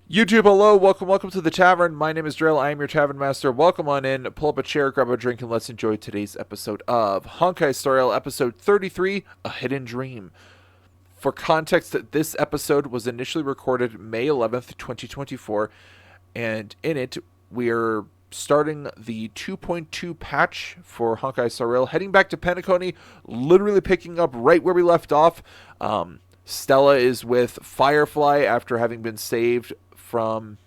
YouTube, hello, welcome to the tavern. My name is Drill. I am your tavern master. Welcome on in. Pull up a chair, grab a drink, and let's enjoy today's episode of Honkai Star Rail, episode 33, A Hidden Dream. For context, this episode was initially recorded May 11th, 2024, and in it, we're starting the 2.2 patch for Honkai Star Rail, heading back to Penacony, literally picking up right where we left off. Stella is with Firefly after having been saved from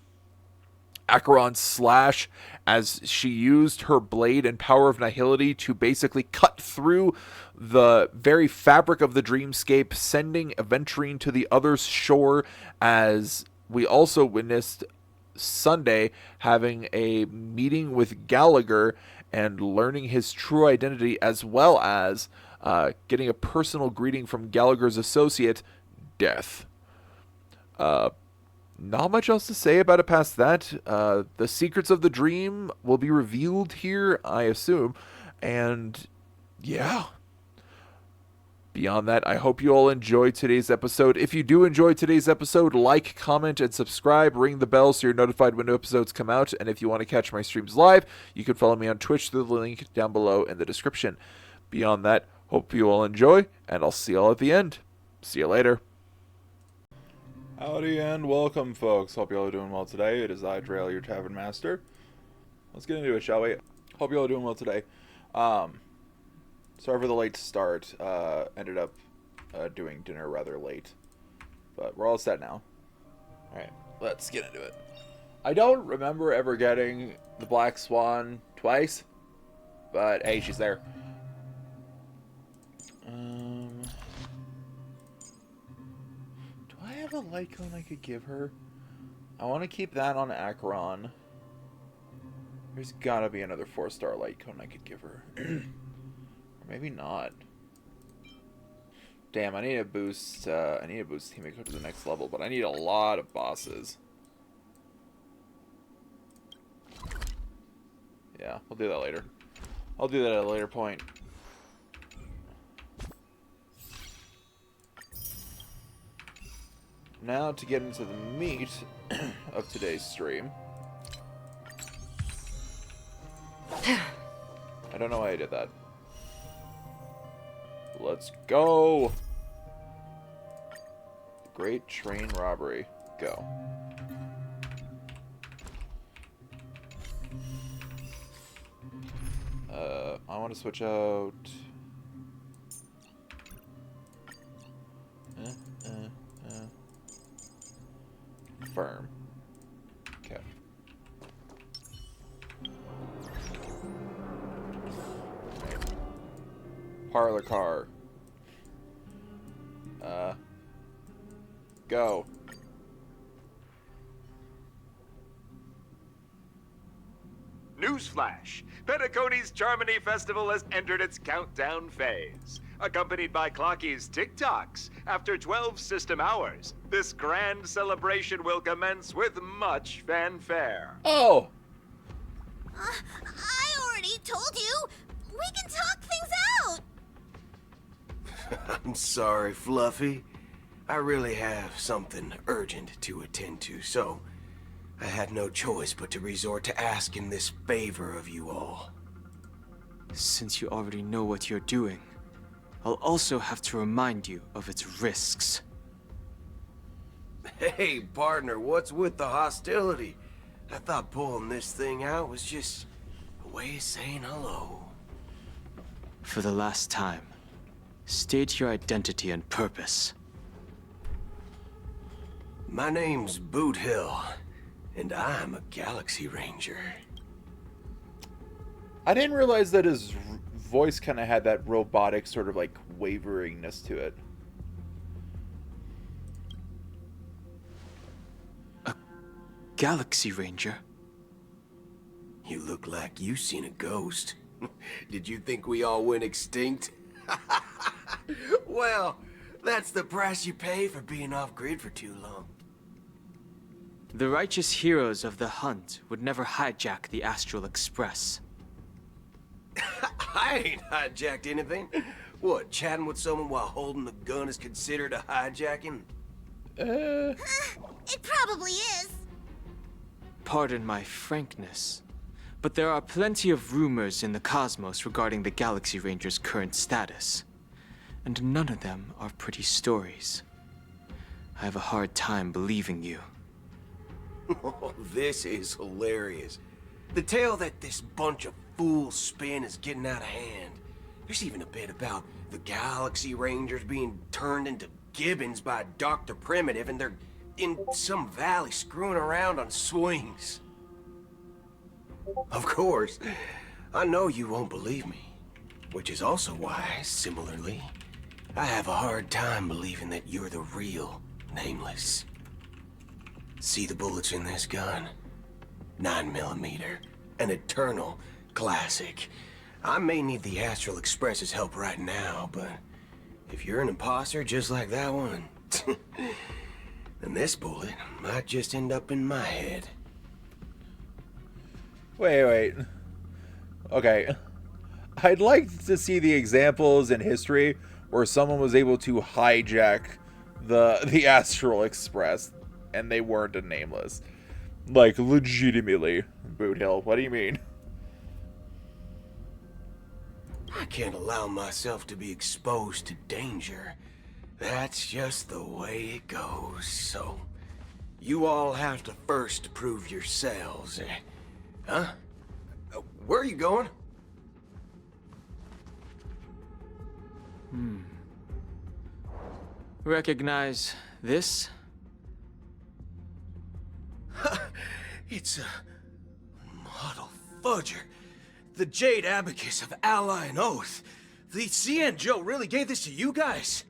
Acheron's slash, as she used her blade and power of nihility to basically cut through the very fabric of the dreamscape, sending Aventurine to the other shore, as we also witnessed Sunday having a meeting with Gallagher and learning his true identity, as well as getting a personal greeting from Gallagher's associate, Death. Not much else to say about it past that. The secrets of the dream will be revealed here, I assume. And yeah. Beyond that, I hope you all enjoyed today's episode. If you do enjoy today's episode, like, comment, and subscribe. Ring the bell so you're notified when new episodes come out. And if you want to catch my streams live, you can follow me on Twitch through the link down below in the description. Beyond that, hope you all enjoy, and I'll see you all at the end. See you later. Howdy and welcome, folks. Hope you all are doing well today. It is I, Trail, your tavern master. Let's get into it, shall we? Hope you all are doing well today. Sorry for the late start. Ended up doing dinner rather late, but we're all set now. Alright, let's get into it. I don't remember ever getting the Black Swan twice, but hey, she's there. Do I have a light cone I could give her? I want to keep that on Acheron. There's gotta be another 4-star light cone I could give her. Or maybe not. Damn, I need to boost Himiko to the next level, but I need a lot of bosses. Yeah, we'll do that later. I'll do that at a later point. Now to get into the meat of today's stream. I don't know why I did that. Let's go! Great train robbery. Go. I want to switch out... Firm. Okay. Parlor car. Go. Newsflash! Penacony's Charmony Festival has entered its countdown phase. Accompanied by Clocky's TikToks, after 12 system hours, this grand celebration will commence with much fanfare. Oh! I already told you! We can talk things out! I'm sorry, Fluffy. I really have something urgent to attend to, so I had no choice but to resort to asking this favor of you all. Since you already know what you're doing, I'll also have to remind you of its risks. Hey, partner, what's with the hostility? I thought pulling this thing out was just a way of saying hello. For the last time, state your identity and purpose. My name's Boot Hill, and I'm a Galaxy Ranger. I didn't realize that his voice kind of had that robotic sort of like waveringness to it. A Galaxy Ranger? You look like you seen a ghost. Did you think we all went extinct? Well, that's the price you pay for being off-grid for too long. The righteous heroes of the hunt would never hijack the Astral Express. I ain't hijacked anything. What, chatting with someone while holding the gun is considered a hijacking? It probably is. pardon my frankness, but there are plenty of rumors in the cosmos regarding the Galaxy Ranger's current status, and none of them are pretty stories. I have a hard time believing you. Oh, this is hilarious. The tale that this bunch of fools spin is getting out of hand. There's even a bit about the Galaxy Rangers being turned into gibbons by Dr. Primitive, and they're in some valley screwing around on swings. Of course, I know you won't believe me, which is also why, similarly, I have a hard time believing that you're the real Nameless. See the bullets in this gun? 9mm, an eternal classic. I may need the Astral Express's help right now, but if you're an imposter just like that one, then this bullet might just end up in my head. Wait. Okay. I'd like to see the examples in history where someone was able to hijack the Astral Express and they weren't a Nameless. Like, legitimately. Boot Hill, what do you mean? I can't allow myself to be exposed to danger. That's just the way it goes, so you all have to first prove yourselves. Huh? Where are you going? Recognize this? It's a model fudger. The Jade Abacus of Ally and Oath. The CN Joe really gave this to you guys?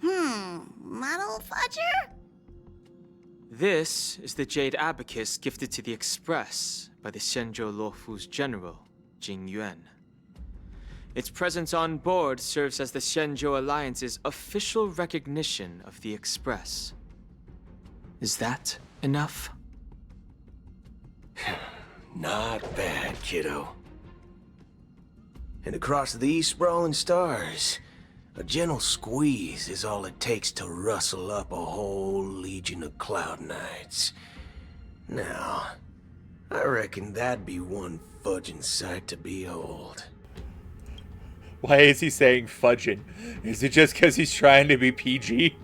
Model fudger? This is the Jade Abacus gifted to the Express by the Shenzhou Luofu's general, Jing Yuan. Its presence on board serves as the Shenzhou Alliance's official recognition of the Express. Is that enough? Not bad, kiddo. And across these sprawling stars, a gentle squeeze is all it takes to rustle up a whole legion of Cloud Knights. Now, I reckon that'd be one fudging sight to behold. Why is he saying fudging? Is it just because he's trying to be PG?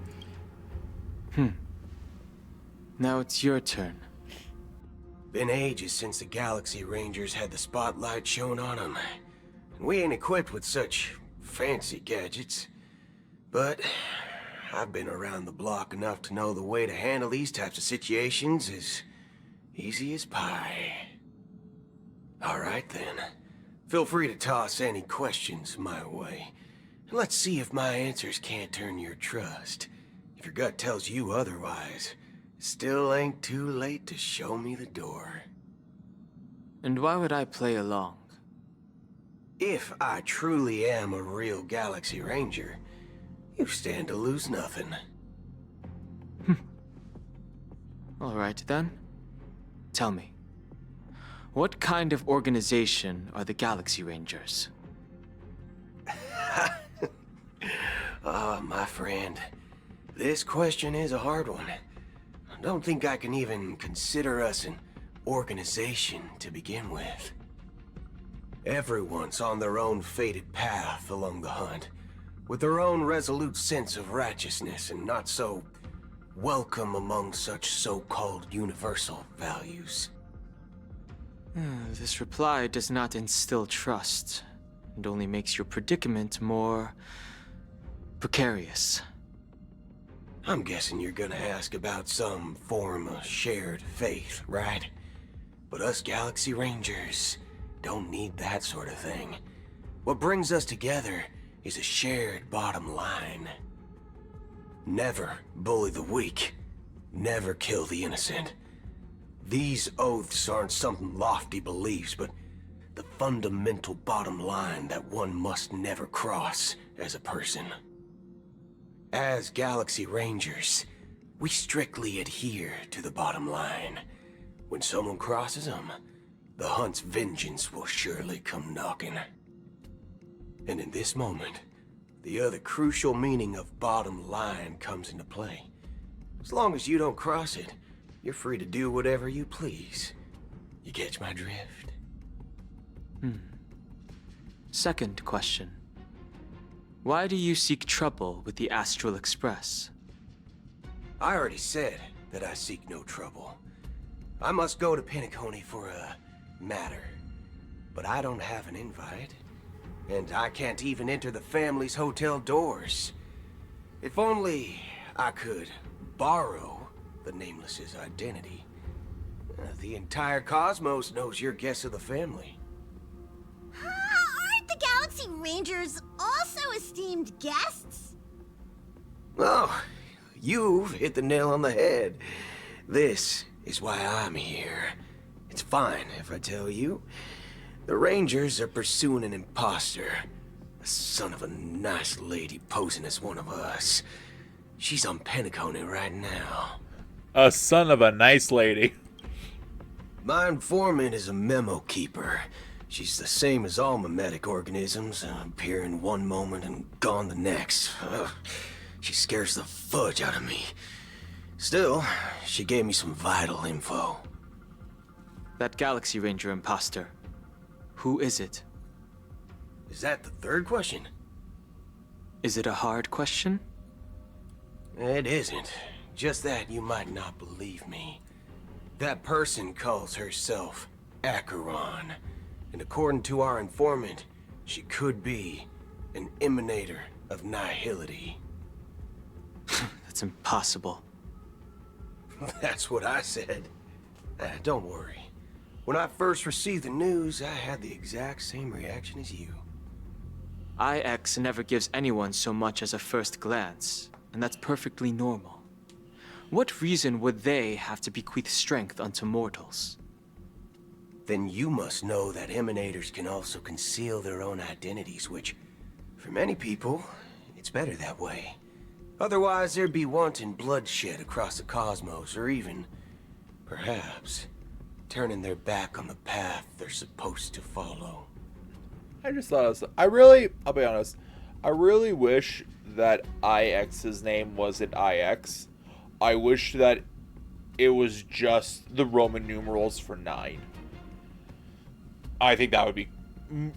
Now it's your turn. Been ages since the Galaxy Rangers had the spotlight shown on them. And we ain't equipped with such fancy gadgets. But I've been around the block enough to know the way to handle these types of situations is easy as pie. Alright then. Feel free to toss any questions my way. And let's see if my answers can't turn your trust. If your gut tells you otherwise, still ain't too late to show me the door. And why would I play along? If I truly am a real Galaxy Ranger, you stand to lose nothing. Alright then. Tell me, what kind of organization are the Galaxy Rangers? My friend, this question is a hard one. I don't think I can even consider us an organization to begin with. Everyone's on their own fated path along the hunt, with their own resolute sense of righteousness and not so welcome among such so-called universal values. This reply does not instill trust, and only makes your predicament more precarious. I'm guessing you're gonna ask about some form of shared faith, right? But us Galaxy Rangers don't need that sort of thing. What brings us together is a shared bottom line. Never bully the weak. Never kill the innocent. These oaths aren't some lofty beliefs, but the fundamental bottom line that one must never cross as a person. As Galaxy Rangers, we strictly adhere to the bottom line. When someone crosses them, the hunt's vengeance will surely come knocking. And in this moment, the other crucial meaning of bottom line comes into play. As long as you don't cross it, you're free to do whatever you please. You catch my drift? Second question. Why do you seek trouble with the Astral Express? I already said that I seek no trouble. I must go to Penacony for a matter. But I don't have an invite. And I can't even enter the family's hotel doors. If only I could borrow the Nameless's identity. The entire cosmos knows you're guests of the family. Aren't the Galaxy Rangers also esteemed guests? Oh, you've hit the nail on the head. This is why I'm here. It's fine if I tell you. The Rangers are pursuing an imposter. A son of a nice lady posing as one of us. She's on Penacony right now. A son of a nice lady. My informant is a memo keeper. She's the same as all mimetic organisms, appearing one moment and gone the next. Ugh. She scares the fudge out of me. Still, she gave me some vital info. That Galaxy Ranger imposter. Who is it? Is that the third question? Is it a hard question? It isn't. Just that you might not believe me. That person calls herself Acheron. And according to our informant, she could be an emanator of nihility. That's impossible. That's what I said. Don't worry. When I first received the news, I had the exact same reaction as you. IX never gives anyone so much as a first glance, and that's perfectly normal. What reason would they have to bequeath strength unto mortals? Then you must know that emanators can also conceal their own identities, which, for many people, it's better that way. Otherwise, there'd be wanton bloodshed across the cosmos, or even, perhaps, turning their back on the path they're supposed to follow. I just thought of I'll be honest, I really wish that IX's name wasn't IX. I wish that it was just the Roman numerals for 9. I think that would be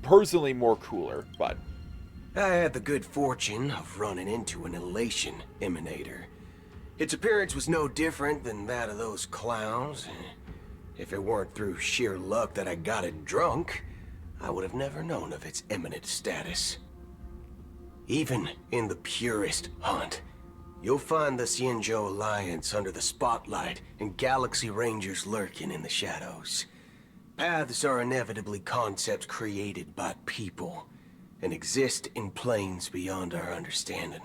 personally more cooler, but... I had the good fortune of running into an elation emanator. Its appearance was no different than that of those clowns. If it weren't through sheer luck that I got it drunk, I would have never known of its eminent status. Even in the purest hunt, you'll find the Xianzhou Alliance under the spotlight and Galaxy Rangers lurking in the shadows. Paths are inevitably concepts created by people and exist in planes beyond our understanding.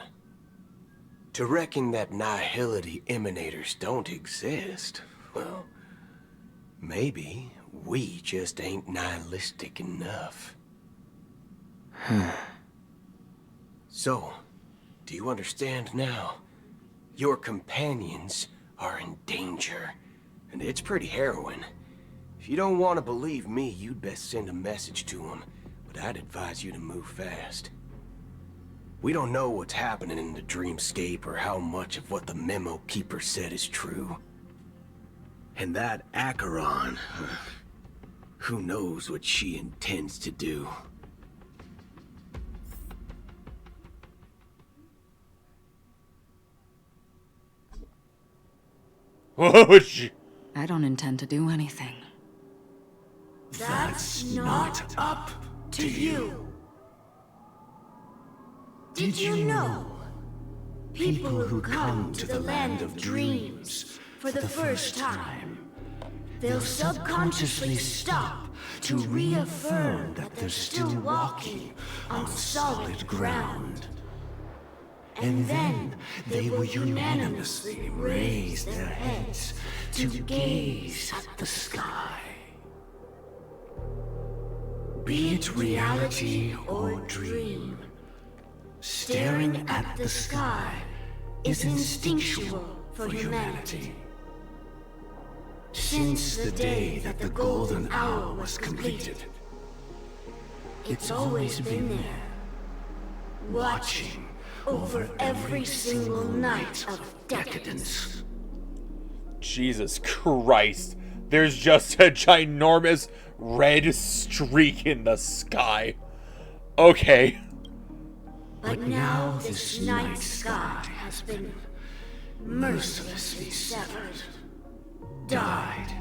To reckon that nihility emanators don't exist, well, maybe we just ain't nihilistic enough. So, do you understand now? Your companions are in danger, and it's pretty harrowing. If you don't want to believe me, you'd best send a message to them, but I'd advise you to move fast. We don't know what's happening in the dreamscape or how much of what the memo keeper said is true. And that Acheron, who knows what she intends to do. Oh, shit. I don't intend to do anything. That's not up to you. Did you know? People who come to the land of dreams for the first time, they'll subconsciously stop to reaffirm that they're still walking on solid ground. And then they will unanimously raise their heads to gaze at the sky. Be it reality or dream, staring at the sky is instinctual for humanity. Since the day that the golden hour was completed, it's always been there, watching over every single night of decadence. Jesus Christ. There's just a ginormous red streak in the sky. Okay. But now this night sky has been mercilessly severed, dyed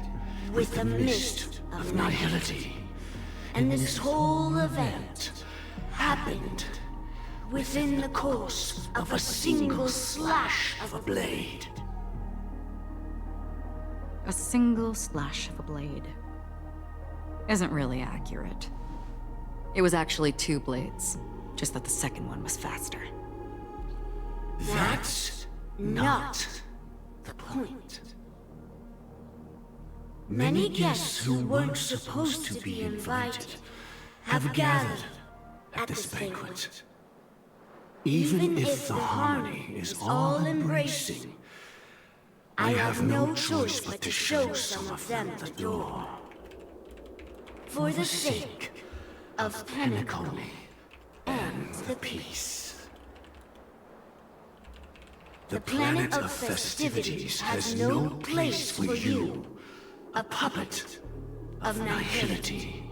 with the mist of nihility. And this whole event happened within the course of a single slash of a blade. A single slash of a blade isn't really accurate. It was actually 2 blades, just that the second one was faster. That's not the point. Many guests who weren't supposed to be invited have gathered at this banquet. Even if the harmony is all-embracing, I have no choice but to show some of them the door. For the sake of Penacony and the peace. The planet of festivities has no place for you, a puppet of nihility.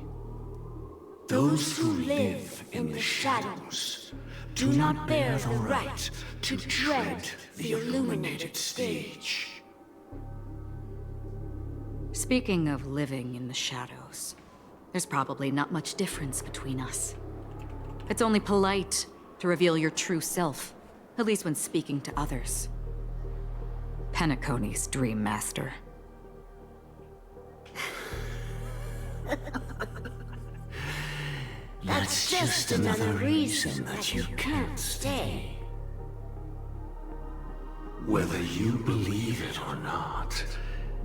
Those who live in the shadows do not bear the right to tread the illuminated stage. Speaking of living in the shadows, there's probably not much difference between us. It's only polite to reveal your true self, at least when speaking to others. Penacony's Dream Master. That's just another reason that you can't stay. Whether you believe it or not,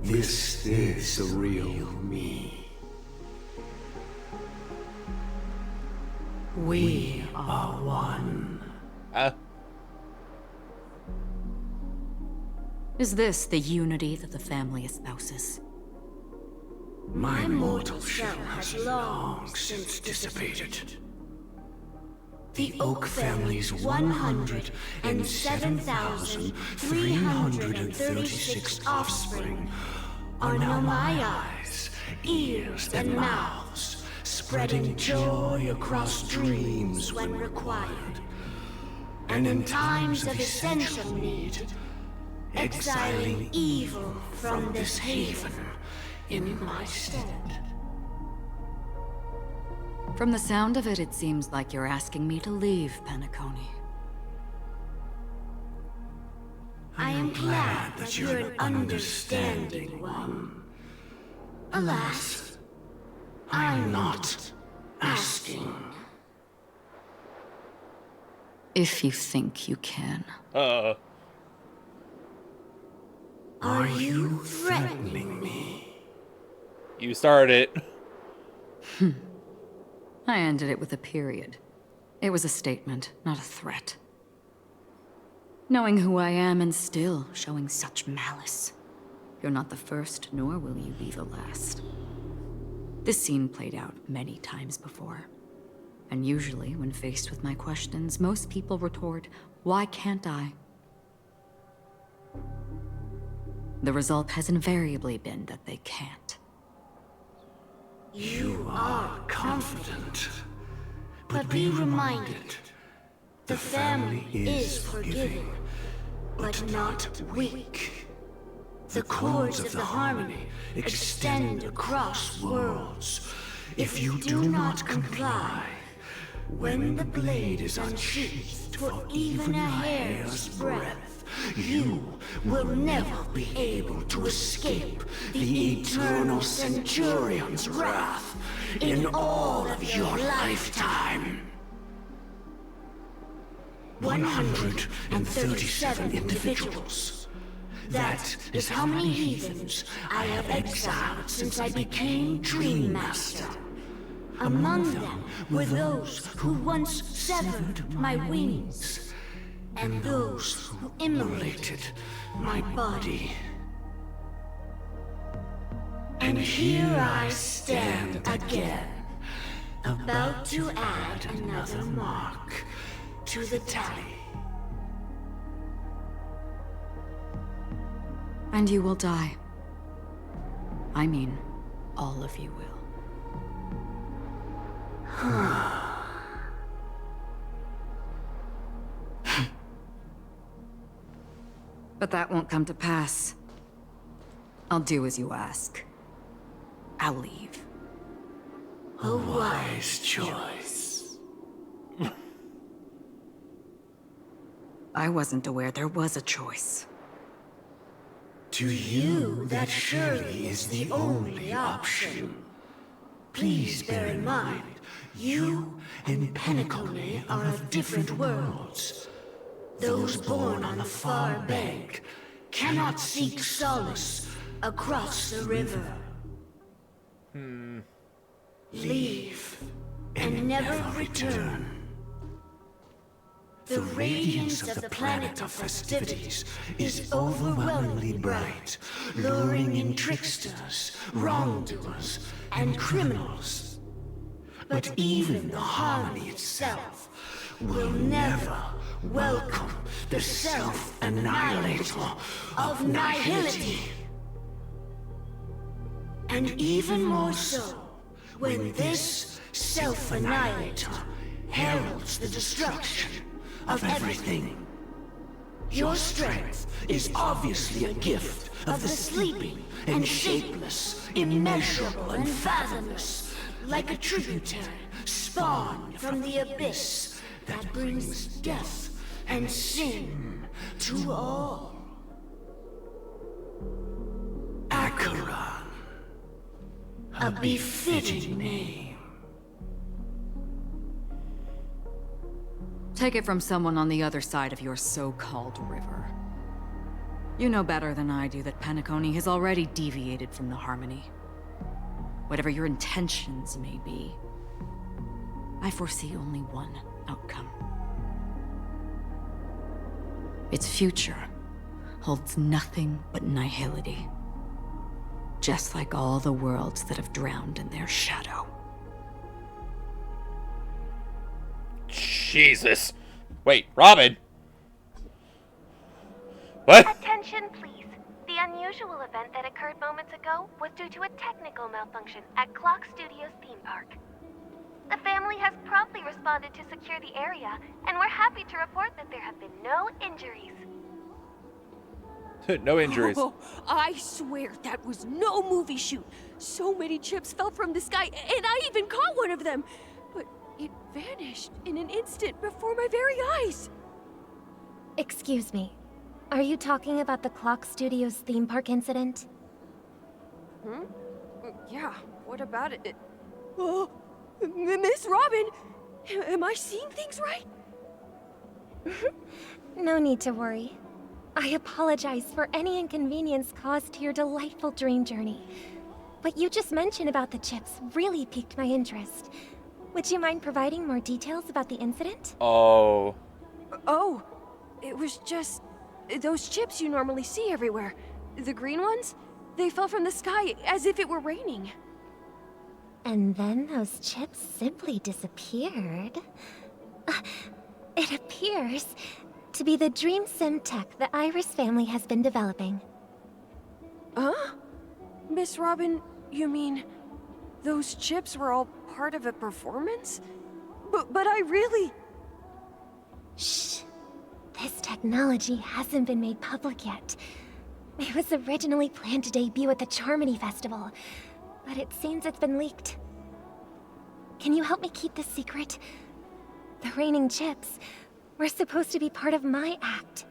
this is the real me. We are one. Is this the unity that the family espouses? My mortal shell has long since dissipated. The Oak family's 107,336 offspring are now my eyes, ears, and mouths, spreading joy across dreams when required. And in times of essential need, exiling evil from this haven in my stead. From the sound of it, it seems like you're asking me to leave Penacony. I am glad that you're an understanding one. Alas, I'm not asking. If you think you can. Are you threatening me? You started it. I ended it with a period. It was a statement, not a threat. Knowing who I am and still showing such malice. You're not the first, nor will you be the last. This scene played out many times before. And usually, when faced with my questions, most people retort, "Why can't I?" The result has invariably been that they can't. You are confident. But be reminded, the family is forgiving, but not weak. The cords of the harmony extend across worlds. If you do not comply, when the blade is unsheathed for even a hair's breadth, you will never be able to escape the eternal Centurion's wrath in all of your lifetime. 137 individuals. That is how many heathens I have exiled since I became Dream Master. Among them were those who once severed my wings, and those who immolated my body. And here I stand again, about to add another mark to the tally. And you will die. I mean, all of you will. But that won't come to pass. I'll do as you ask. I'll leave. A wise choice. I wasn't aware there was a choice. To you, that surely is the only option. Please bear in mind, you and Penacony are of different worlds. Those born on the far bank cannot seek solace across the river. Leave and never return. The radiance of the planet of festivities is overwhelmingly bright, luring in tricksters, wrongdoers, and criminals. But even the harmony itself will never welcome the self-annihilator of nihility. And even more so, when this self-annihilator heralds the destruction of everything. Your strength is obviously a gift of the sleeping and shapeless, immeasurable and fathomless, like a tributary spawned from the abyss that brings death and sin to all. Acheron, a befitting name. Take it from someone on the other side of your so-called river. You know better than I do that Penacony has already deviated from the harmony. Whatever your intentions may be, I foresee only one outcome. Its future holds nothing but nihility. Just like all the worlds that have drowned in their shadow. Jesus. Wait, Robin? What? Attention, please. The unusual event that occurred moments ago was due to a technical malfunction at Clock Studios theme park. The family has promptly responded to secure the area, and we're happy to report that there have been no injuries. No injuries. Oh, I swear that was no movie shoot. So many chips fell from the sky, and I even caught one of them. But it vanished in an instant before my very eyes. Excuse me. Are you talking about the Clock Studios theme park incident? Yeah, what about it? Oh, Miss Robin! Am I seeing things right? No need to worry. I apologize for any inconvenience caused to your delightful dream journey. What you just mentioned about the chips really piqued my interest. Would you mind providing more details about the incident? Oh. Oh, it was just those chips you normally see everywhere. The green ones? They fell from the sky as if it were raining. And then those chips simply disappeared. It appears to be the dream sim tech the Iris family has been developing. Huh? Miss Robin, you mean those chips were all part of a performance? But I really... Shh. This technology hasn't been made public yet. It was originally planned to debut at the Charmony Festival, but it seems it's been leaked. Can you help me keep this secret? The raining chips were supposed to be part of my act.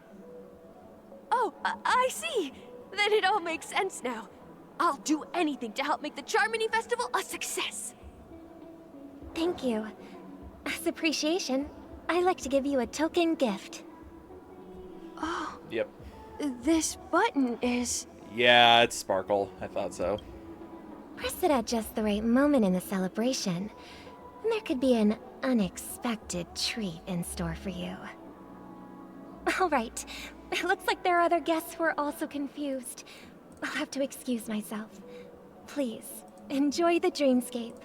Oh, I see. Then it all makes sense now. I'll do anything to help make the Charmony Festival a success. Thank you. As appreciation, I'd like to give you a token gift. Oh. Yep. This button is... Yeah, it's Sparkle. I thought so. Press it at just the right moment in the celebration, and there could be an unexpected treat in store for you. All right. It looks like there are other guests who are also confused. I'll have to excuse myself. Please, enjoy the dreamscape.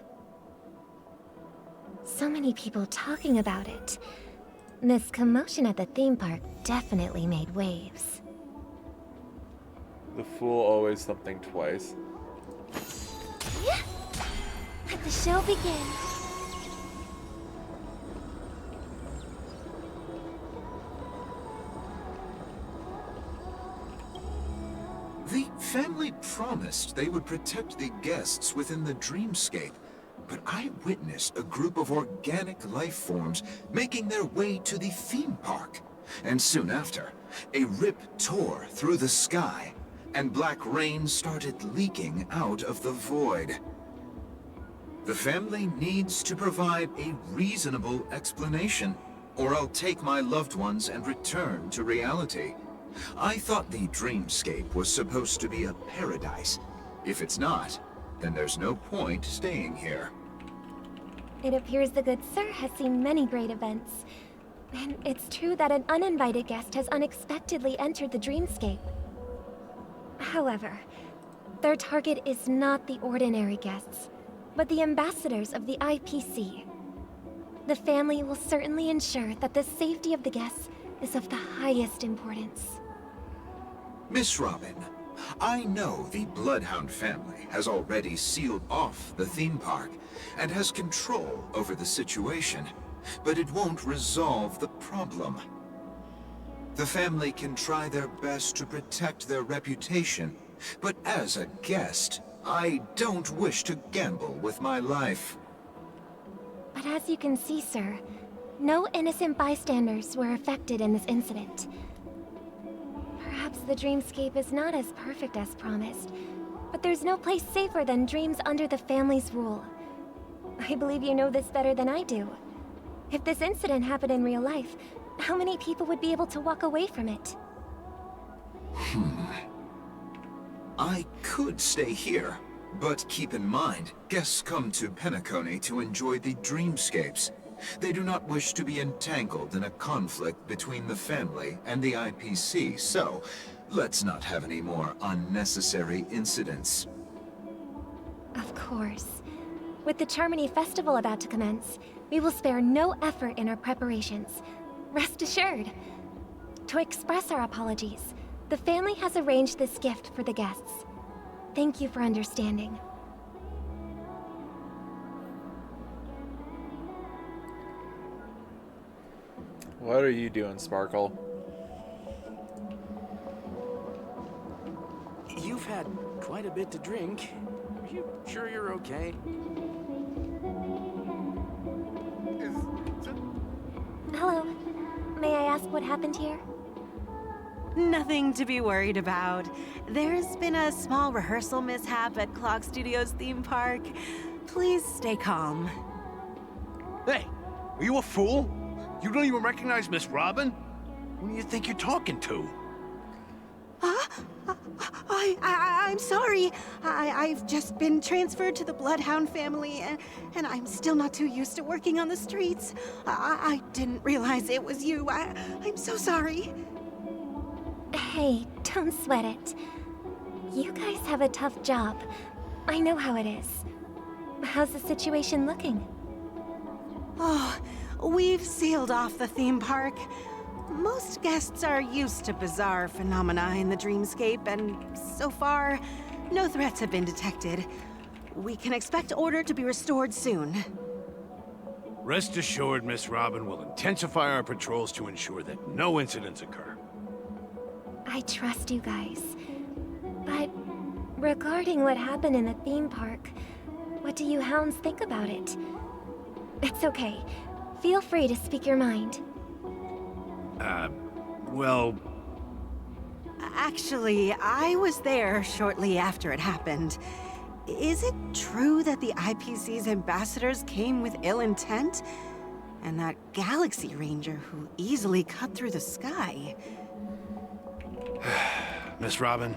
So many people talking about it. This commotion at the theme park definitely made waves. The fool always something twice. Yeah. Let the show begin. The family promised they would protect the guests within the dreamscape, but I witnessed a group of organic life forms making their way to the theme park. And soon after, a rip tore through the sky, and black rain started leaking out of the void. The family needs to provide a reasonable explanation, or I'll take my loved ones and return to reality. I thought the dreamscape was supposed to be a paradise. If it's not, then there's no point staying here. It appears the good sir has seen many great events. And it's true that an uninvited guest has unexpectedly entered the dreamscape. However, their target is not the ordinary guests, but the ambassadors of the IPC. The family will certainly ensure that the safety of the guests is of the highest importance. Miss Robin, I know the Bloodhound family has already sealed off the theme park and has control over the situation, but it won't resolve the problem. The family can try their best to protect their reputation, but as a guest, I don't wish to gamble with my life. But as you can see, sir, no innocent bystanders were affected in this incident. Perhaps the dreamscape is not as perfect as promised, but there's no place safer than dreams under the family's rule. I believe you know this better than I do. If this incident happened in real life, how many people would be able to walk away from it? I could stay here, but keep in mind, guests come to Penacony to enjoy the dreamscapes. They do not wish to be entangled in a conflict between the family and the IPC, so let's not have any more unnecessary incidents. Of course. With the Charmony Festival about to commence, we will spare no effort in our preparations. Rest assured. To express our apologies, the family has arranged this gift for the guests. Thank you for understanding. What are you doing, Sparkle? You've had quite a bit to drink. Are you sure you're okay? Hello. May I ask what happened here? Nothing to be worried about. There's been a small rehearsal mishap at Clock Studios theme park. Please stay calm. Hey, are you a fool? You don't even recognize Miss Robin? Who do you think you're talking to? I'm sorry. I've just been transferred to the Bloodhound family, and I'm still not too used to working on the streets. I didn't realize it was you. I'm so sorry. Hey, don't sweat it. You guys have a tough job. I know how it is. How's the situation looking? Oh, we've sealed off the theme park. Most guests are used to bizarre phenomena in the dreamscape, and so far, no threats have been detected. We can expect order to be restored soon. Rest assured, Miss Robin will intensify our patrols to ensure that no incidents occur. I trust you guys. But regarding what happened in the theme park, what do you hounds think about it? It's okay. Feel free to speak your mind. Well... Actually, I was there shortly after it happened. Is it true that the IPC's ambassadors came with ill intent? And that Galaxy Ranger who easily cut through the sky? Miss Robin,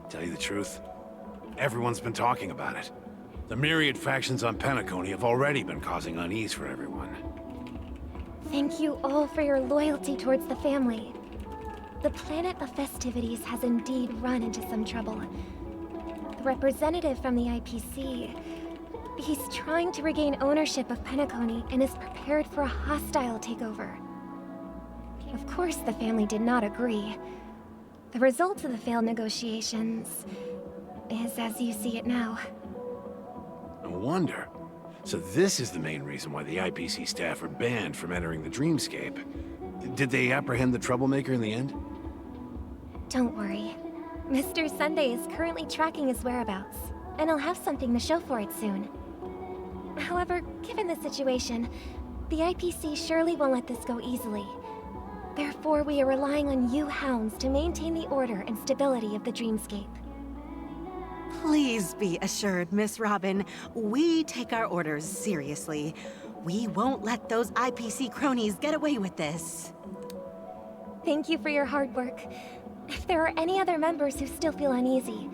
tell you the truth, everyone's been talking about it. The myriad factions on Penacony have already been causing unease for everyone. Thank you all for your loyalty towards the family. The planet of festivities has indeed run into some trouble. The representative from the IPC, he's trying to regain ownership of Penacony and is prepared for a hostile takeover. Of course, the family did not agree. The result of the failed negotiations is as you see it now. No wonder. So this is the main reason why the IPC staff are banned from entering the dreamscape. Did they apprehend the troublemaker in the end? Don't worry. Mr. Sunday is currently tracking his whereabouts, and he'll have something to show for it soon. However, given the situation, the IPC surely won't let this go easily. Therefore, we are relying on you hounds to maintain the order and stability of the dreamscape. Please be assured, Miss Robin, we take our orders seriously. We won't let those IPC cronies get away with this. Thank you for your hard work. If there are any other members who still feel uneasy,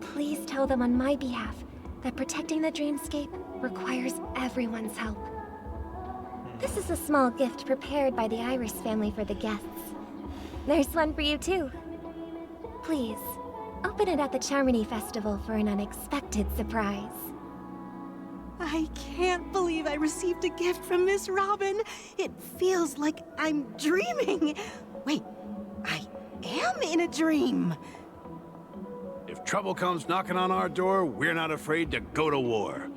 please tell them on my behalf that protecting the dreamscape requires everyone's help. This is a small gift prepared by the Iris family for the guests. There's one for you too. Please, open it at the Charmony Festival for an unexpected surprise. I can't believe I received a gift from Miss Robin. It feels like I'm dreaming. Wait, I am in a dream. If trouble comes knocking on our door, we're not afraid to go to war.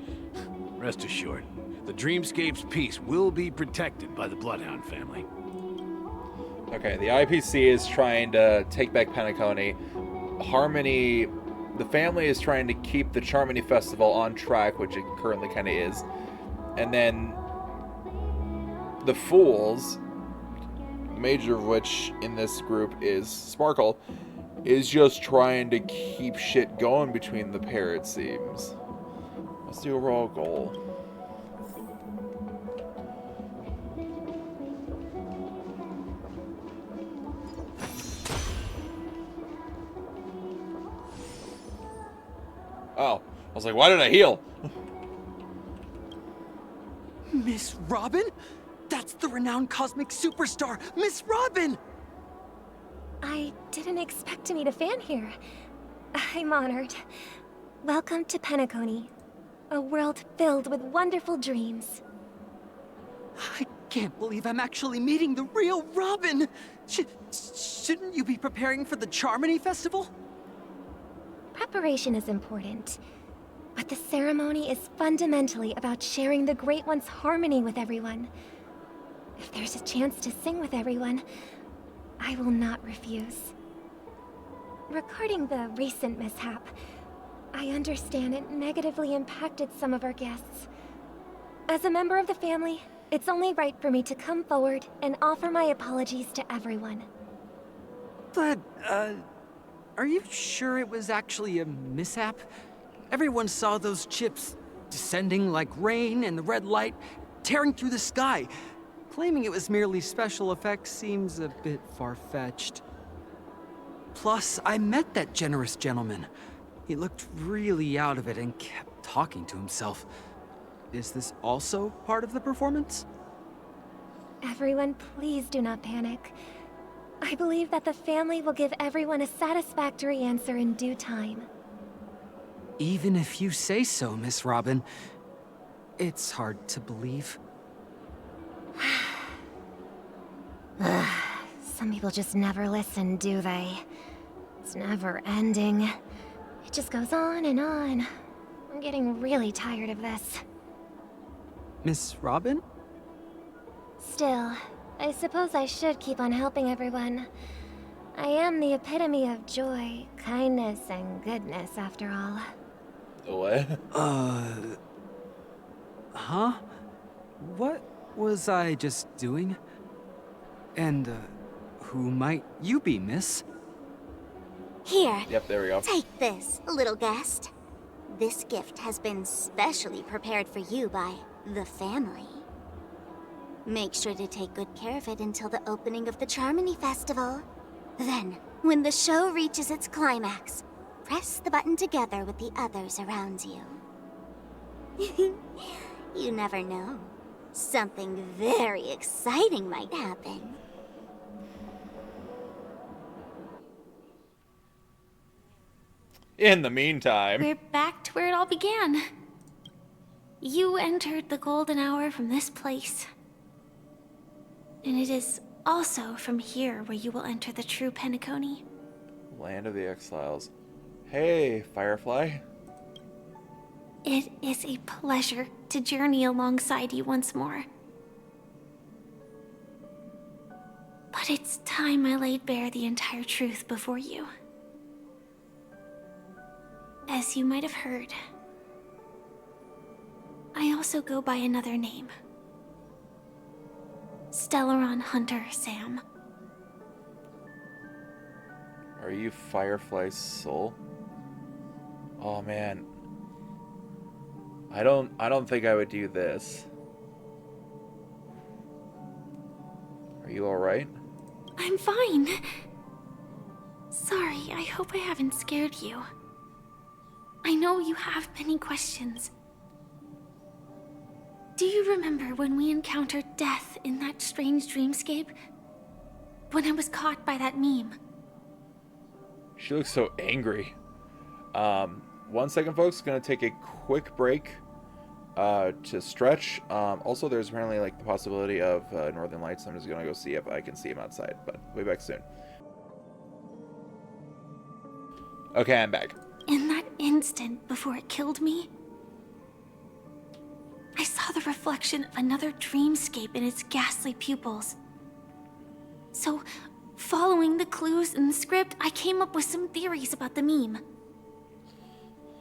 Rest assured, the Dreamscape's peace will be protected by the Bloodhound family. Okay, the IPC is trying to take back Penacony. Harmony, the family is trying to keep the Charmony Festival on track, which it currently kind of is. And then the Fools, the major of which in this group is Sparkle, is just trying to keep shit going between the pair, it seems. What's the overall goal? Oh, I was like, why did I heal? Miss Robin? That's the renowned cosmic superstar, Miss Robin! I didn't expect to meet a fan here. I'm honored. Welcome to Penacony, a world filled with wonderful dreams. I can't believe I'm actually meeting the real Robin! Shouldn't you be preparing for the Charmony Festival? Preparation is important, but the ceremony is fundamentally about sharing the Great One's harmony with everyone. If there's a chance to sing with everyone, I will not refuse. Regarding the recent mishap, I understand it negatively impacted some of our guests. As a member of the family, it's only right for me to come forward and offer my apologies to everyone. But, are you sure it was actually a mishap? Everyone saw those chips descending like rain and the red light tearing through the sky. Claiming it was merely special effects seems a bit far-fetched. Plus, I met that generous gentleman. He looked really out of it and kept talking to himself. Is this also part of the performance? Everyone, please do not panic. I believe that the family will give everyone a satisfactory answer in due time. Even if you say so, Miss Robin, it's hard to believe. Some people just never listen, do they? It's never ending. It just goes on and on. I'm getting really tired of this. Miss Robin? Still, I suppose I should keep on helping everyone. I am the epitome of joy, kindness, and goodness, after all. What? Huh? What was I just doing? And, who might you be, miss? Here. Yep, there we go. Take this, little guest. This gift has been specially prepared for you by the family. Make sure to take good care of it until the opening of the Charmony Festival. Then, when the show reaches its climax, press the button together with the others around you. You never know. Something very exciting might happen. In the meantime... We're back to where it all began. You entered the golden hour from this place. And it is also from here where you will enter the true Penacony. Land of the Exiles. Hey, Firefly. It is a pleasure to journey alongside you once more. But it's time I laid bare the entire truth before you. As you might have heard, I also go by another name. Stellaron Hunter Sam. Are you Firefly's soul? Oh man. I don't think I would do this. Are you alright? I'm fine. Sorry, I hope I haven't scared you. I know you have many questions. Do you remember when we encountered death in that strange dreamscape? When I was caught by that meme? She looks so angry. 1 second, folks. Gonna take a quick break to stretch. Also, there's apparently like the possibility of northern lights. I'm just gonna go see if I can see him outside, but we'll be back soon. Okay, I'm back. In that instant before it killed me, I saw the reflection of another dreamscape in its ghastly pupils. So, following the clues in the script, I came up with some theories about the meme.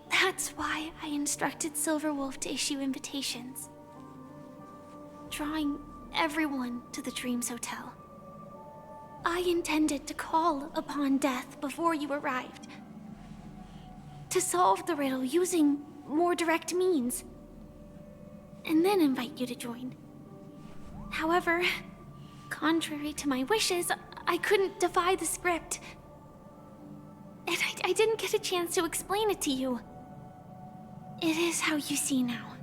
That's why I instructed Silverwolf to issue invitations, drawing everyone to the Dreams Hotel. I intended to call upon death before you arrived, to solve the riddle using more direct means, and then invite you to join. However, contrary to my wishes, I couldn't defy the script. And I didn't get a chance to explain it to you. It is how you see now.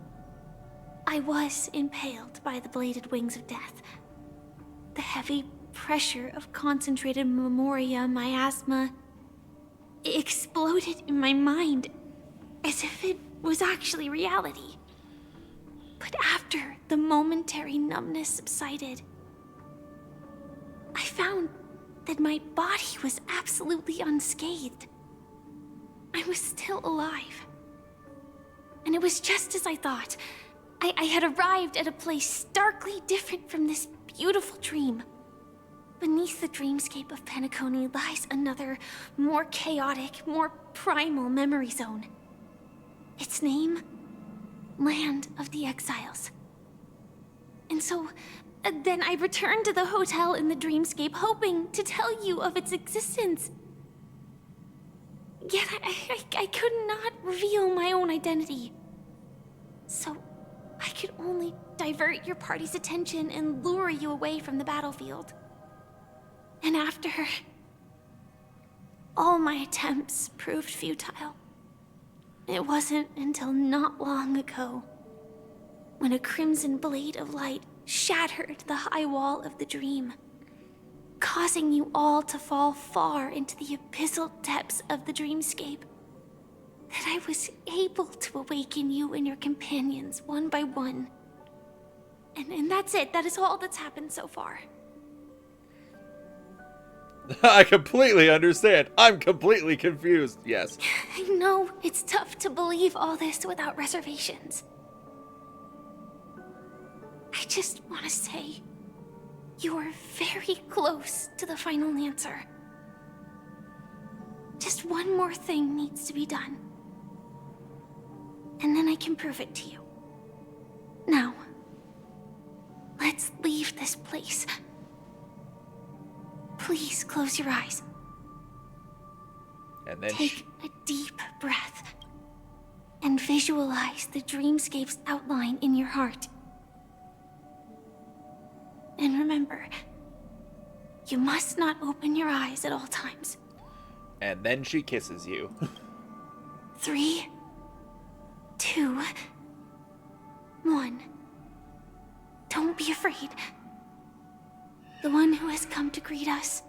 I was impaled by the bladed wings of death. The heavy pressure of concentrated memoria miasma exploded in my mind as if it was actually reality. But after the momentary numbness subsided, I found that my body was absolutely unscathed. I was still alive. And it was just as I thought. I had arrived at a place starkly different from this beautiful dream. Beneath the dreamscape of Penacony lies another, more chaotic, more primal memory zone. Its name? Land of the Exiles. And so, then I returned to the hotel in the dreamscape, hoping to tell you of its existence. Yet I could not reveal my own identity. So, I could only divert your party's attention and lure you away from the battlefield. And after, all my attempts proved futile. It wasn't until not long ago, when a crimson blade of light shattered the high wall of the dream, causing you all to fall far into the abyssal depths of the dreamscape, that I was able to awaken you and your companions one by one. And that's it. That is all that's happened so far. I completely understand. I'm completely confused. Yes. I know it's tough to believe all this without reservations. I just want to say, you are very close to the final answer. Just one more thing needs to be done. And then I can prove it to you. Now, let's leave this place. Please close your eyes. And then take a deep breath and visualize the dreamscape's outline in your heart. And remember, you must not open your eyes at all times. And then she kisses you. 3, 2, 1. Don't be afraid. The one who has come to greet us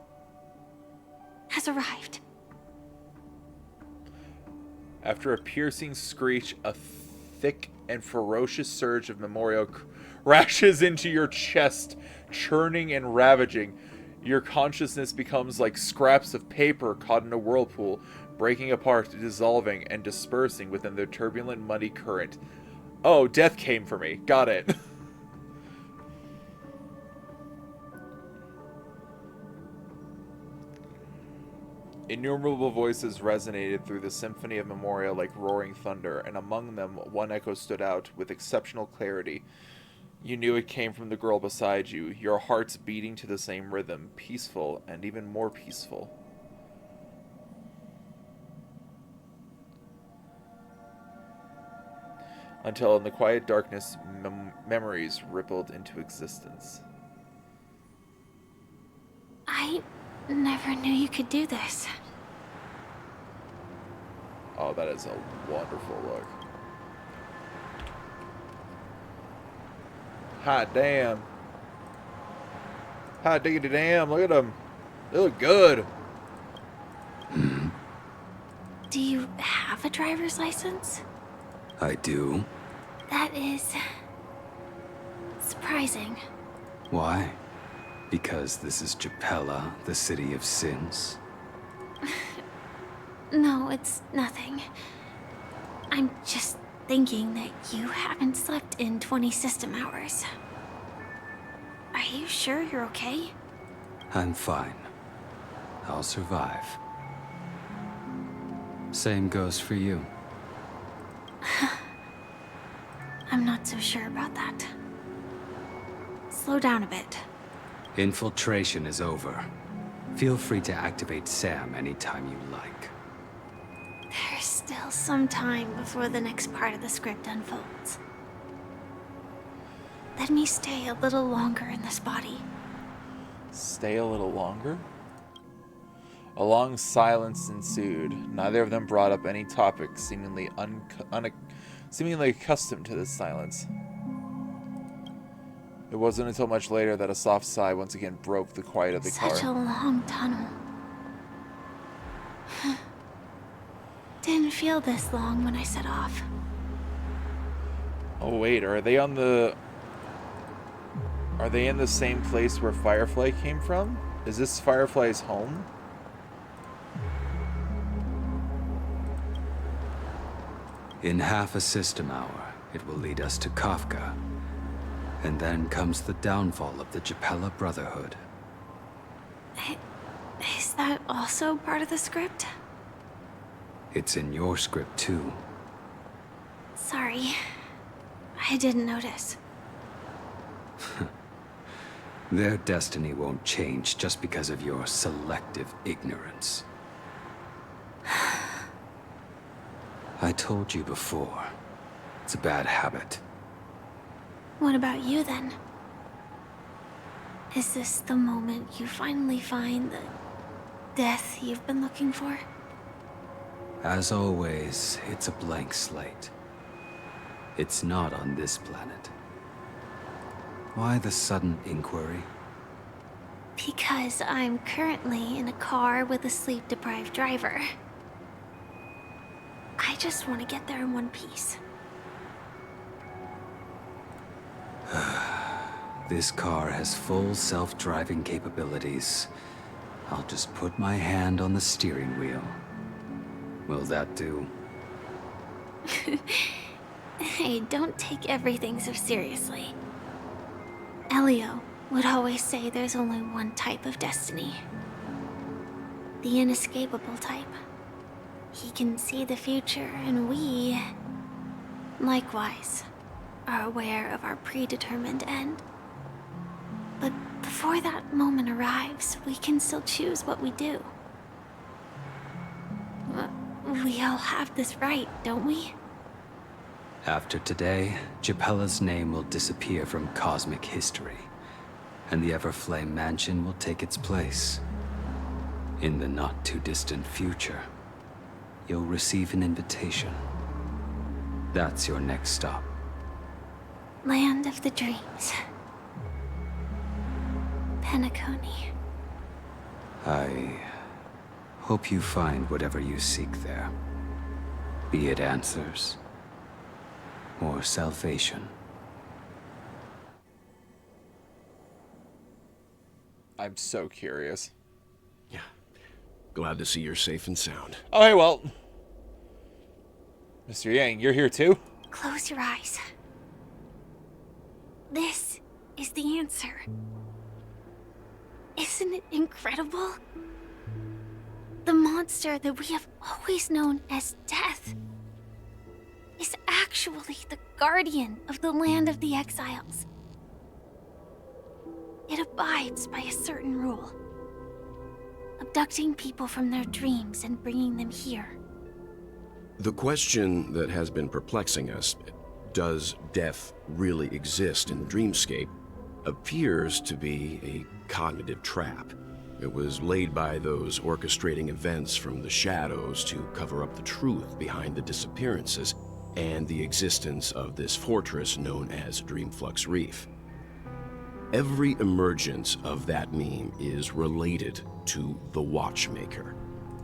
has arrived. After a piercing screech, a thick and ferocious surge of memorial crashes into your chest, churning and ravaging. Your consciousness becomes like scraps of paper caught in a whirlpool, breaking apart, dissolving, and dispersing within the turbulent, muddy current. Oh, death came for me. Got it. Innumerable voices resonated through the symphony of Memoria like roaring thunder, and among them one echo stood out with exceptional clarity. You knew it came from the girl beside you, your hearts beating to the same rhythm, peaceful and even more peaceful. Until in the quiet darkness, memories rippled into existence. I never knew you could do this. Oh, that is a wonderful look. Hot damn. Hot diggity damn, look at them. They look good. Do you have a driver's license? I do. That is surprising. Why? Because this is Japella, the city of sins? No, it's nothing. I'm just thinking that you haven't slept in 20 system hours. Are you sure you're okay? I'm fine. I'll survive. Same goes for you. I'm not so sure about that. Slow down a bit. Infiltration is over. Feel free to activate Sam anytime you like. There's still some time before the next part of the script unfolds. Let me stay a little longer in this body. Stay a little longer? A long silence ensued. Neither of them brought up any topic, seemingly accustomed to this silence. It wasn't until much later that a soft sigh once again broke the quiet of the car. Such a long tunnel. Didn't feel this long when I set off. Oh wait, are they in the same place where Firefly came from? Is this Firefly's home? In half a system hour, it will lead us to Kafka. And then comes the downfall of the Japella Brotherhood. Is that also part of the script? It's in your script too. Sorry. I didn't notice. Their destiny won't change just because of your selective ignorance. I told you before, it's a bad habit. What about you then? Is this the moment you finally find the death you've been looking for? As always, it's a blank slate. It's not on this planet. Why the sudden inquiry? Because I'm currently in a car with a sleep-deprived driver. I just want to get there in one piece. This car has full self-driving capabilities. I'll just put my hand on the steering wheel. Will that do? Hey, don't take everything so seriously. Elio would always say there's only one type of destiny. The inescapable type. He can see the future, and we, likewise, are aware of our predetermined end. But before that moment arrives, we can still choose what we do. We all have this right, don't we? After today, Japella's name will disappear from cosmic history, and the Everflame Mansion will take its place. In the not-too-distant future, you'll receive an invitation. That's your next stop. Land of the Dreams. Penacony. I hope you find whatever you seek there. Be it answers or salvation. I'm so curious. Yeah. Glad to see you're safe and sound. Oh, hey, well. Mr. Yang, you're here too? Close your eyes. This is the answer. Isn't it incredible? The monster that we have always known as Death is actually the guardian of the land of the exiles. It abides by a certain rule, abducting people from their dreams and bringing them here. The question that has been perplexing us, does death really exist in the dreamscape, appears to be a cognitive trap. It was laid by those orchestrating events from the shadows to cover up the truth behind the disappearances and the existence of this fortress known as Dreamflux Reef. Every emergence of that meme is related to the Watchmaker.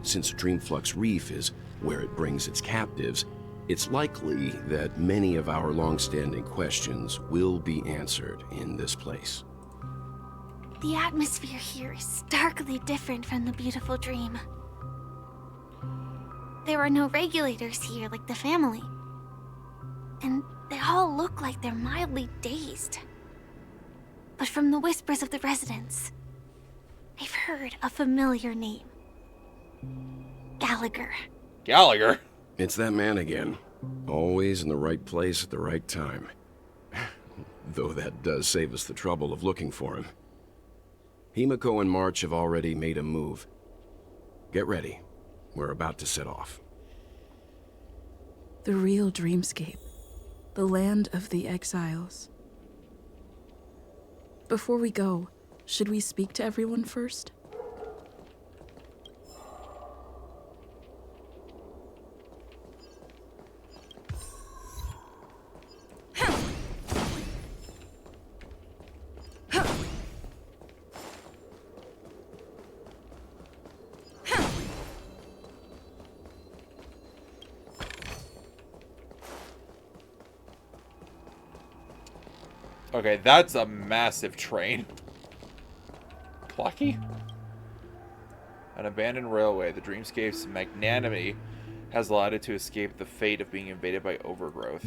Since Dreamflux Reef is where it brings its captives, it's likely that many of our long-standing questions will be answered in this place. The atmosphere here is starkly different from the beautiful dream. There are no regulators here like the family. And they all look like they're mildly dazed. But from the whispers of the residents, I've heard a familiar name. Gallagher. Gallagher? It's that man again. Always in the right place at the right time. Though that does save us the trouble of looking for him. Himiko and March have already made a move. Get ready. We're about to set off. The real dreamscape. The land of the exiles. Before we go, should we speak to everyone first? Okay, that's a massive train. Plucky? An abandoned railway, the Dreamscape's magnanimity has allowed it to escape the fate of being invaded by overgrowth.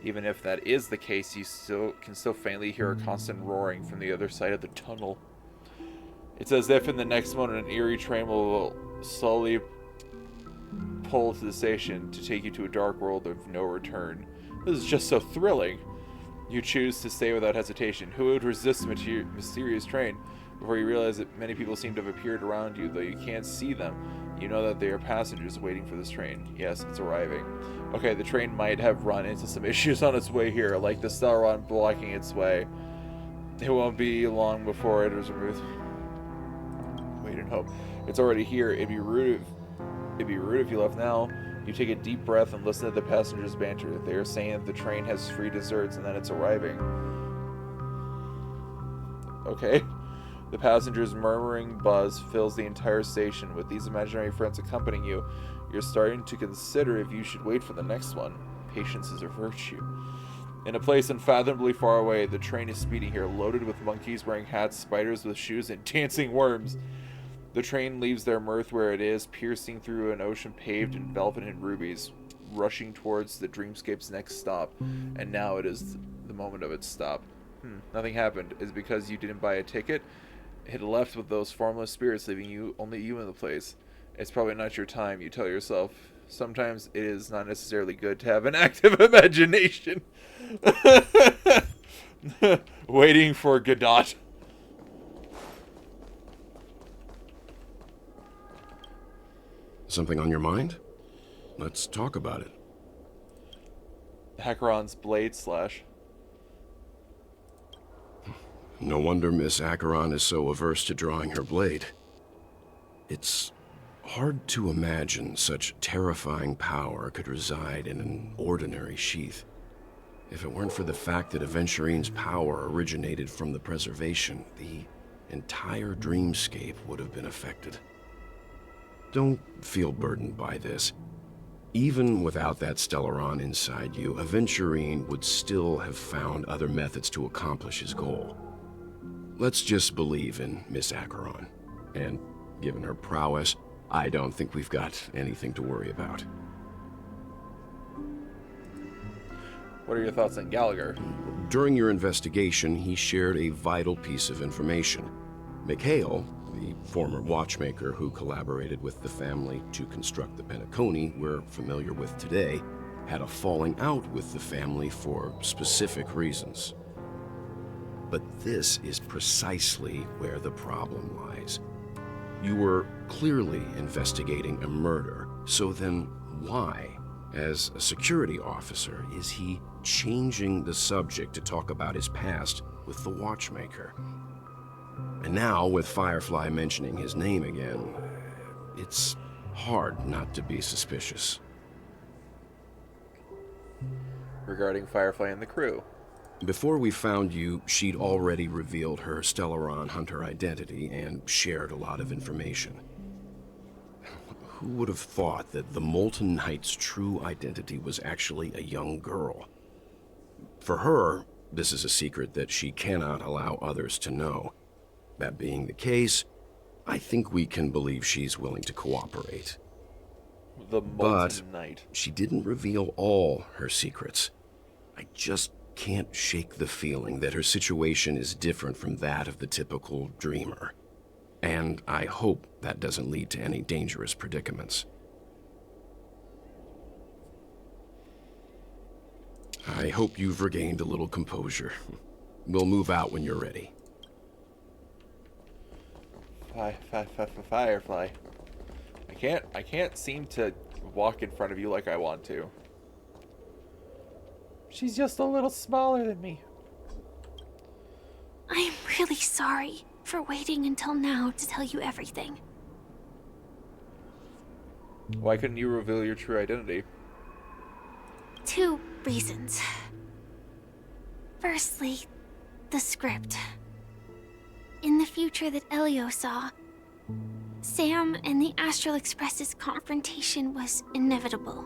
Even if that is the case, you can still faintly hear a constant roaring from the other side of the tunnel. It's as if in the next moment an eerie train will slowly pull to the station to take you to a dark world of no return. This is just so thrilling. You choose to stay without hesitation. Who would resist the mysterious train? Before you realize that many people seem to have appeared around you, though you can't see them. You know that they are passengers waiting for this train. Yes, it's arriving. Okay, the train might have run into some issues on its way here, like the Stellaron blocking its way. It won't be long before it is removed. Wait and hope. It's already here. It'd be rude if you left now. You take a deep breath and listen to the passengers' banter. They are saying that the train has free desserts and that it's arriving. Okay. The passengers' murmuring buzz fills the entire station. With these imaginary friends accompanying you, you're starting to consider if you should wait for the next one. Patience is a virtue. In a place unfathomably far away, the train is speeding here, loaded with monkeys wearing hats, spiders with shoes, and dancing worms. The train leaves their mirth where it is, piercing through an ocean paved in velvet and rubies, rushing towards the Dreamscape's next stop. And now it is the moment of its stop. Nothing happened. Is it because you didn't buy a ticket? It had left with those formless spirits, leaving only you in the place. It's probably not your time, you tell yourself. Sometimes it is not necessarily good to have an active imagination. Waiting for Godot. Something on your mind? Let's talk about it. Acheron's blade slash. No wonder Miss Acheron is so averse to drawing her blade. It's hard to imagine such terrifying power could reside in an ordinary sheath. If it weren't for the fact that Aventurine's power originated from the preservation, the entire dreamscape would have been affected. Don't feel burdened by this. Even without that Stellaron inside you, Aventurine would still have found other methods to accomplish his goal. Let's just believe in Miss Acheron, and Given her prowess, I don't think we've got anything to worry about. What are your thoughts on Gallagher? During your investigation, he shared a vital piece of information. Mikhail, the former watchmaker who collaborated with the family to construct the Penacony we're familiar with today, had a falling out with the family for specific reasons. But this is precisely where the problem lies. You were clearly investigating a murder, so then why, as a security officer, is he changing the subject to talk about his past with the watchmaker? And now, with Firefly mentioning his name again, it's hard not to be suspicious. Regarding Firefly and the crew. Before we found you, she'd already revealed her Stellaron hunter identity and shared a lot of information. Who would have thought that the Molten Knight's true identity was actually a young girl? For her, this is a secret that she cannot allow others to know. That being the case, I think we can believe she's willing to cooperate. The Molten Knight. She didn't reveal all her secrets. I just can't shake the feeling that her situation is different from that of the typical dreamer. And I hope that doesn't lead to any dangerous predicaments. I hope you've regained a little composure. We'll move out when you're ready. Firefly. I can't seem to walk in front of you like I want to. She's just a little smaller than me. I'm really sorry for waiting until now to tell you everything. Why couldn't you reveal your true identity? 2 reasons. Firstly, the script. In the future that Elio saw, Sam and the Astral Express's confrontation was inevitable.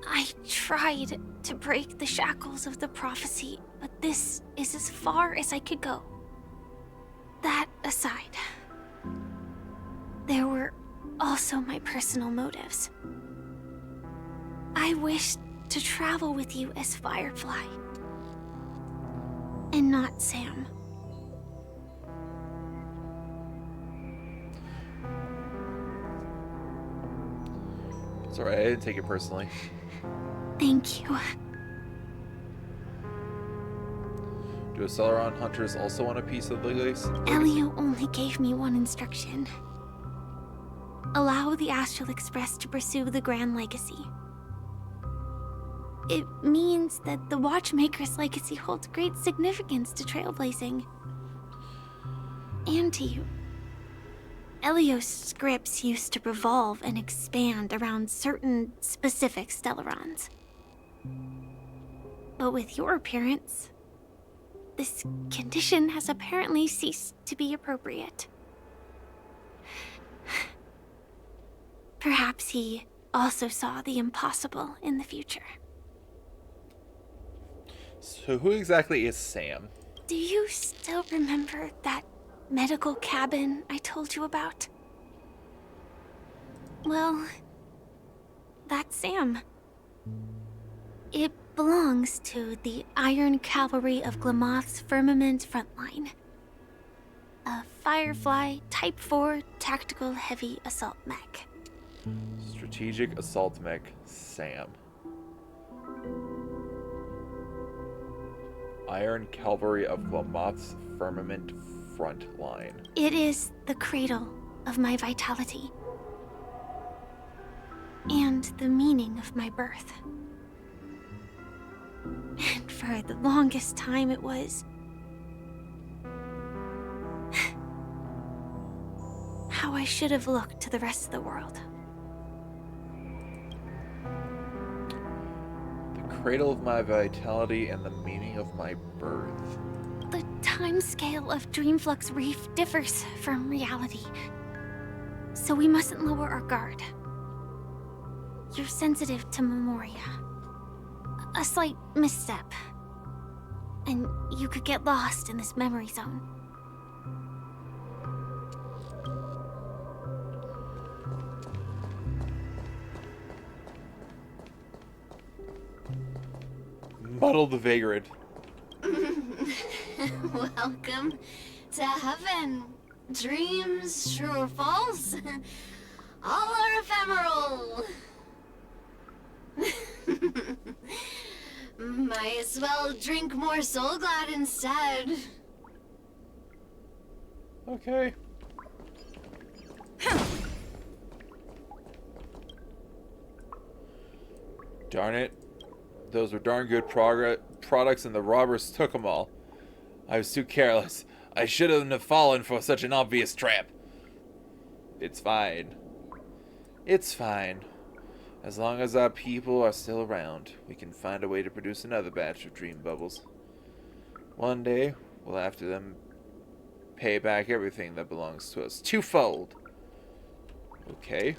I tried to break the shackles of the prophecy, but this is as far as I could go. That aside, there were also my personal motives. I wished to travel with you as Firefly, and not Sam. It's alright, I didn't take it personally. Thank you. Do Stellaron hunters also want a piece of the legacy? Elio only gave me one instruction. Allow the Astral Express to pursue the Grand Legacy. It means that the Watchmaker's legacy holds great significance to trailblazing. And to you. Elio's scripts used to revolve and expand around certain specific Stellarons. But with your appearance, this condition has apparently ceased to be appropriate. Perhaps he also saw the impossible in the future. So who exactly is Sam? Do you still remember that medical cabin I told you about? Well, that's Sam. It belongs to the Iron Cavalry of Glamoth's Firmament Frontline. A Firefly Type 4 Tactical Heavy Assault Mech. Strategic Assault Mech, Sam. Iron Cavalry of Glamoth's Firmament Frontline. It is the cradle of my vitality. And the meaning of my birth. And for the longest time it was how I should have looked to the rest of the world. The cradle of my vitality and the meaning of my birth. The timescale of Dreamflux Reef differs from reality, so we mustn't lower our guard. You're sensitive to Memoria. A slight misstep, and you could get lost in this memory zone. muddle the vagrant. Welcome to heaven. Dreams, true or false, all are ephemeral. Might as well drink more Soul Glad instead. Okay. Darn it. Those were darn good products and the robbers took them all. I was too careless. I shouldn't have fallen for such an obvious trap. It's fine. It's fine. As long as our people are still around, we can find a way to produce another batch of dream bubbles. One day, we'll have to them pay back everything that belongs to us. Twofold. Okay.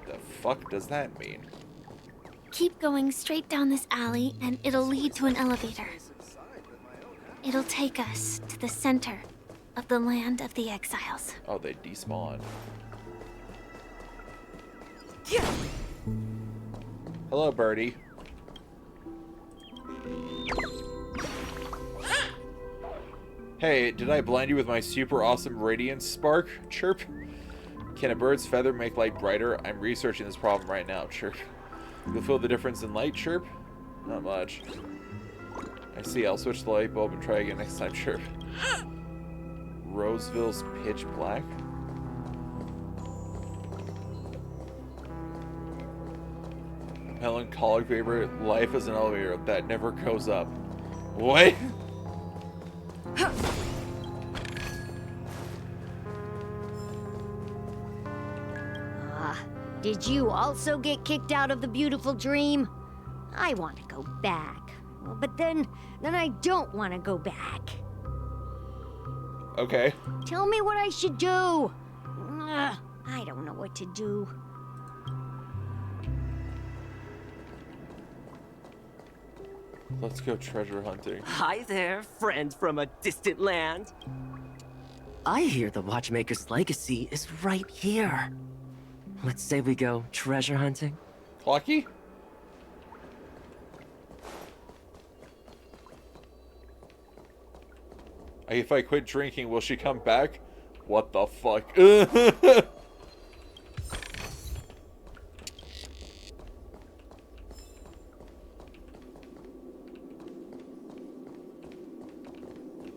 The fuck does that mean? Keep going straight down this alley, and it'll lead to an elevator. It'll take us to the center of the land of the exiles. Oh, they despawn. Hello, birdie. Hey, did I blind you with my super awesome radiance spark? Chirp. Can a bird's feather make light brighter? I'm researching this problem right now. Chirp. You'll feel the difference in light? Chirp. Not much. I see. I'll switch the light bulb and try again next time. Chirp. Roseville's pitch black? Melancholic vapor. Life is an elevator that never goes up. What? Did you also get kicked out of the beautiful dream? I want to go back. But then I don't want to go back. Okay. Tell me what I should do. I don't know what to do. Let's go treasure hunting. Hi there, friend from a distant land. I hear the Watchmaker's legacy is right here. Let's say we go treasure hunting. Clocky? If I quit drinking, will she come back? What the fuck?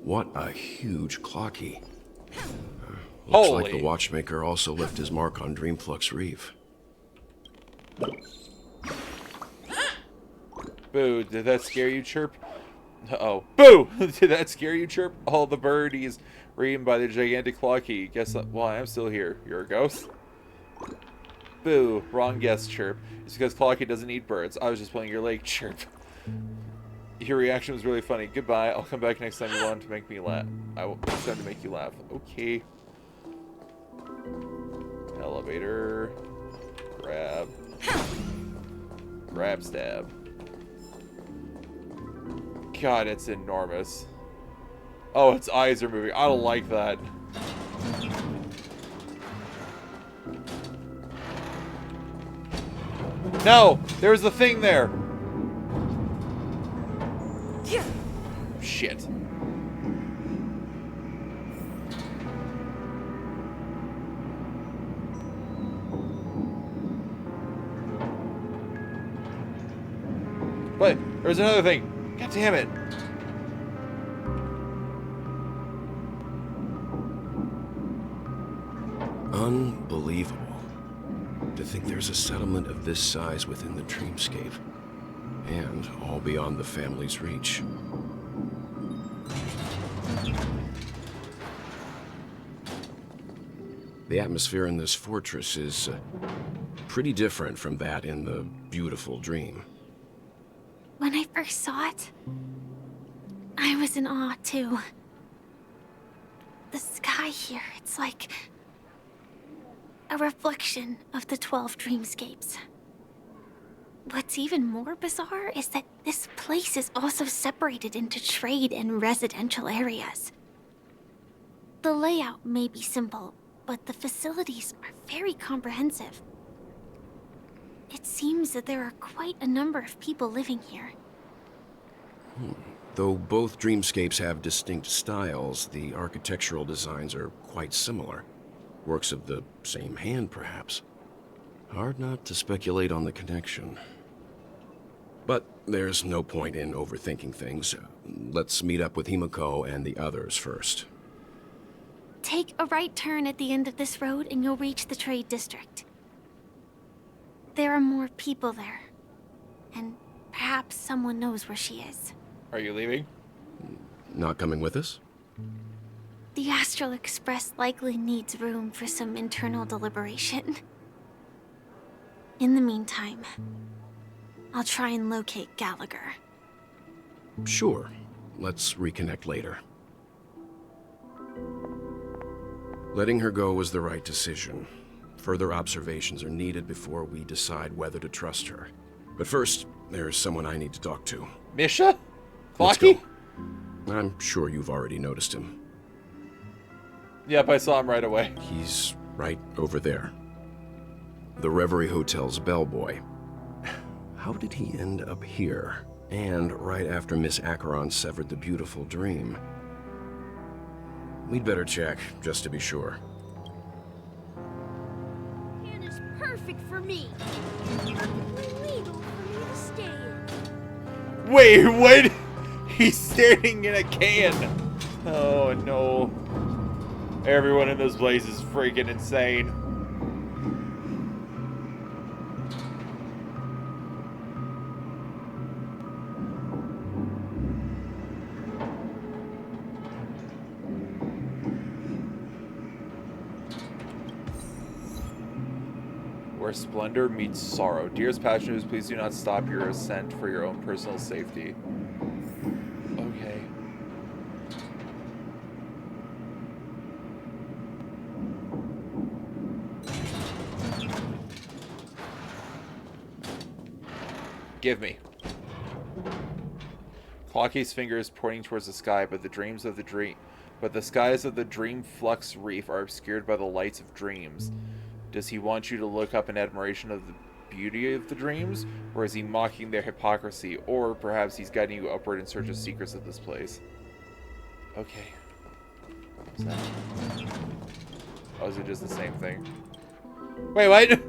What a huge clocky. Looks like the Holy. Watchmaker also left his mark on Dreamflux Reef. Boo, did that scare you, Chirp? Uh-oh. Boo! Did that scare you, Chirp? All the birdies were eaten by the gigantic clocky. Guess well, I'm still here. You're a ghost? Boo. Wrong guess, Chirp. It's because clocky doesn't eat birds. I was just playing your lake, Chirp. Your reaction was really funny. Goodbye. I'll come back next time you want to make me laugh. I will next time to make you laugh. Okay. Elevator. Grab. Grab stab. God, it's enormous. Oh, its eyes are moving. I don't like that. No! There's a thing there! Shit. But there's another thing. God damn it. Unbelievable. To think there's a settlement of this size within the dreamscape. And all beyond the family's reach. The atmosphere in this fortress is pretty different from that in the beautiful dream. When I first saw it, I was in awe too. The sky here, it's like a reflection of the 12 dreamscapes. What's even more bizarre is that this place is also separated into trade and residential areas. The layout may be simple, but the facilities are very comprehensive. It seems that there are quite a number of people living here. Though both dreamscapes have distinct styles, the architectural designs are quite similar. Works of the same hand, perhaps. Hard not to speculate on the connection. But there's no point in overthinking things. Let's meet up with Himiko and the others first. Take a right turn at the end of this road and you'll reach the trade district. There are more people there. And perhaps someone knows where she is. Are you leaving? Not coming with us? The Astral Express likely needs room for some internal deliberation. In the meantime, I'll try and locate Gallagher. Sure. Let's reconnect later. Letting her go was the right decision. Further observations are needed before we decide whether to trust her. But first, there's someone I need to talk to. Misha? Let's Clocky? go. I'm sure you've already noticed him. Yep, I saw him right away. He's right over there. The Reverie Hotel's bellboy. How did he end up here? And right after Miss Acheron severed the beautiful dream. We'd better check, just to be sure. Hannah's perfect for me. Perfectly legal for me to stay in. Wait, what? He's standing in a can. Oh, no. Everyone in this place is freaking insane. Where splendor meets sorrow. Dearest passengers, please do not stop your ascent for your own personal safety. Okay. Give me. Clocky's finger is pointing towards the sky, but the skies of the Dream Flux Reef are obscured by the lights of dreams. Does he want you to look up in admiration of the beauty of the dreams? Or is he mocking their hypocrisy? Or perhaps he's guiding you upward in search of secrets of this place? Okay. Oh, is it just the same thing? Wait, what?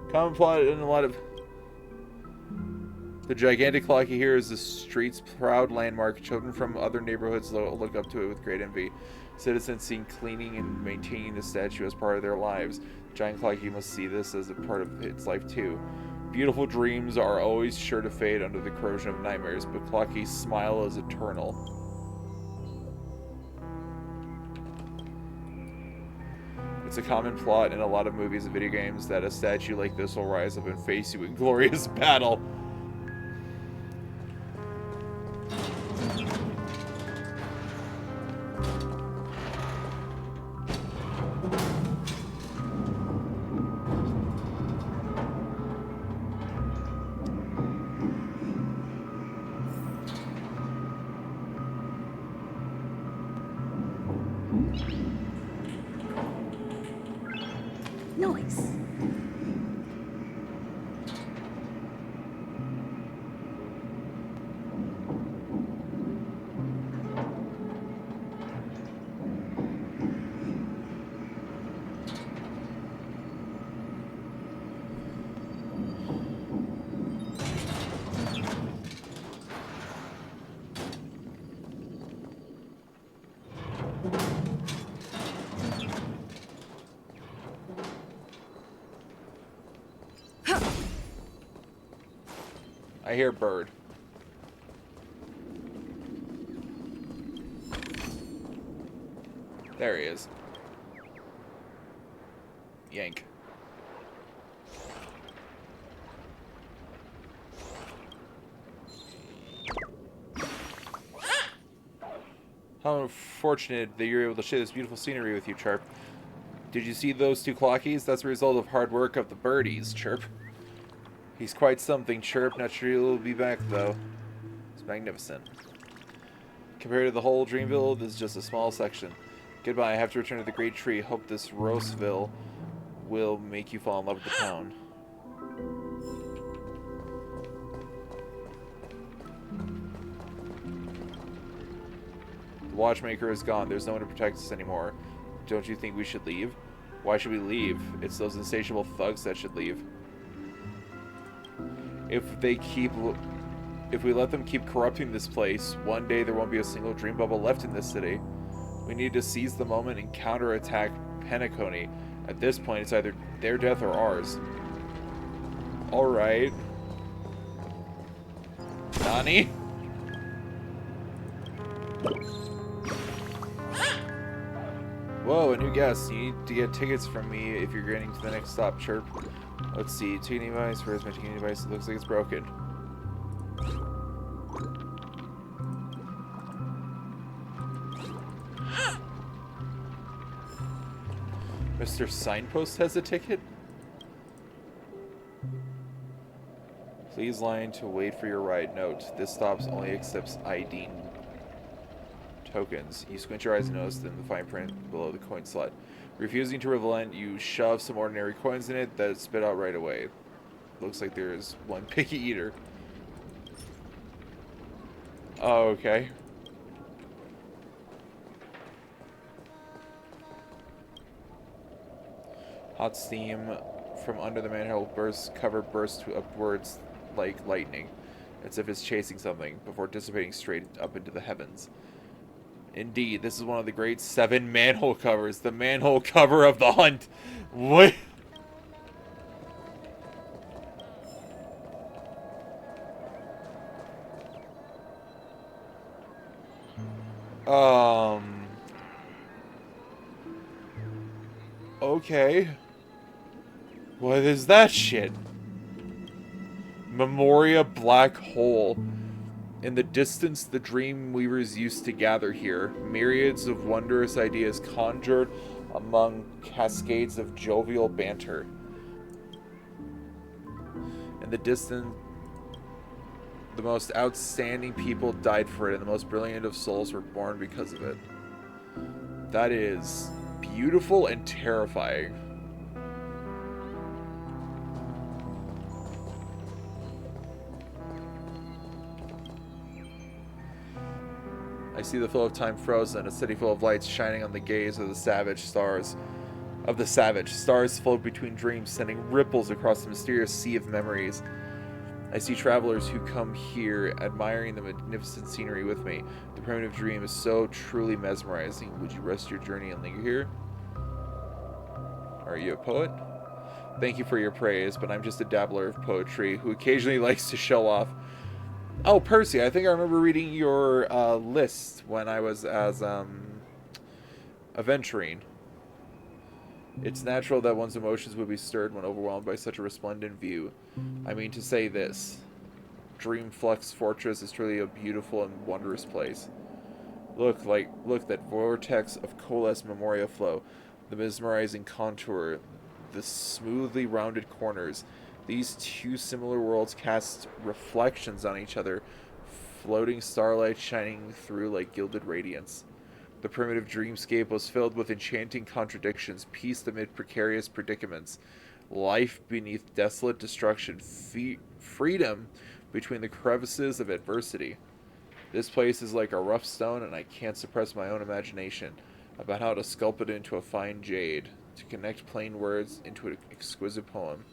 Common plot in a lot of... The gigantic clock here is the street's proud landmark. Children from other neighborhoods look up to it with great envy. Citizens seen cleaning and maintaining the statue as part of their lives. Giant clock, you must see this as a part of its life too. Beautiful dreams are always sure to fade under the corrosion of nightmares, but Clocky's smile is eternal. It's a common plot in a lot of movies and video games that a statue like this will rise up and face you in glorious battle. Noise. I hear bird. There he is. Yank. How unfortunate that you're able to share this beautiful scenery with you, Chirp. Did you see those two clockies? That's a result of hard work of the birdies, Chirp. He's quite something, Chirp. Not sure he'll be back, though. It's magnificent. Compared to the whole Dreamville, this is just a small section. Goodbye, I have to return to the Great Tree. Hope this Roseville will make you fall in love with the town. The watchmaker is gone. There's no one to protect us anymore. Don't you think we should leave? Why should we leave? It's those insatiable thugs that should leave. If we let them keep corrupting this place, one day there won't be a single dream bubble left in this city. We need to seize the moment and counterattack Penacony. At this point, it's either their death or ours. Alright. Nani? Whoa, a new guest. You need to get tickets from me if you're getting to the next stop. Chirp. Let's see. Ticketing device. Where's my ticketing device? It looks like it's broken. Mr. Signpost has a ticket? Please line to wait for your ride. Note, this stops only accepts ID tokens. You squint your eyes and notice in the fine print below the coin slot. Refusing to relent, you shove some ordinary coins in it that spit out right away. Looks like there's one picky eater. Oh, okay. Hot steam from under the manhole cover bursts upwards like lightning, as if it's chasing something, before dissipating straight up into the heavens. Indeed, this is one of the great 7 manhole covers, the manhole cover of the hunt. What? Okay. What is that shit? Memoria Black Hole. In the distance, the dream weavers used to gather here. Myriads of wondrous ideas conjured among cascades of jovial banter. In the distance, the most outstanding people died for it, and the most brilliant of souls were born because of it. That is beautiful and terrifying. I see the flow of time frozen, a city full of lights shining on the gaze of the savage stars. Stars float between dreams, sending ripples across the mysterious sea of memories. I see travelers who come here, admiring the magnificent scenery with me. The primitive dream is so truly mesmerizing. Would you rest your journey and linger here? Are you a poet? Thank you for your praise, but I'm just a dabbler of poetry who occasionally likes to show off. Oh, Percy, I think I remember reading your list when I was as aventurine. It's natural that one's emotions would be stirred when overwhelmed by such a resplendent view. I mean to say this. Dreamflux Fortress is truly a beautiful and wondrous place. Look, that vortex of coalesced memoria flow, the mesmerizing contour, the smoothly rounded corners. These two similar worlds cast reflections on each other, floating starlight shining through like gilded radiance. The primitive dreamscape was filled with enchanting contradictions, peace amid precarious predicaments, life beneath desolate destruction, freedom between the crevices of adversity. This place is like a rough stone, and I can't suppress my own imagination about how to sculpt it into a fine jade, to connect plain words into an exquisite poem.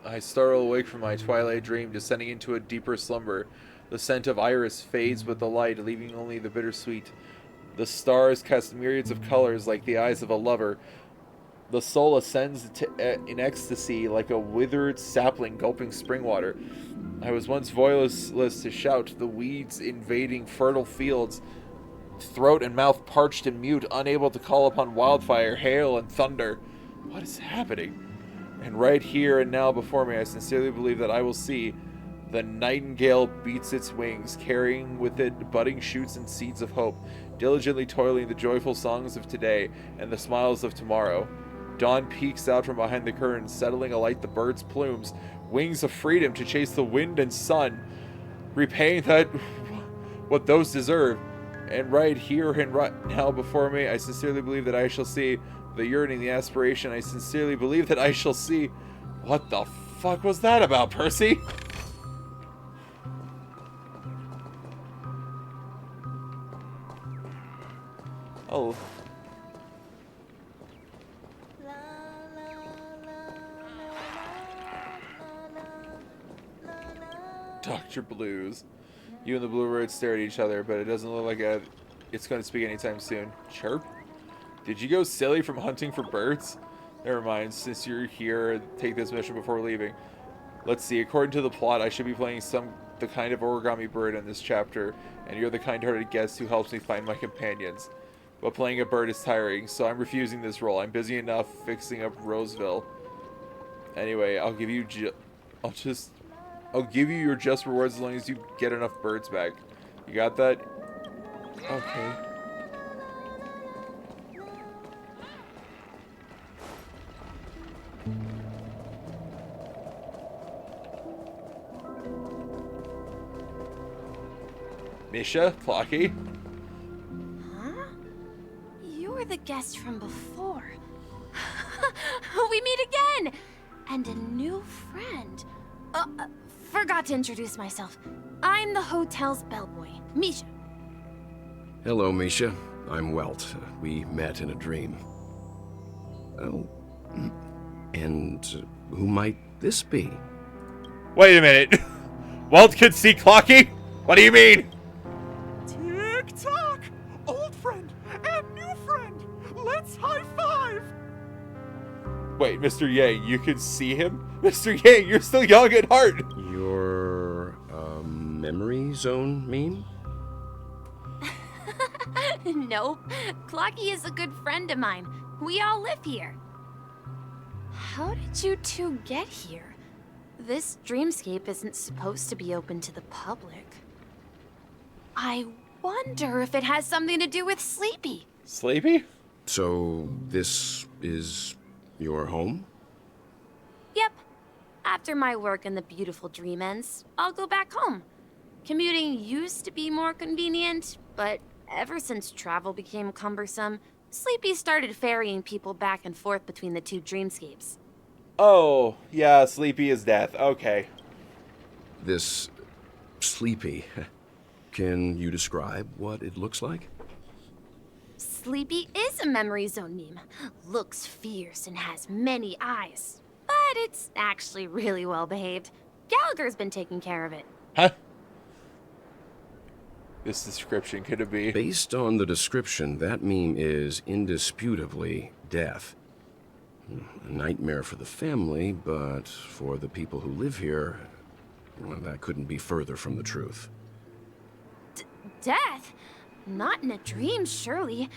I startle awake from my twilight dream, descending into a deeper slumber. The scent of iris fades with the light, leaving only the bittersweet. The stars cast myriads of colors like the eyes of a lover. The soul ascends in ecstasy like a withered sapling gulping spring water. I was once voiceless to shout, the weeds invading fertile fields, throat and mouth parched and mute, unable to call upon wildfire, hail, and thunder. What is happening? And right here and now before me, I sincerely believe that I will see. The nightingale beats its wings, carrying with it budding shoots and seeds of hope, diligently toiling the joyful songs of today and the smiles of tomorrow. Dawn peeks out from behind the curtain, settling alight the birds' plumes, wings of freedom to chase the wind and sun, repaying that what those deserve. And right here and right now before me, I sincerely believe that I shall see the yearning, the aspiration. I sincerely believe that I shall see. What the fuck was that about, Percy? Oh. Dr. Blues. You and the Blue Bird stare at each other, but it doesn't look like it's going to speak anytime soon. Chirp? Did you go silly from hunting for birds? Never mind, since you're here, take this mission before leaving. Let's see, according to the plot, I should be playing the kind of origami bird in this chapter, and you're the kind-hearted guest who helps me find my companions. But playing a bird is tiring, so I'm refusing this role. I'm busy enough fixing up Roseville. Anyway, I'll give you your just rewards as long as you get enough birds back. You got that? Okay. Misha? Clocky? Huh? You were the guest from before. We meet again! And a new friend. Forgot to introduce myself. I'm the hotel's bellboy, Misha. Hello, Misha. I'm Welt. We met in a dream. Oh. And who might this be? Wait a minute. Welt could see Clocky? What do you mean? Tick-tock! Old friend and new friend! Let's high-five! Wait, Mr. Yang, you can see him? Mr. Yang, you're still young at heart! Your, memory zone mean? Nope. Clocky is a good friend of mine. We all live here. How did you two get here? This dreamscape isn't supposed to be open to the public. I wonder if it has something to do with Sleepy. Sleepy? So, this is your home? Yep. After my work in the beautiful dream ends, I'll go back home. Commuting used to be more convenient, but ever since travel became cumbersome, Sleepy started ferrying people back and forth between the two dreamscapes. Oh, yeah, Sleepy is death. Okay. This Sleepy. Can you describe what it looks like? Sleepy is a memory zone meme. Looks fierce and has many eyes. But it's actually really well behaved. Gallagher's been taking care of it. Huh? This description, could it be? Based on the description, that meme is indisputably death. A nightmare for the family, but for the people who live here, well, that couldn't be further from the truth. Death? Not in a dream, surely.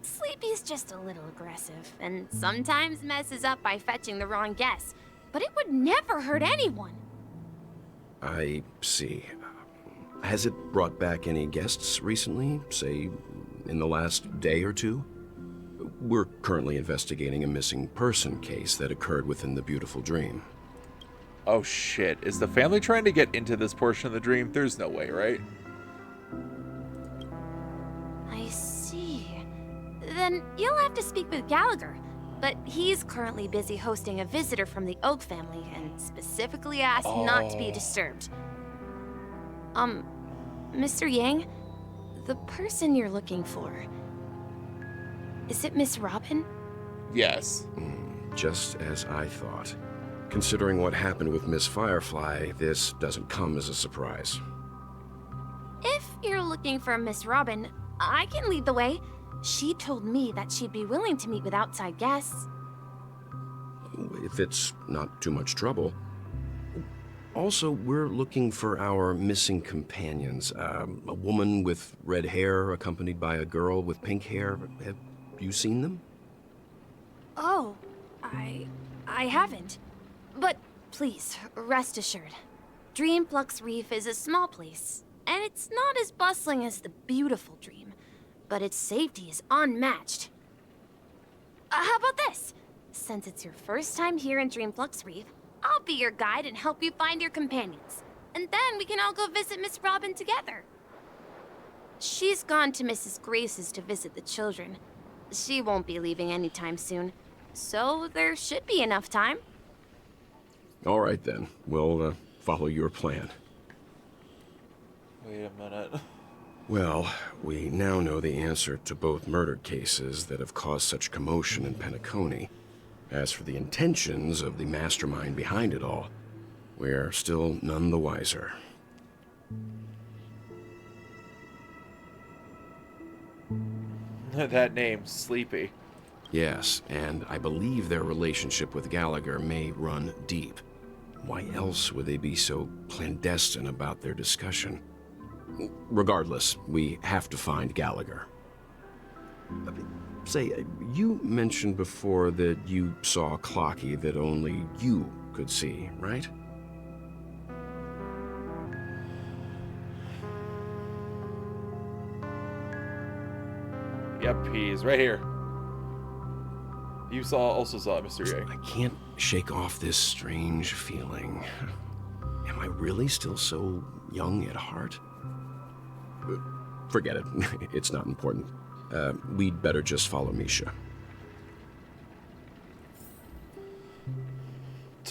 Sleepy's just a little aggressive, and sometimes messes up by fetching the wrong guess. But it would never hurt anyone. I see. Has it brought back any guests recently, say, in the last day or two? We're currently investigating a missing person case that occurred within the beautiful dream. Oh shit, is the family trying to get into this portion of the dream? There's no way, right? I see. Then you'll have to speak with Gallagher. But he's currently busy hosting a visitor from the Oak family and specifically asked not to be disturbed. Mr. Yang, the person you're looking for, is it Miss Robin? Yes. Just as I thought. Considering what happened with Miss Firefly, this doesn't come as a surprise. If you're looking for Miss Robin, I can lead the way. She told me that she'd be willing to meet with outside guests. If it's not too much trouble. Also, we're looking for our missing companions. A woman with red hair accompanied by a girl with pink hair. Have you seen them? Oh, I haven't. But please, rest assured. Dreamflux Reef is a small place, and it's not as bustling as the beautiful dream, but its safety is unmatched. How about this? Since it's your first time here in Dreamflux Reef, I'll be your guide and help you find your companions. And then we can all go visit Miss Robin together. She's gone to Mrs. Grace's to visit the children. She won't be leaving anytime soon, so there should be enough time. All right, then. We'll follow your plan. Wait a minute. Well, we now know the answer to both murder cases that have caused such commotion in Penacony. As for the intentions of the mastermind behind it all, we're still none the wiser. That name, Sleepy. Yes, and I believe their relationship with Gallagher may run deep. Why else would they be so clandestine about their discussion? Regardless, we have to find Gallagher. Say, you mentioned before that you saw Clocky that only you could see, right? Yep, he's right here. You also saw it, Mr. Yang. I can't shake off this strange feeling. Am I really still so young at heart? Forget it. It's not important. We'd better just follow Misha.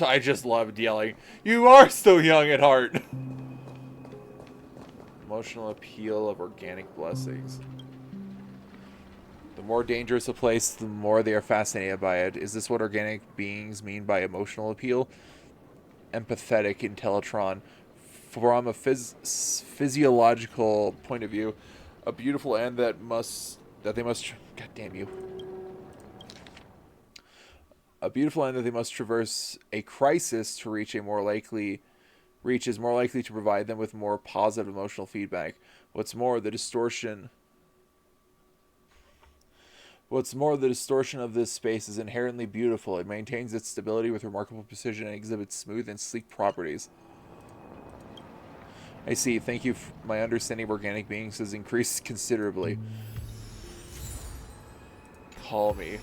I just loved yelling, "You are still young at heart!" Emotional appeal of organic blessings. The more dangerous a place, the more they are fascinated by it. Is this what organic beings mean by emotional appeal? Empathetic intellitron. From a physiological point of view, a beautiful end that they must God damn you. A beautiful end that they must traverse a crisis to reach is more likely to provide them with more positive emotional feedback. What's more, the distortion of this space is inherently beautiful. It maintains its stability with remarkable precision and exhibits smooth and sleek properties. I see. Thank you. My understanding of organic beings has increased considerably. Call me.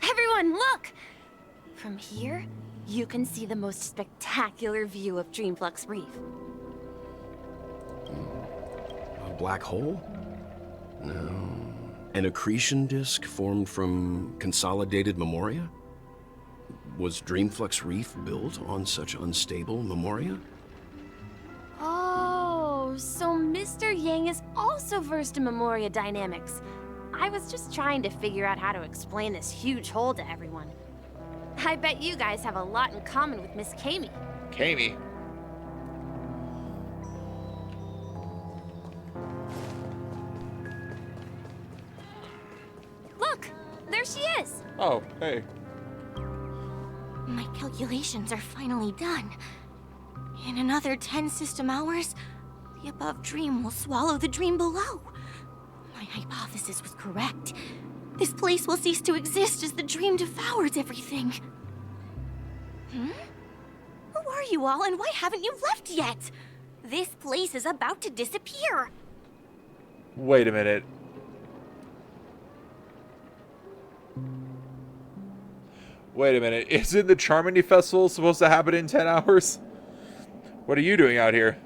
Everyone, look! From here, you can see the most spectacular view of Dreamflux Reef. A black hole? No. An accretion disk formed from consolidated memoria? Was Dreamflux Reef built on such unstable memoria? Oh, so Mr. Yang is also versed in memoria dynamics. I was just trying to figure out how to explain this huge hole to everyone. I bet you guys have a lot in common with Miss Kami. Kami? Look! There she is! Oh, hey. My calculations are finally done. In another 10 system hours, the above dream will swallow the dream below. My hypothesis was correct. This place will cease to exist as the dream devours everything. Who are you all, and why haven't you left yet? This place is about to disappear. Wait a minute. Wait a minute. Isn't the Charmony Festival supposed to happen in 10 hours? What are you doing out here?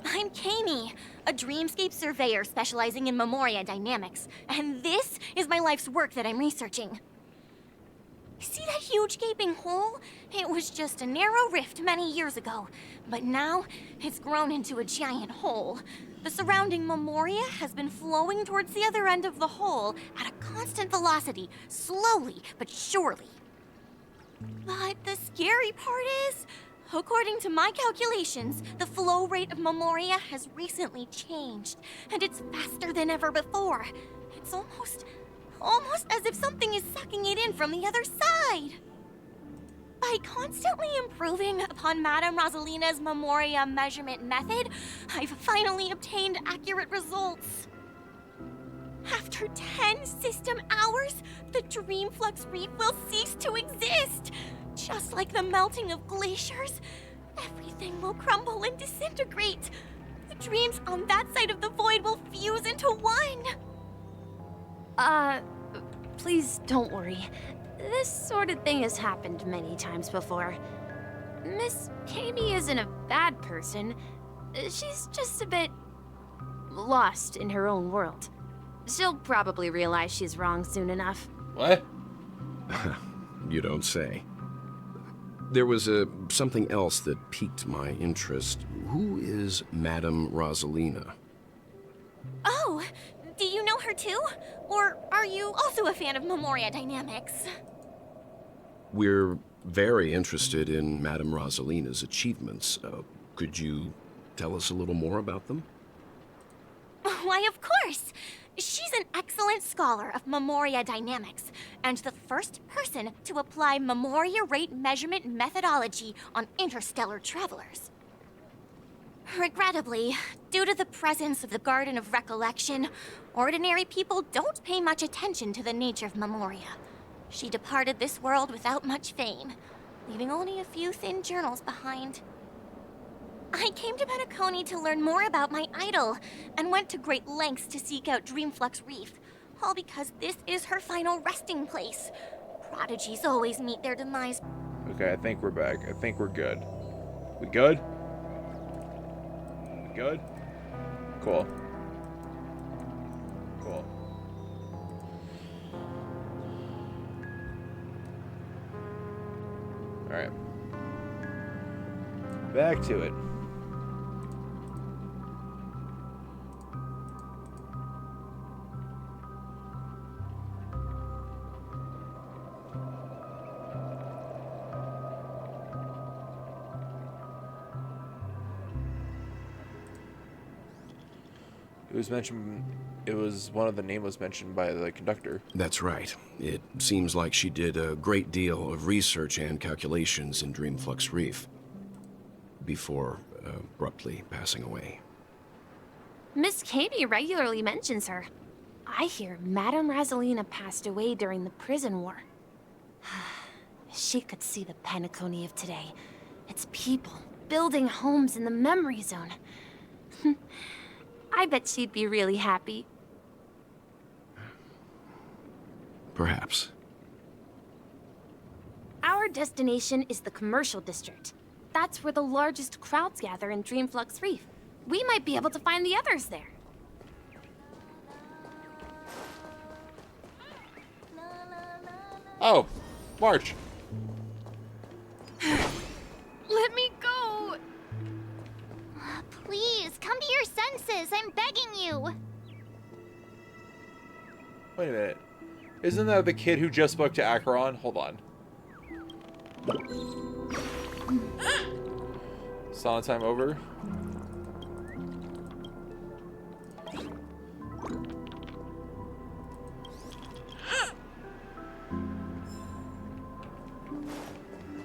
I'm Kami, a dreamscape surveyor specializing in memoria dynamics, and this is my life's work that I'm researching. See that huge gaping hole? It was just a narrow rift many years ago, but now it's grown into a giant hole. The surrounding memoria has been flowing towards the other end of the hole at a constant velocity, slowly but surely. But the scary part is, according to my calculations, the flow rate of memoria has recently changed, and it's faster than ever before. It's almost as if something is sucking it in from the other side. By constantly improving upon Madame Rosalina's memoria measurement method, I've finally obtained accurate results. After 10 system hours, the Dreamflux Reef will cease to exist. Just like the melting of glaciers, everything will crumble and disintegrate. The dreams on that side of the void will fuse into one. Please don't worry. This sort of thing has happened many times before. Miss Kami isn't a bad person. She's just a bit lost in her own world. She'll probably realize she's wrong soon enough. What? You don't say. There was something else that piqued my interest. Who is Madame Rosalina? Oh, do you know her too? Or are you also a fan of Memoria Dynamics? We're very interested in Madame Rosalina's achievements. Could you tell us a little more about them? Why, of course! She's an excellent scholar of Memoria Dynamics, and the first person to apply Memoria rate measurement methodology on interstellar travelers. Regrettably, due to the presence of the Garden of Recollection, ordinary people don't pay much attention to the nature of Memoria. She departed this world without much fame, leaving only a few thin journals behind. I came to Penacony to learn more about my idol, and went to great lengths to seek out Dreamflux Reef, all because this is her final resting place. Prodigies always meet their demise. Okay, I think we're back. I think we're good. We good? We good? Cool. Cool. Alright. Back to it. It was mentioned, one of the name was mentioned by the conductor. That's right. It seems like she did a great deal of research and calculations in Dreamflux Reef before abruptly passing away. Miss Kami regularly mentions her. I hear Madame Rosalina passed away during the prison war. She could see the Penacony of today. Its people building homes in the memory zone. I bet she'd be really happy. Perhaps. Our destination is the commercial district. That's where the largest crowds gather in Dreamflux Reef. We might be able to find the others there. Oh, March. Let me go! Please, come to your senses. I'm begging you. Wait a minute. Isn't that the kid who just spoke to Acheron? Hold on. Sauna time over.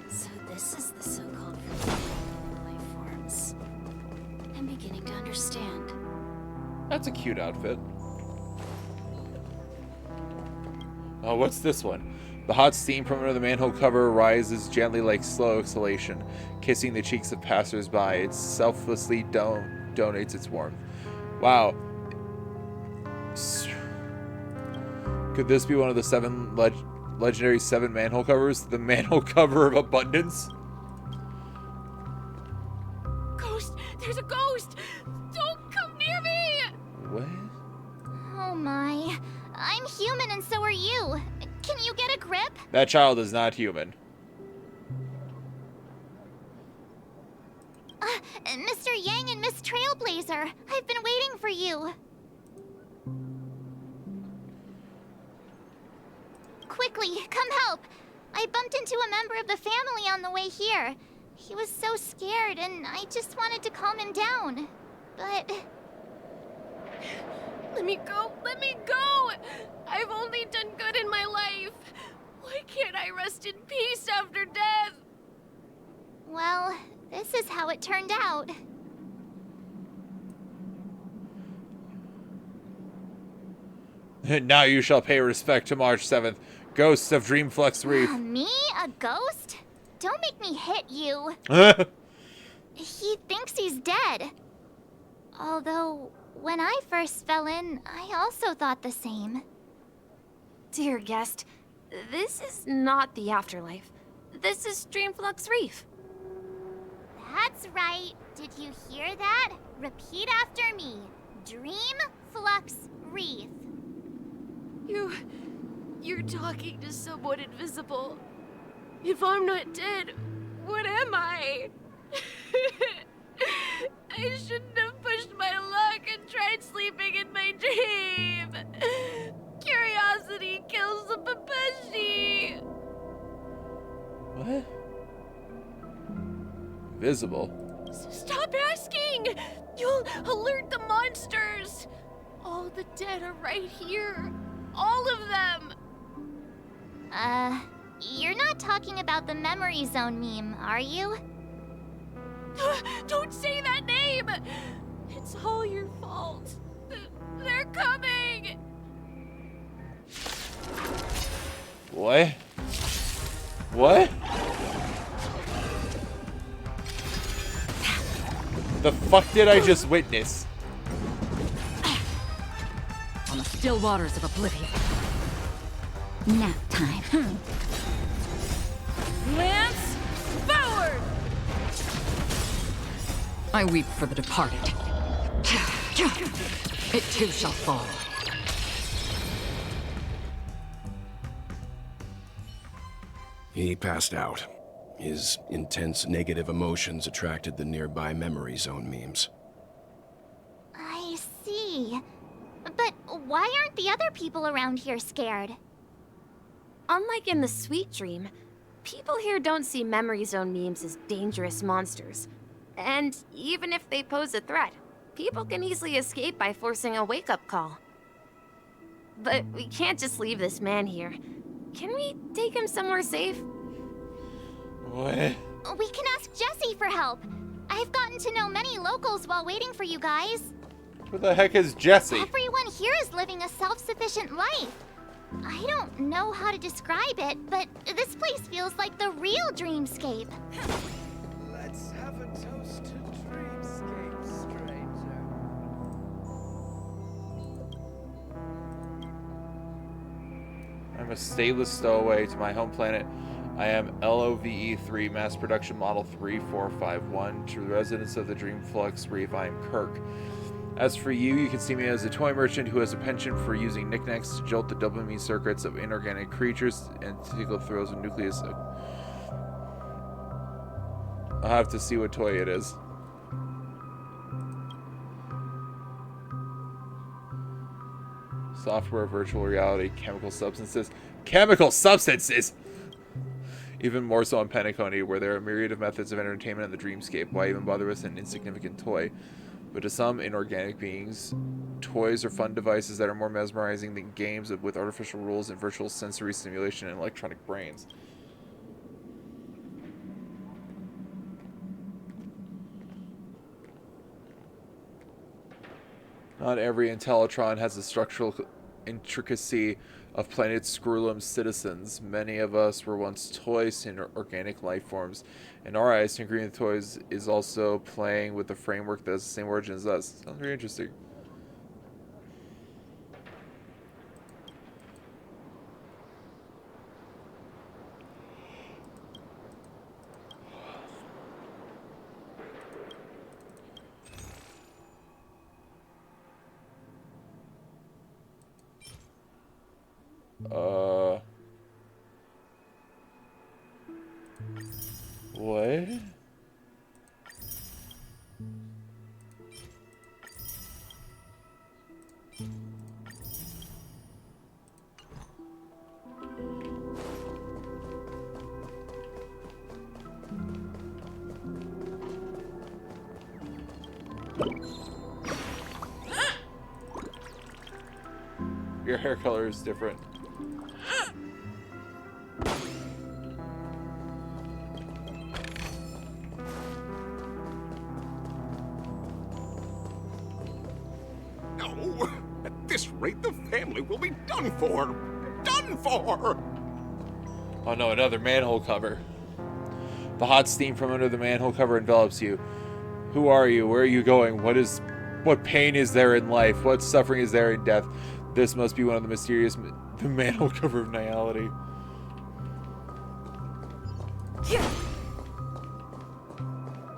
So this is the so-called life forms. I'm beginning to understand. That's a cute outfit. Oh, what's this one? The hot steam from under the manhole cover rises gently like slow exhalation, kissing the cheeks of passers-by. It selflessly donates its warmth. Wow. Could this be one of the legendary 7 manhole covers? The manhole cover of abundance? Ghost! There's a ghost! Don't come near me! What? Oh my. I'm human and so are you. Can you get a grip? That child is not human. Mr. Yang and Miss Trailblazer, I've been waiting for you. Quickly, come help. I bumped into a member of the family on the way here. He was so scared and I just wanted to calm him down. But... Let me go! Let me go! I've only done good in my life. Why can't I rest in peace after death? Well, this is how it turned out. Now you shall pay respect to March 7th, ghosts of Dreamflux Reef. Me? A ghost? Don't make me hit you. He thinks he's dead. Although, when I first fell in, I also thought the same. Dear guest, this is not the afterlife. This is Dreamflux Reef. That's right. Did you hear that? Repeat after me. Dream Flux Wreath. You're talking to someone invisible. If I'm not dead, what am I? I shouldn't have pushed my luck and tried sleeping in my dream. Curiosity kills the Papeshi. What? Visible? Stop asking! You'll alert the monsters. All the dead are right here. All of them. You're not talking about the Memory Zone meme, are you? Don't say that name! It's all your fault. They're coming! What? What? The fuck did I just witness? On the still waters of oblivion. Nap time. Lance, forward! I weep for the departed. It too shall fall. He passed out. His intense negative emotions attracted the nearby memory zone memes. I see. But why aren't the other people around here scared? Unlike in the Sweet Dream, people here don't see Memory Zone memes as dangerous monsters. And even if they pose a threat, people can easily escape by forcing a wake-up call. But we can't just leave this man here. Can we take him somewhere safe? What? We can ask Jesse for help. I've gotten to know many locals while waiting for you guys. Who the heck is Jesse? Everyone here is living a self-sufficient life. I don't know how to describe it, but this place feels like the real dreamscape. Let's have a toast to dreamscape, stranger. I'm a stateless stowaway to my home planet. I am LOVE-3, Mass Production Model 3451. To the residents of the Dream Flux Reef, I am Kirk. As for you, you can see me as a toy merchant who has a penchant for using knickknacks to jolt the dopamine circuits of inorganic creatures and tickle thrills of nucleus. I'll have to see what toy it is. Software, virtual reality, chemical substances. Chemical substances! Even more so on Penacony, where there are a myriad of methods of entertainment in the dreamscape. Why even bother with an insignificant toy? But to some inorganic beings, toys are fun devices that are more mesmerizing than games with artificial rules and virtual sensory stimulation and electronic brains. Not every Intellitron has the structural intricacy of planet Scrulum's citizens. Many of us were once toys in organic life forms. In our eyes, tinkering with toys is also playing with a framework that has the same origin as us. Sounds very interesting. What? Your hair color is different. No! At this rate, the family will be done for! Done for! Oh no, another manhole cover. The hot steam from under the manhole cover envelops you. Who are you? Where are you going? What pain is there in life? What suffering is there in death? This must be one of the mysterious the manhole cover of niality.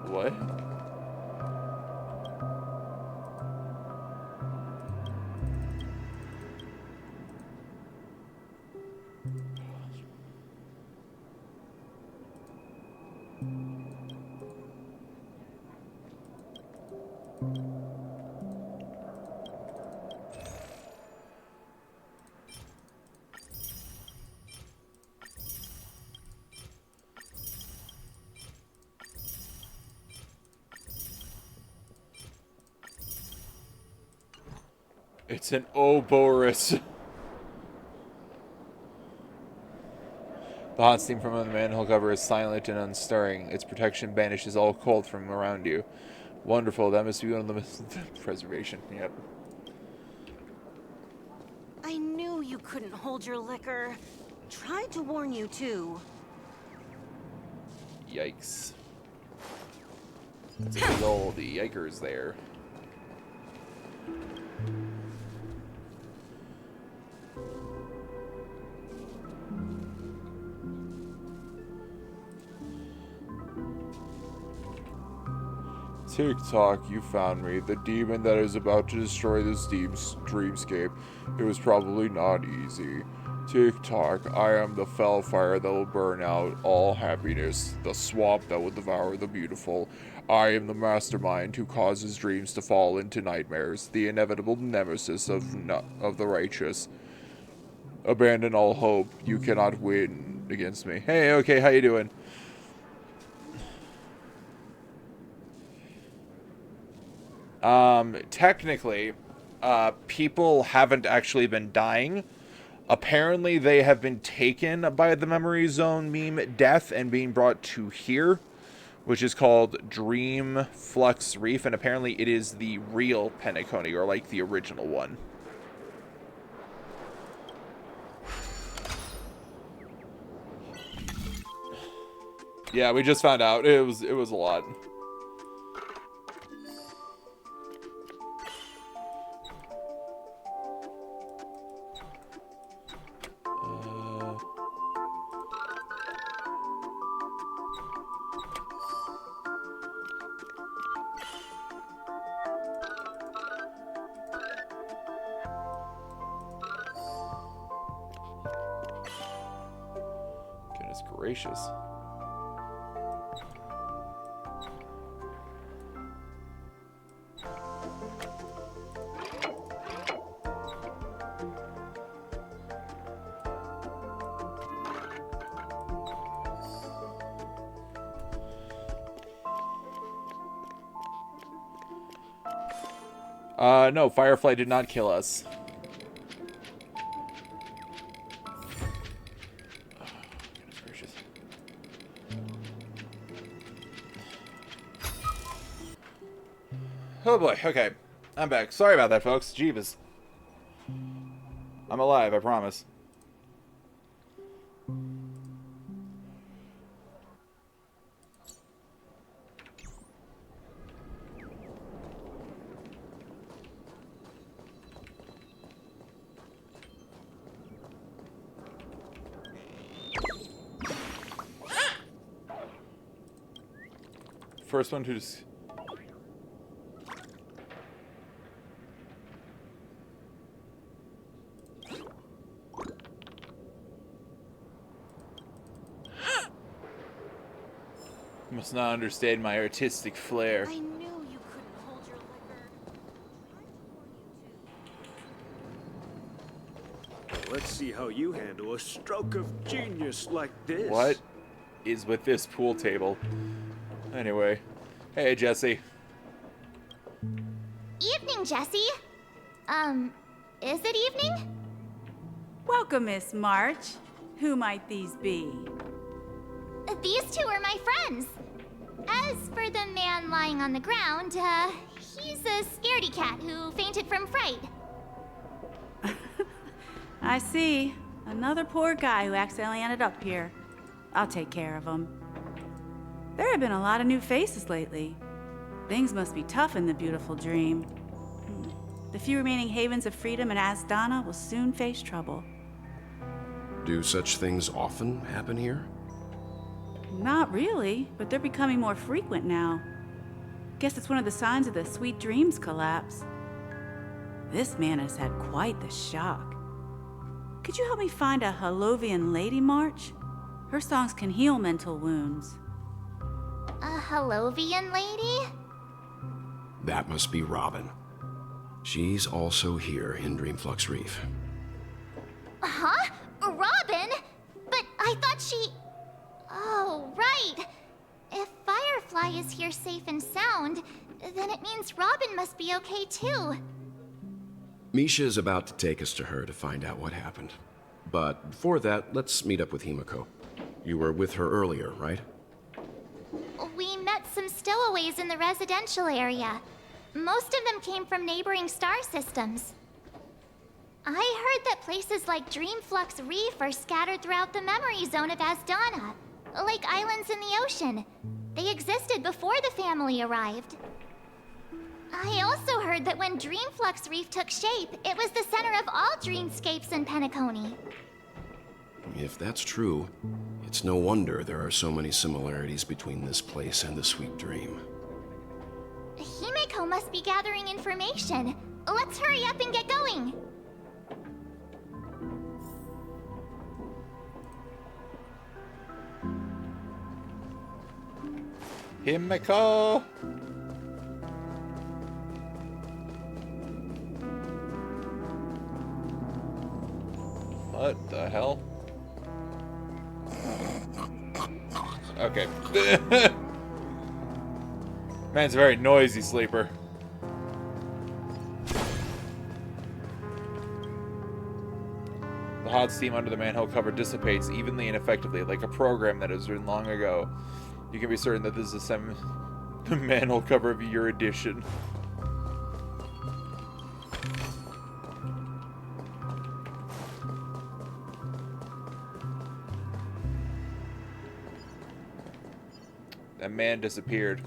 What? It's an Ouroboros. The hot steam from the manhole cover is silent and unstirring. Its protection banishes all cold from around you. Wonderful. That must be one of the preservation. Yep. I knew you couldn't hold your liquor. Tried to warn you too. Yikes. There's all the yikers there. Tick-tock, you found me. The demon that is about to destroy this dreamscape. It was probably not easy. Tick-tock, I am the fell fire that will burn out all happiness, the swamp that will devour the beautiful. I am the mastermind who causes dreams to fall into nightmares, the inevitable nemesis of the righteous. Abandon all hope. You cannot win against me. Hey, okay, how you doing? Technically, people haven't actually been dying. Apparently, they have been taken by the Memory Zone meme death and being brought to here, which is called Dream Flux Reef, and apparently it is the real Penacony, or like the original one. Yeah, we just found out. It was a lot. Goodness gracious. No, Firefly did not kill us. Oh, goodness gracious. Oh boy, okay. I'm back. Sorry about that, folks. Jeebus. I'm alive, I promise. First one to just... Must not understand my artistic flair. I knew you couldn't hold your liquor. Let's see how you handle a stroke of genius like this. What is with this pool table? Anyway. Hey, Jesse. Evening, Jesse. Is it evening? Welcome, Miss March. Who might these be? These two are my friends. As for the man lying on the ground, he's a scaredy cat who fainted from fright. I see. Another poor guy who accidentally ended up here. I'll take care of him. There have been a lot of new faces lately. Things must be tough in the beautiful dream. The few remaining havens of freedom in Asdana will soon face trouble. Do such things often happen here? Not really, but they're becoming more frequent now. Guess it's one of the signs of the Sweet Dreams collapse. This man has had quite the shock. Could you help me find a Halovian lady march? Her songs can heal mental wounds. A Halovian lady? That must be Robin. She's also here in Dreamflux Reef. Huh? Robin? But I thought she... Oh, right. If Firefly is here safe and sound, then it means Robin must be okay too. Misha is about to take us to her to find out what happened. But before that, let's meet up with Himiko. You were with her earlier, right? We met some stowaways in the residential area. Most of them came from neighboring star systems. I heard that places like Dreamflux Reef are scattered throughout the memory zone of Asdana, like islands in the ocean. They existed before the family arrived. I also heard that when Dreamflux Reef took shape, it was the center of all dreamscapes in Penacony. If that's true, it's no wonder there are so many similarities between this place and the Sweet Dream. Himiko must be gathering information. Let's hurry up and get going. Himiko! What the hell? Okay. Man's a very noisy sleeper. The hot steam under the manhole cover dissipates evenly and effectively, like a program that was written long ago. You can be certain that this is the manhole cover of your edition. That man disappeared.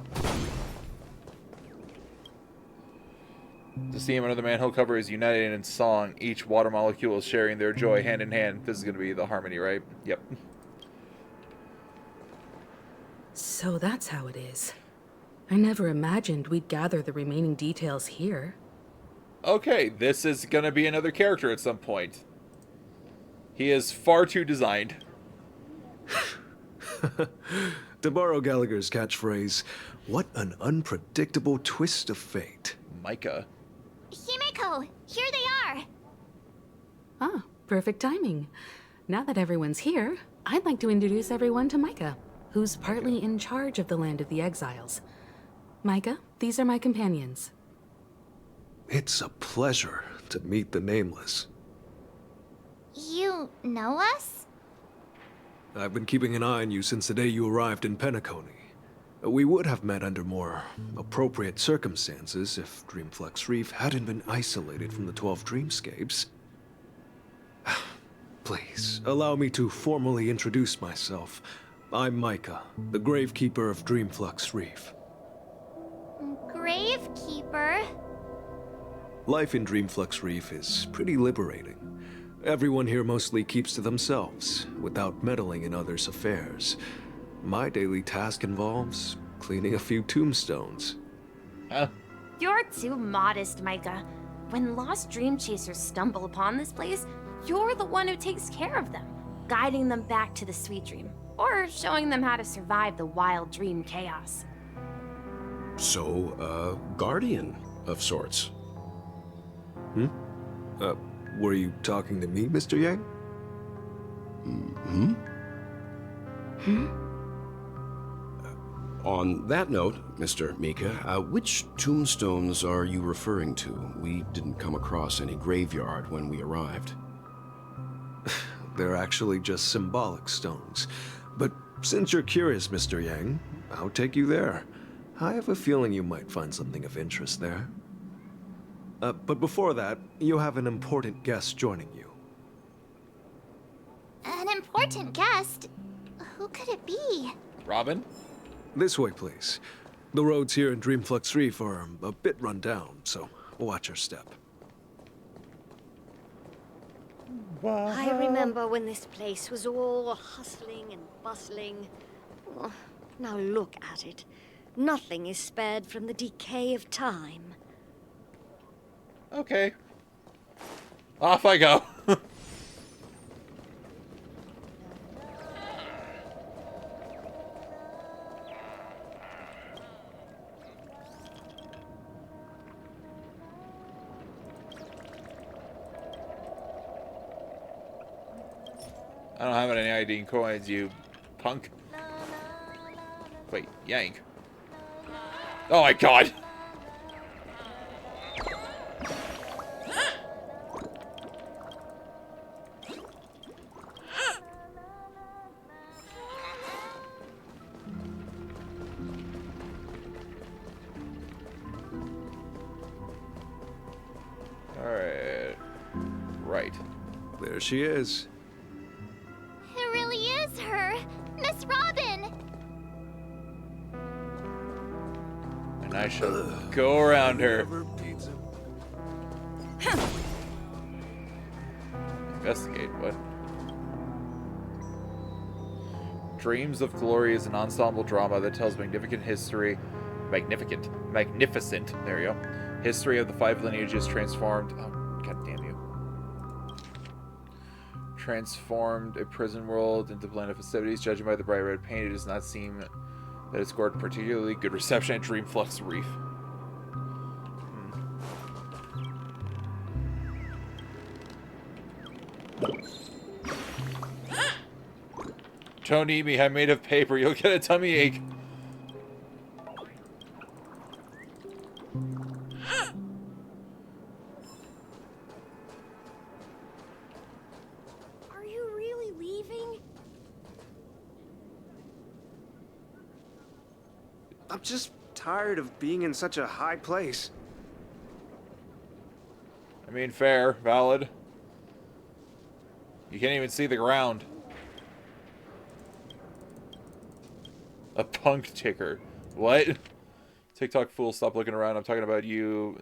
The steam under the manhole cover is united in song. Each water molecule is sharing their joy hand in hand. This is going to be the harmony, right? Yep. So that's how it is. I never imagined we'd gather the remaining details here. Okay, this is going to be another character at some point. He is far too designed. To borrow Gallagher's catchphrase, what an unpredictable twist of fate. Micah. Himiko, here they are. Ah, perfect timing. Now that everyone's here, I'd like to introduce everyone to Micah, who's partly in charge of the Land of the Exiles. Micah, these are my companions. It's a pleasure to meet the Nameless. You know us? I've been keeping an eye on you since the day you arrived in Penacony. We would have met under more appropriate circumstances if Dreamflux Reef hadn't been isolated from the 12 dreamscapes. Please, allow me to formally introduce myself. I'm Micah, the Gravekeeper of Dreamflux Reef. Gravekeeper? Life in Dreamflux Reef is pretty liberating. Everyone here mostly keeps to themselves, without meddling in others' affairs. My daily task involves cleaning a few tombstones. You're too modest, Micah. When lost dream chasers stumble upon this place, you're the one who takes care of them, guiding them back to the Sweet Dream, or showing them how to survive the wild dream chaos. So, guardian of sorts. Were you talking to me, Mr. Yang? On that note, Mr. Mika, which tombstones are you referring to? We didn't come across any graveyard when we arrived. They're actually just symbolic stones. But since you're curious, Mr. Yang, I'll take you there. I have a feeling you might find something of interest there. But before that, you have an important guest joining you. An important guest? Who could it be? Robin? This way, please. The roads here in Dreamflux Reef are a bit run down, so watch your step. I remember when this place was all hustling and bustling. Oh, now look at it. Nothing is spared from the decay of time. Okay. Off I go. I don't have any ID coins, you punk. Wait, yank. Oh my god! Alright. Right. There she is. It really is her! Miss Robin! And I shall go around her. Investigate, what? Dreams of Glory is an ensemble drama that tells magnificent, there you go. History of the 5 lineages transformed, oh, god damn you. Transformed a prison world into blend of festivities. Judging by the bright red paint, it does not seem that it scored particularly good reception at Dreamflux Reef. Don't eat me, I'm made of paper. You'll get a tummy ache. Are you really leaving? I'm just tired of being in such a high place. I mean, fair, valid. You can't even see the ground. A punk ticker. What? TikTok fool, stop looking around. I'm talking about you.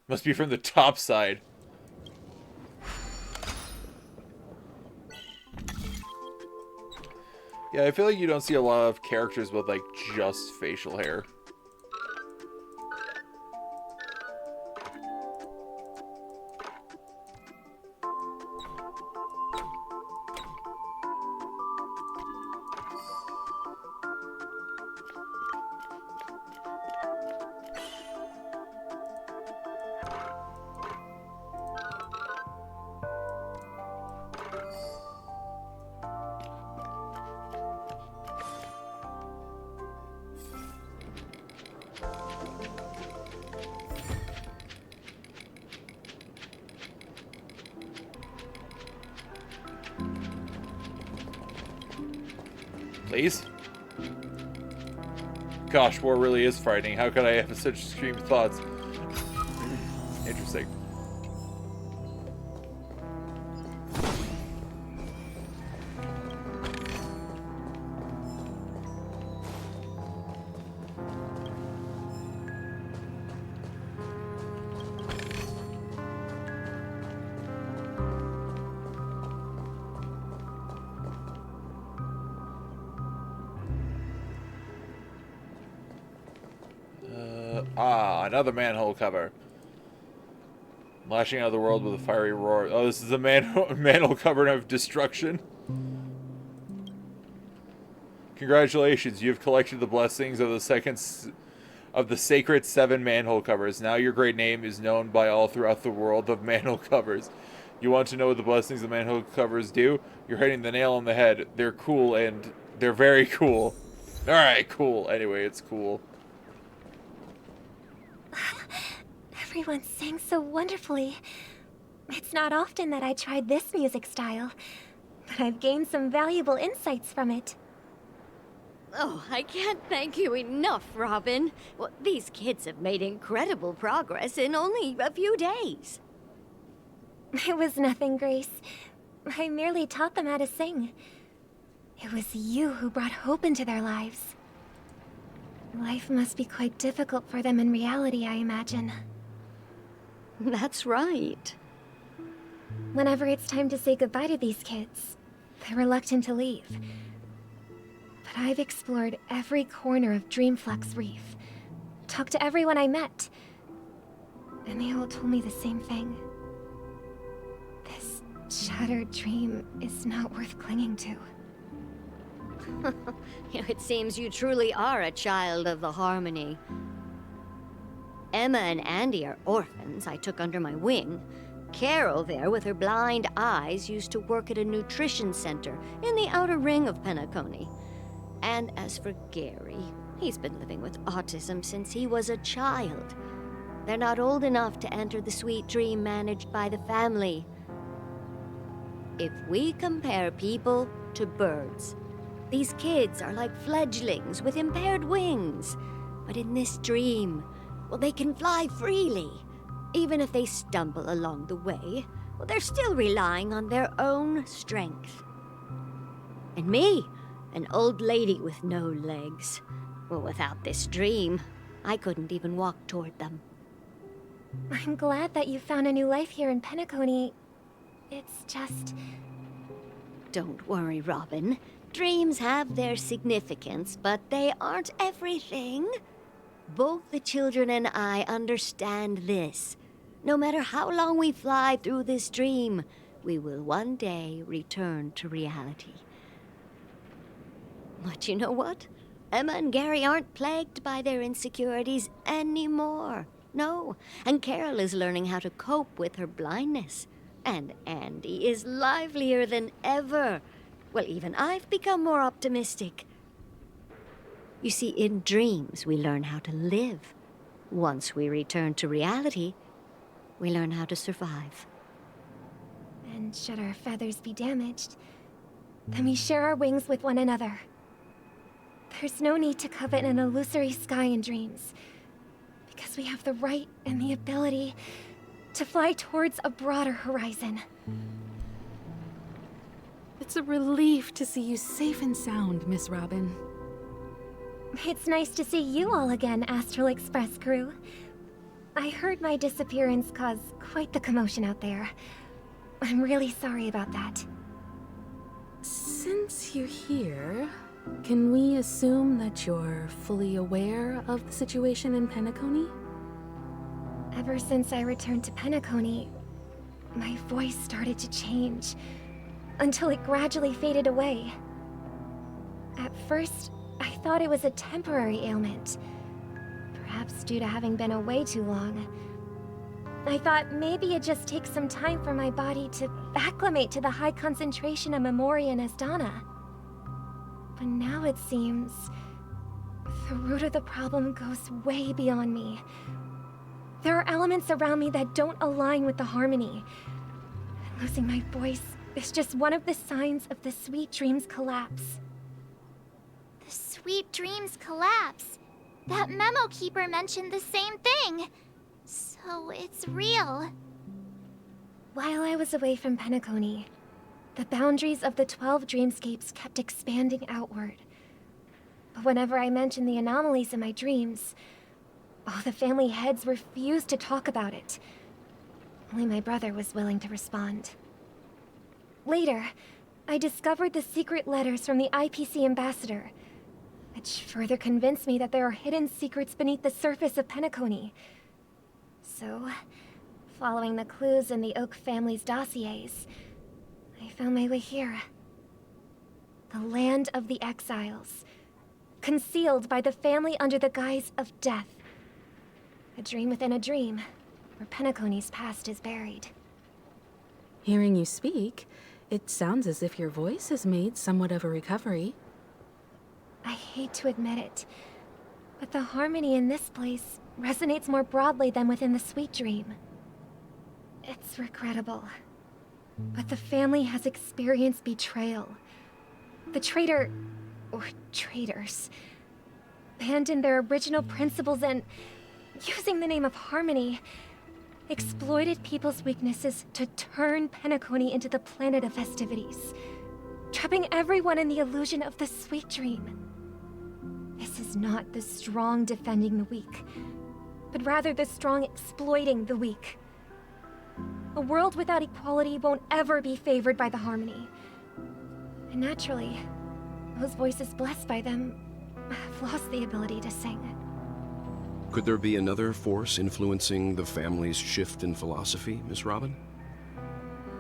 Must be from the top side. Yeah, I feel like you don't see a lot of characters with, like, just facial hair. Please? Gosh, war really is frightening. How could I have such extreme thoughts? Interesting. Another manhole cover. Lashing out of the world with a fiery roar. Oh, this is a manhole cover of destruction. Congratulations, you have collected the blessings of the sacred 7 manhole covers. Now your great name is known by all throughout the world of manhole covers. You want to know what the blessings of manhole covers do? You're hitting the nail on the head. They're cool, and they're very cool. Alright, cool. Anyway, it's cool. Everyone sang so wonderfully. It's not often that I tried this music style, but I've gained some valuable insights from it. Oh, I can't thank you enough, Robin. Well, these kids have made incredible progress in only a few days. It was nothing, Grace. I merely taught them how to sing. It was you who brought hope into their lives. Life must be quite difficult for them in reality, I imagine. That's right. Whenever it's time to say goodbye to these kids, they're reluctant to leave. But I've explored every corner of Dreamflux Reef, talked to everyone I met, and they all told me the same thing. This shattered dream is not worth clinging to. It seems you truly are a child of the Harmony. Emma and Andy are orphans I took under my wing. Carol there, with her blind eyes, used to work at a nutrition center in the outer ring of Penacony. And as for Gary, he's been living with autism since he was a child. They're not old enough to enter the sweet dream managed by the family. If we compare people to birds, these kids are like fledglings with impaired wings. But in this dream, well, they can fly freely. Even if they stumble along the way, well, they're still relying on their own strength. And me, an old lady with no legs. Well, without this dream, I couldn't even walk toward them. I'm glad that you found a new life here in Penacony. It's just... Don't worry, Robin. Dreams have their significance, but they aren't everything. Both the children and I understand this. No matter how long we fly through this dream, we will one day return to reality. But you know what? Emma and Gary aren't plagued by their insecurities anymore. No, and Carol is learning how to cope with her blindness. And Andy is livelier than ever. Well, even I've become more optimistic. You see, in dreams, we learn how to live. Once we return to reality, we learn how to survive. And should our feathers be damaged, then we share our wings with one another. There's no need to covet an illusory sky in dreams, because we have the right and the ability to fly towards a broader horizon. It's a relief to see you safe and sound, Miss Robin. It's nice to see you all again, Astral Express crew. I heard my disappearance caused quite the commotion out there. I'm really sorry about that. Since you're here, can we assume that you're fully aware of the situation in Penacony? Ever since I returned to Penacony, my voice started to change, until it gradually faded away. At first, I thought it was a temporary ailment, perhaps due to having been away too long. I thought maybe it just takes some time for my body to acclimate to the high concentration of Memoria and Asdana. But now it seems the root of the problem goes way beyond me. There are elements around me that don't align with the Harmony. Losing my voice is just one of the signs of the Sweet Dreams collapse. The Sweet Dreams collapse. That memo keeper mentioned the same thing. So it's real. While I was away from Penacony, the boundaries of the 12 dreamscapes kept expanding outward. But whenever I mentioned the anomalies in my dreams, all the family heads refused to talk about it. Only my brother was willing to respond. Later, I discovered the secret letters from the IPC ambassador, which further convinced me that there are hidden secrets beneath the surface of Penacony. So, following the clues in the Oak family's dossiers, I found my way here. The land of the exiles, concealed by the family under the guise of death. A dream within a dream, where Penacony's past is buried. Hearing you speak, it sounds as if your voice has made somewhat of a recovery. I hate to admit it, but the harmony in this place resonates more broadly than within the Sweet Dream. It's regrettable, but the family has experienced betrayal. The traitor, or traitors, abandoned their original principles and, using the name of Harmony, exploited people's weaknesses to turn Penacony into the planet of festivities, trapping everyone in the illusion of the Sweet Dream. This is not the strong defending the weak, but rather the strong exploiting the weak. A world without equality won't ever be favored by the Harmony. And naturally, Those voices blessed by them have lost the ability to sing. Could there be another force influencing the family's shift in philosophy, Miss Robin?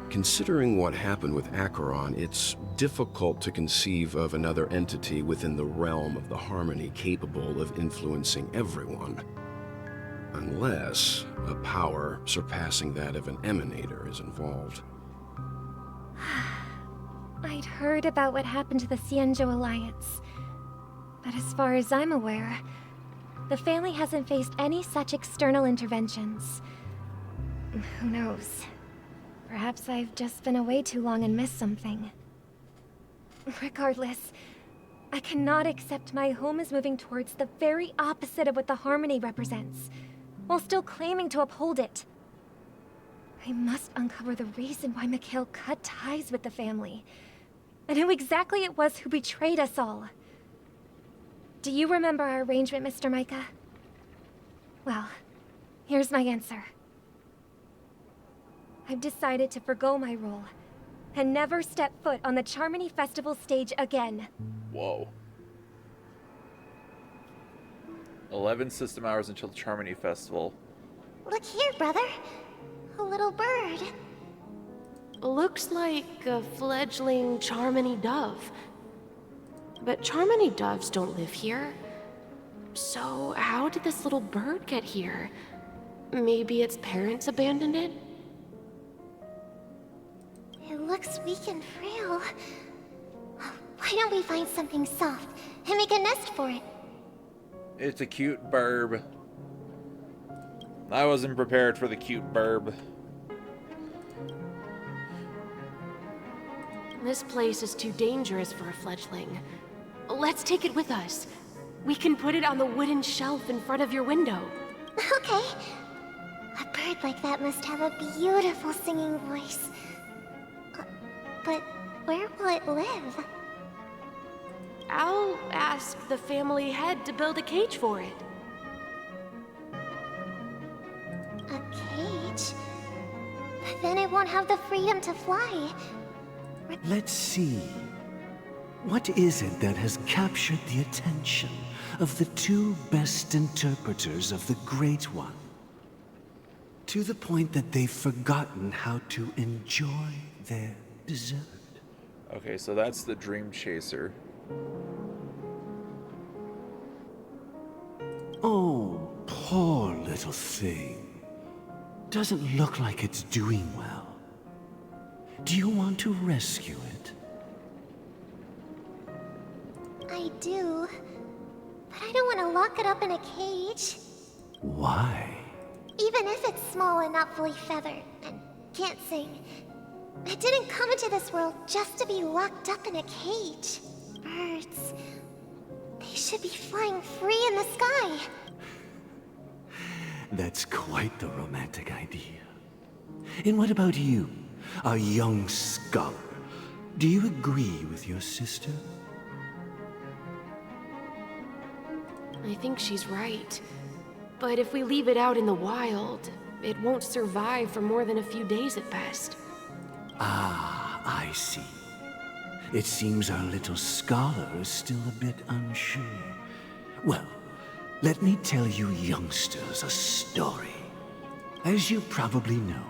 Considering what happened with Acheron, it's difficult to conceive of another entity within the realm of the Harmony capable of influencing everyone. Unless a power surpassing that of an emanator is involved. I'd heard about what happened to the Xianzhou Alliance. But as far as I'm aware, the family hasn't faced any such external interventions. Who knows? Perhaps I've just been away too long and missed something. Regardless, I cannot accept my home is moving towards the very opposite of what the Harmony represents, while still claiming to uphold it. I must uncover the reason why Mikhail cut ties with the family, and who exactly it was who betrayed us all. Do you remember our arrangement, Mr. Micah? Well, here's my answer. I've decided to forgo my role, and never step foot on the Charmony Festival stage again. Whoa. 11 system hours until the Charmony Festival. Look here, brother. A little bird. Looks like a fledgling Charmony dove. But Charmony doves don't live here. So how did this little bird get here? Maybe its parents abandoned it? It looks weak and frail. Why don't we find something soft and make a nest for it? It's a cute burb. I wasn't prepared for the cute burb. This place is too dangerous for a fledgling. Let's take it with us. We can put it on the wooden shelf in front of your window. Okay. A bird like that must have a beautiful singing voice. But where will it live? I'll ask the family head to build a cage for it. A cage? But then it won't have the freedom to fly. Let's see. What is it that has captured the attention of the two best interpreters of the Great One? To the point that they've forgotten how to enjoy their dessert. Okay, so that's the Dream Chaser. Oh, poor little thing. Doesn't look like it's doing well. Do you want to rescue it? I do. But I don't want to lock it up in a cage. Why? Even if it's small and not fully feathered and can't sing. It didn't come into this world just to be locked up in a cage. Birds. They should be flying free in the sky. That's quite the romantic idea. And what about you, a young scholar? Do you agree with your sister? I think she's right. But if we leave it out in the wild, it won't survive for more than a few days at best. Ah, I see. It seems our little scholar is still a bit unsure. Well, let me tell you youngsters a story. As you probably know,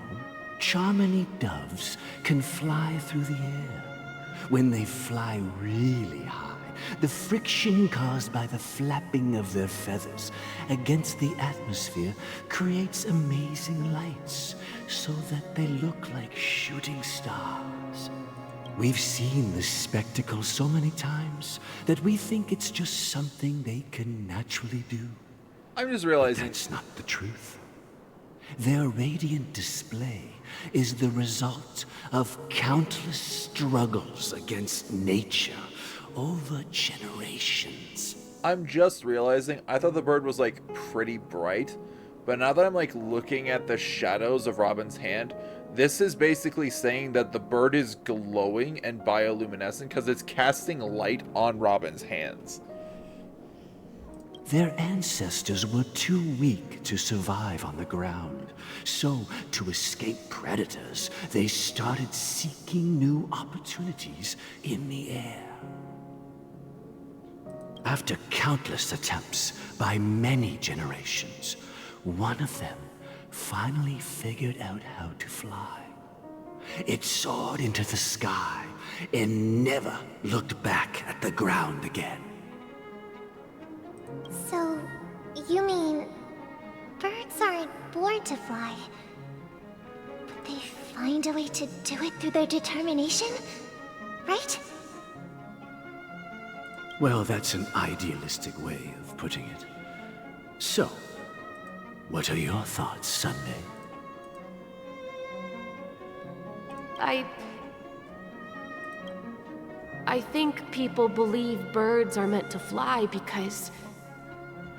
Charmony doves can fly through the air. When they fly really high, the friction caused by the flapping of their feathers against the atmosphere creates amazing lights, so that they look like shooting stars. We've seen this spectacle so many times that we think it's just something they can naturally do. I'm just realizing... But that's not the truth. Their radiant display is the result of countless struggles against nature over generations. I'm just realizing, I thought the bird was like pretty bright, but now that I'm like looking at the shadows of Robin's hand, this is basically saying that the bird is glowing and bioluminescent because it's casting light on Robin's hands. Their ancestors were too weak to survive on the ground, so to escape predators, they started seeking new opportunities in the air. After countless attempts by many generations, one of them finally figured out how to fly. It soared into the sky and never looked back at the ground again. So, you mean birds aren't born to fly, but they find a way to do it through their determination, right? Well, that's an idealistic way of putting it. So, what are your thoughts, Sunday? I think people believe birds are meant to fly because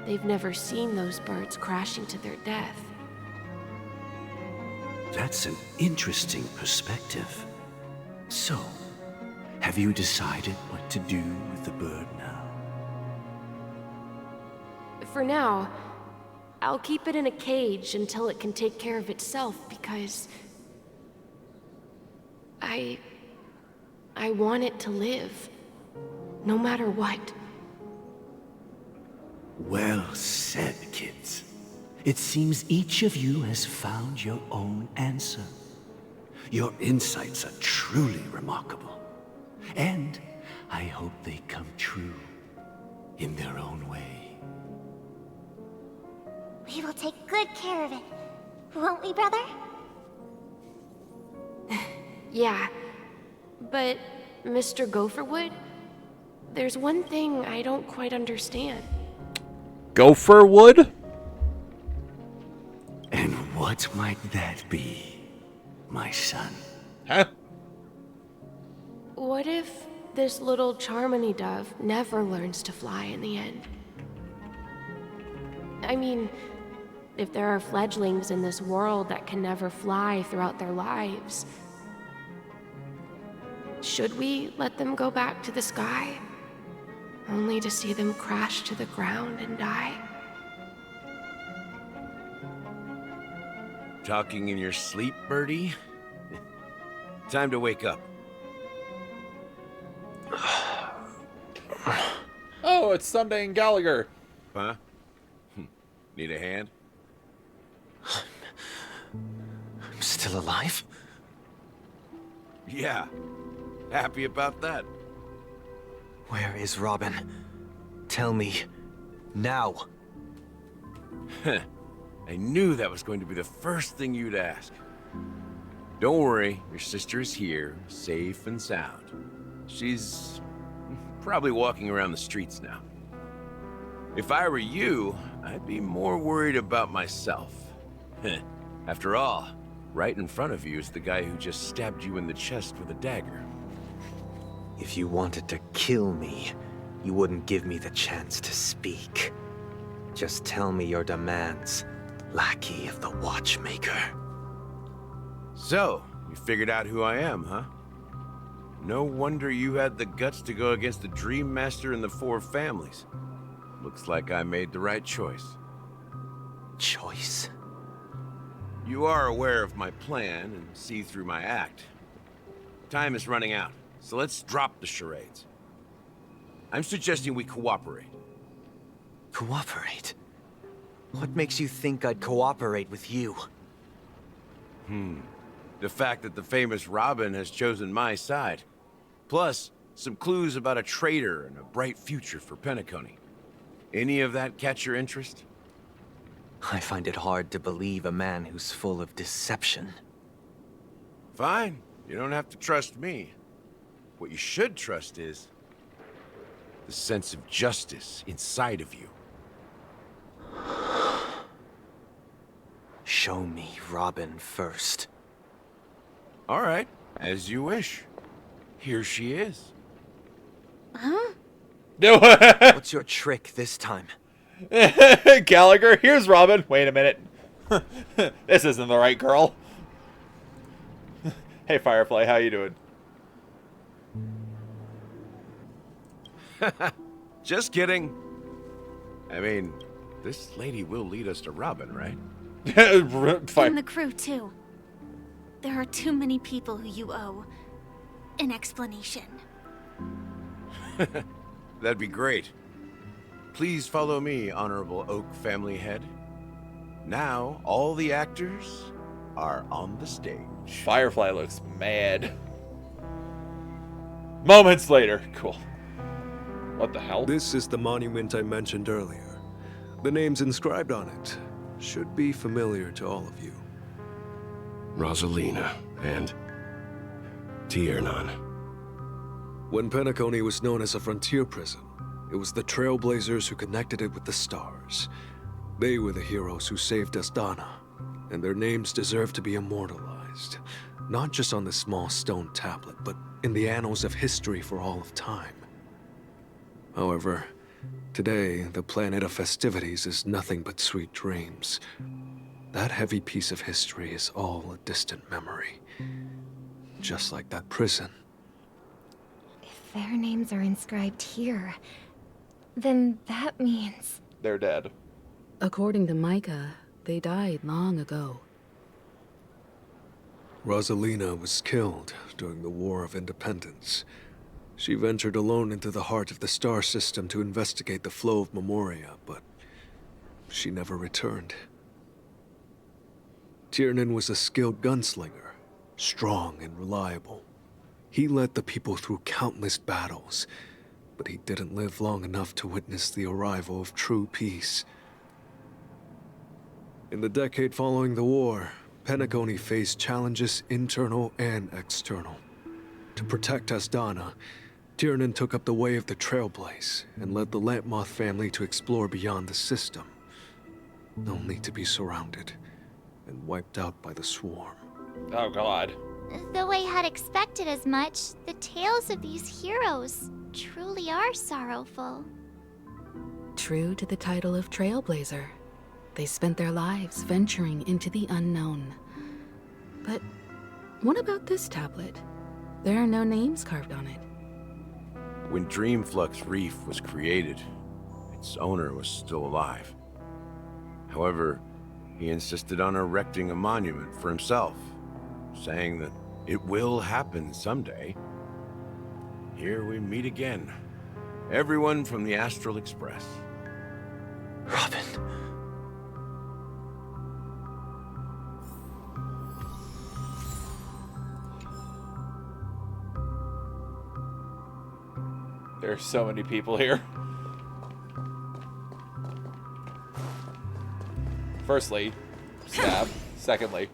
they've never seen those birds crashing to their death. That's an interesting perspective. So, have you decided what to do with the bird now? For now, I'll keep it in a cage until it can take care of itself because I want it to live, no matter what. Well said, kids. It seems each of you has found your own answer. Your insights are truly remarkable. And I hope they come true in their own way. We will take good care of it, won't we, brother? Yeah, but Mr. Gopherwood, there's one thing I don't quite understand. Gopherwood? And what might that be, my son? Huh? What if this little Charmony dove never learns to fly in the end? I mean, if there are fledglings in this world that can never fly throughout their lives, should we let them go back to the sky, only to see them crash to the ground and die? Talking in your sleep, Birdie? Time to wake up. Oh, it's Sunday and Gallagher. Huh? Need a hand? I'm still alive? Yeah. Happy about that. Where is Robin? Tell me. Now. I knew that was going to be the first thing you'd ask. Don't worry, your sister is here, safe and sound. She's probably walking around the streets now. If I were you, I'd be more worried about myself. After all, right in front of you is the guy who just stabbed you in the chest with a dagger. If you wanted to kill me, you wouldn't give me the chance to speak. Just tell me your demands, lackey of the Watchmaker. So, you figured out who I am, huh? No wonder you had the guts to go against the Dream Master and the Four Families. Looks like I made the right choice. Choice? You are aware of my plan and see through my act. Time is running out, so let's drop the charades. I'm suggesting we cooperate. Cooperate? What makes you think I'd cooperate with you? The fact that the famous Robin has chosen my side. Plus, some clues about a traitor and a bright future for Penacony. Any of that catch your interest? I find it hard to believe a man who's full of deception. Fine. You don't have to trust me. What you should trust is the sense of justice inside of you. Show me Robin first. All right, as you wish. Here she is. Huh? What's your trick this time? Gallagher, here's Robin. Wait a minute. This isn't the right girl. Hey, Firefly, how you doing? Just kidding. I mean, this lady will lead us to Robin, right? And the crew, too. There are too many people who you owe an explanation. That'd be great. Please follow me, Honorable Oak family head. Now, all the actors are on the stage. Firefly looks mad. Moments later. Cool. What the hell? This is the monument I mentioned earlier. The names inscribed on it should be familiar to all of you. Rosalina and Tiernan. When Penacony was known as a frontier prison, it was the Trailblazers who connected it with the stars. They were the heroes who saved Astana, and their names deserve to be immortalized, not just on this small stone tablet, but in the annals of history for all of time. However, today, the planet of festivities is nothing but sweet dreams. That heavy piece of history is all a distant memory. Just like that prison. If their names are inscribed here, then that means... They're dead. According to Micah, they died long ago. Rosalina was killed during the War of Independence. She ventured alone into the heart of the star system to investigate the flow of Memoria, but she never returned. Tiernan was a skilled gunslinger, strong and reliable. He led the people through countless battles, but he didn't live long enough to witness the arrival of true peace. In the decade following the war, Penacony faced challenges internal and external. To protect Astana, Tiernan took up the way of the Trailblaze and led the Lampmoth family to explore beyond the system, only to be surrounded and wiped out by the Swarm. Oh god. Though I had expected as much, the tales of these heroes truly are sorrowful. True to the title of Trailblazer, they spent their lives venturing into the unknown. But what about this tablet? There are no names carved on it. When Dreamflux Reef was created, its owner was still alive. However, he insisted on erecting a monument for himself, saying that it will happen someday. Here we meet again. Everyone from the Astral Express. Robin. There's so many people here. Firstly, stab. Secondly.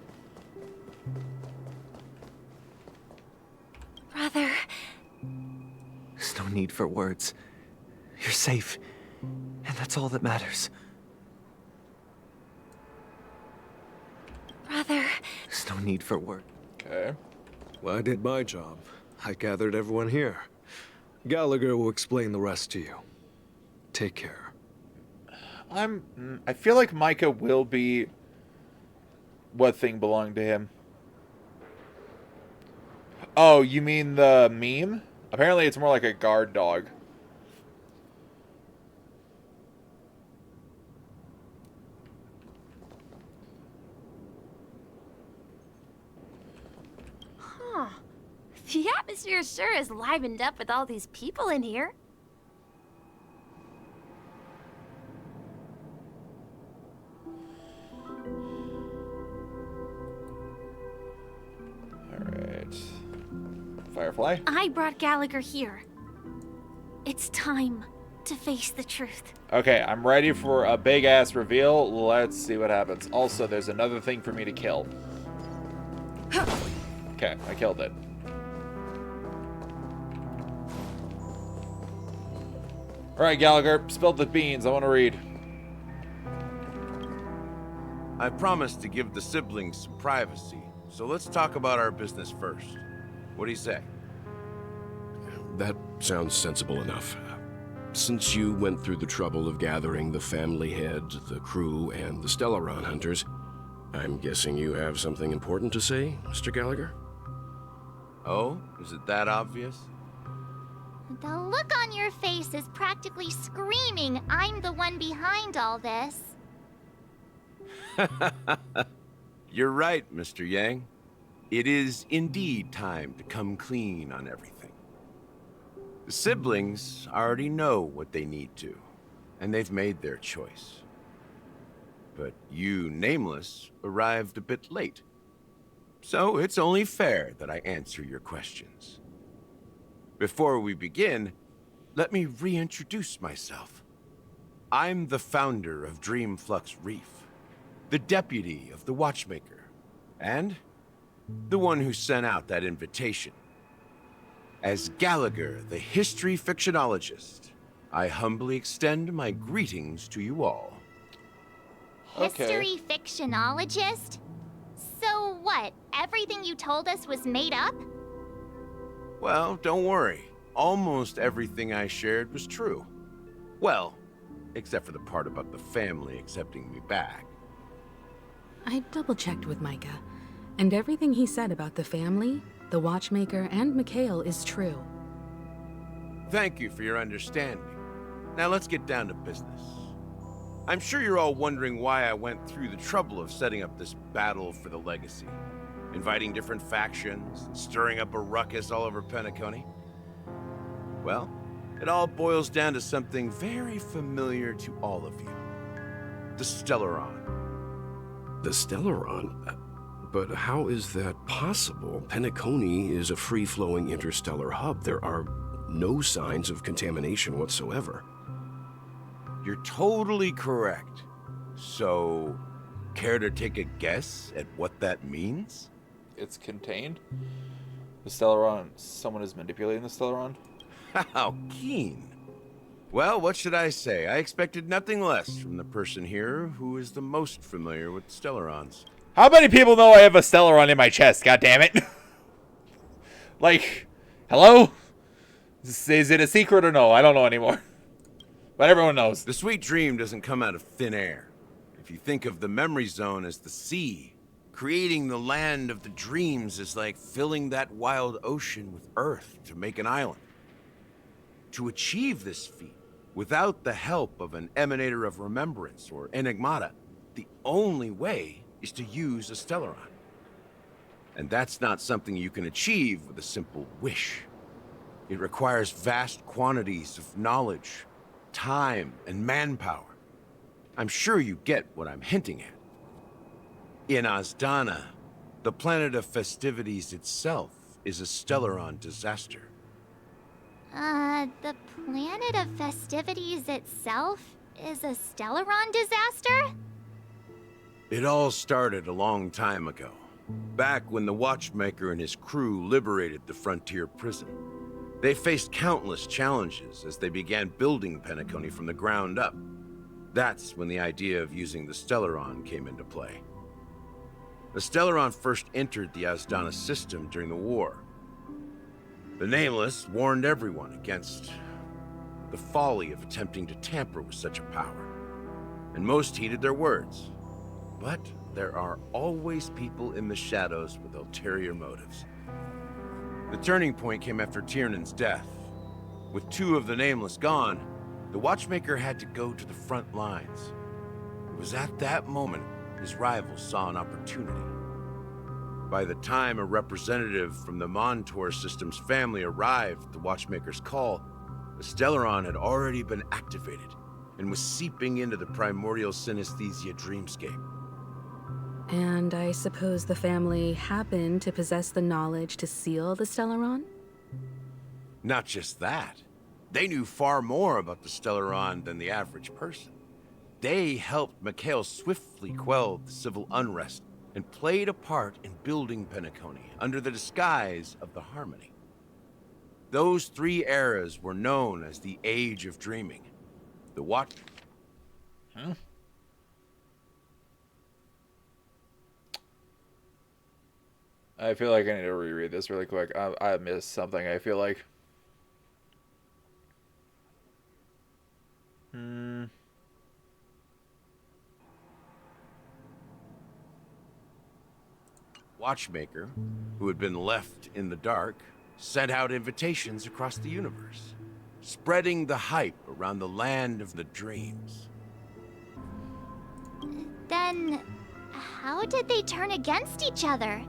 Brother. There's no need for words. You're safe, and that's all that matters. Brother. There's no need for words. Okay. Well, I did my job. I gathered everyone here. Gallagher will explain the rest to you. Take care. I feel like Micah will be what thing belonged to him. Oh, you mean the meme? Apparently it's more like a guard dog. Huh. The atmosphere sure is livened up with all these people in here. Alright. Firefly? I brought Gallagher here. It's time to face the truth. Okay, I'm ready for a big-ass reveal. Let's see what happens. Also, there's another thing for me to kill. Okay, I killed it. Alright, Gallagher, spill the beans. I want to read. I promised to give the siblings some privacy, so let's talk about our business first. What do you say? That sounds sensible enough. Since you went through the trouble of gathering the family head, the crew, and the Stellaron hunters, I'm guessing you have something important to say, Mr. Gallagher? Oh? Is it that obvious? The look on your face is practically screaming, I'm the one behind all this. You're right, Mr. Yang. It is indeed time to come clean on everything. The siblings already know what they need to. and they've made their choice. But you, Nameless, arrived a bit late. So it's only fair that I answer your questions. Before we begin, let me reintroduce myself. I'm the founder of Dreamflux Reef, the deputy of the Watchmaker, and the one who sent out that invitation. As Gallagher, the history fictionologist, I humbly extend my greetings to you all. History fictionologist? So what? Everything you told us was made up? Well, don't worry. Almost everything I shared was true. Well, except for the part about the family accepting me back. I double-checked with Micah, and everything he said about the family, the Watchmaker, and Mikhail is true. Thank you for your understanding. Now let's get down to business. I'm sure you're all wondering why I went through the trouble of setting up this battle for the legacy, inviting different factions, and stirring up a ruckus all over Penacony. Well, it all boils down to something very familiar to all of you. The Stellaron. The Stellaron? But how is that possible? Penacony is a free-flowing interstellar hub. There are no signs of contamination whatsoever. You're totally correct. So, care to take a guess at what that means? It's contained? The Stellaron, someone is manipulating the Stellaron? How keen. Well, what should I say? I expected nothing less from the person here who is the most familiar with Stellarons. How many people know I have a Stellaron in my chest, goddammit? Like, hello? Is it a secret or no? I don't know anymore. But everyone knows. The sweet dream doesn't come out of thin air. If you think of the memory zone as the sea, creating the land of the dreams is like filling that wild ocean with earth to make an island. To achieve this feat, without the help of an emanator of remembrance or enigmata, the only way is to use a Stellaron. And that's not something you can achieve with a simple wish. It requires vast quantities of knowledge, time, and manpower. I'm sure you get what I'm hinting at. In Azdana, the planet of festivities itself is a Stellaron disaster. The planet of festivities itself is a Stellaron disaster? It all started a long time ago, back when the Watchmaker and his crew liberated the frontier prison. They faced countless challenges as they began building Penacony from the ground up. That's when the idea of using the Stellaron came into play. The Stellaron first entered the Azdana system during the war. The Nameless warned everyone against the folly of attempting to tamper with such a power, and most heeded their words. But there are always people in the shadows with ulterior motives. The turning point came after Tiernan's death. With two of the Nameless gone, the Watchmaker had to go to the front lines. It was at that moment his rivals saw an opportunity. By the time a representative from the Montour Systems family arrived at the Watchmaker's call, the Stellaron had already been activated and was seeping into the primordial synesthesia dreamscape. And I suppose the family happened to possess the knowledge to seal the Stellaron? Not just that. They knew far more about the Stellaron than the average person. They helped Mikhail swiftly quell the civil unrest and played a part in building Penacony under the disguise of the Harmony. Those three eras were known as the Age of Dreaming. The Watch... Huh? I feel like I need to reread this really quick. I missed something, I feel like. Watchmaker, who had been left in the dark, sent out invitations across the universe, spreading the hype around the land of the dreams. Then, how did they turn against each other?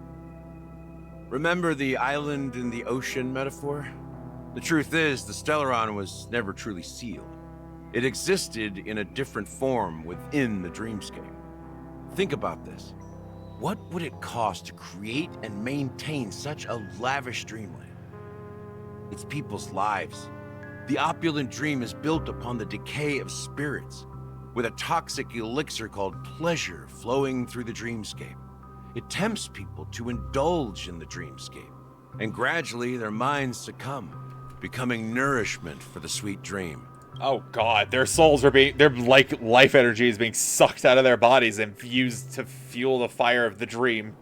Remember the island in the ocean metaphor? The truth is, the Stellaron was never truly sealed. It existed in a different form within the dreamscape. Think about this. What would it cost to create and maintain such a lavish dreamland? It's people's lives. The opulent dream is built upon the decay of spirits, with a toxic elixir called pleasure flowing through the dreamscape. It tempts people to indulge in the dreamscape, and gradually their minds succumb, becoming nourishment for the sweet dream. Oh god, their souls are their life energy is being sucked out of their bodies and fused to fuel the fire of the dream.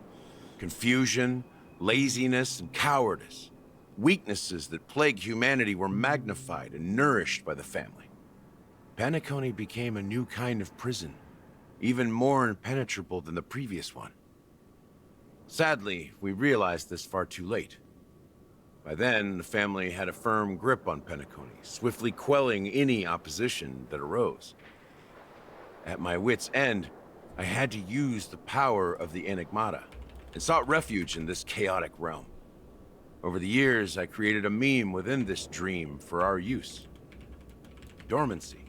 Confusion, laziness, and cowardice. Weaknesses that plague humanity were magnified and nourished by the family. Penacony became a new kind of prison, even more impenetrable than the previous one. Sadly, we realized this far too late. By then, the family had a firm grip on Penacony, swiftly quelling any opposition that arose. At my wit's end, I had to use the power of the Enigmata, and sought refuge in this chaotic realm. Over the years, I created a meme within this dream for our use. Dormancy.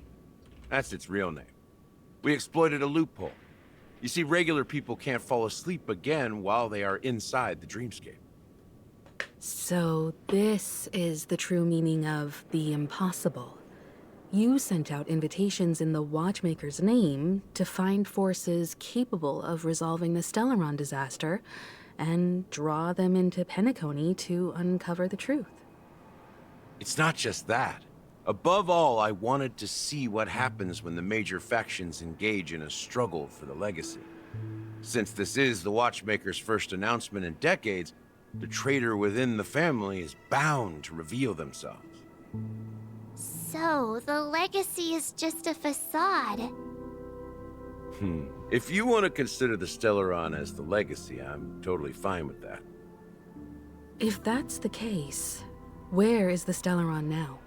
That's its real name. We exploited a loophole. You see, regular people can't fall asleep again while they are inside the dreamscape. So this is the true meaning of the impossible. You sent out invitations in the Watchmaker's name to find forces capable of resolving the Stellaron disaster and draw them into Penacony to uncover the truth. It's not just that. Above all, I wanted to see what happens when the major factions engage in a struggle for the legacy. Since this is the Watchmaker's first announcement in decades, the traitor within the family is bound to reveal themselves. So, the legacy is just a facade. If you want to consider the Stellaron as the legacy, I'm totally fine with that. If that's the case, where is the Stellaron now?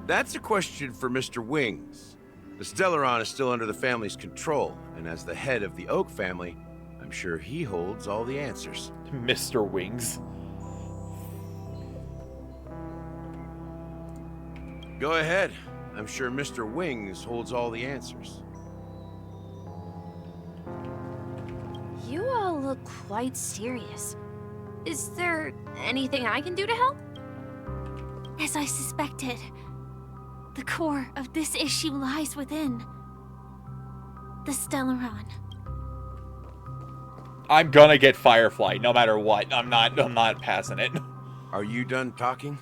That's a question for Mr. Wings. The Stellaron is still under the family's control, and as the head of the Oak family, I'm sure he holds all the answers. Mr. Wings. Go ahead. I'm sure Mr. Wings holds all the answers. You all look quite serious. Is there anything I can do to help? As I suspected, the core of this issue lies within the Stellaron. I'm gonna get Firefly, no matter what. I'm not passing it. Are you done talking?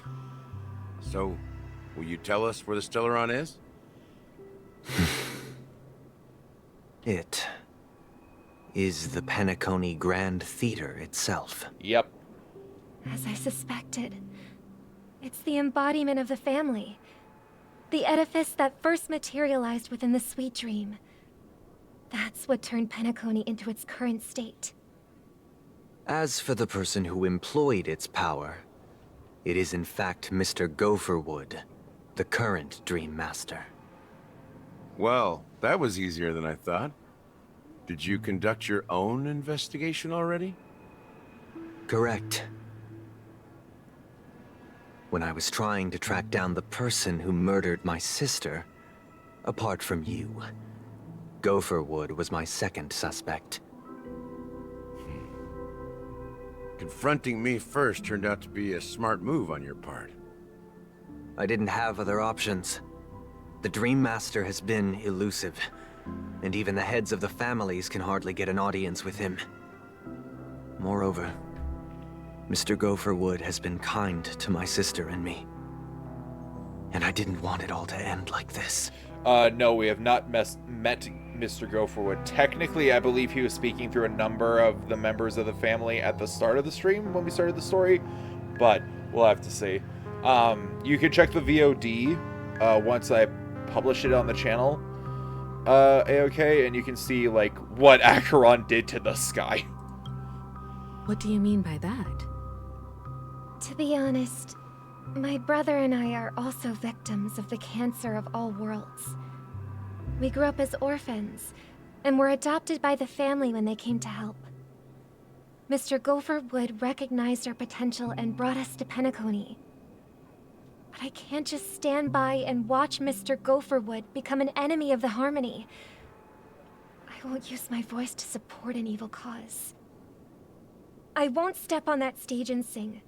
So, will you tell us where the Stellaron is? It is the Penacony Grand Theater itself. Yep. As I suspected, it's the embodiment of the family. The edifice that first materialized within the Sweet Dream. That's what turned Penacony into its current state. As for the person who employed its power, it is in fact Mr. Gopherwood, the current Dream Master. Well, that was easier than I thought. Did you conduct your own investigation already? Correct. When I was trying to track down the person who murdered my sister, apart from you, Gopherwood was my second suspect. Confronting me first turned out to be a smart move on your part. I didn't have other options. The Dream Master has been elusive, and even the heads of the families can hardly get an audience with him. Moreover, Mr. Gopherwood has been kind to my sister and me. And I didn't want it all to end like this. No, we have not met Mr. Gopherwood. Technically, I believe he was speaking through a number of the members of the family at the start of the stream when we started the story, but we'll have to see. You can check the VOD once I publish it on the channel, A-OK, and you can see, like, what Acheron did to the sky. What do you mean by that? To be honest, my brother and I are also victims of the cancer of all worlds. We grew up as orphans, and were adopted by the family when they came to help. Mr. Gopherwood recognized our potential and brought us to Penacony. But I can't just stand by and watch Mr. Gopherwood become an enemy of the Harmony. I won't use my voice to support an evil cause. I won't step on that stage and sing,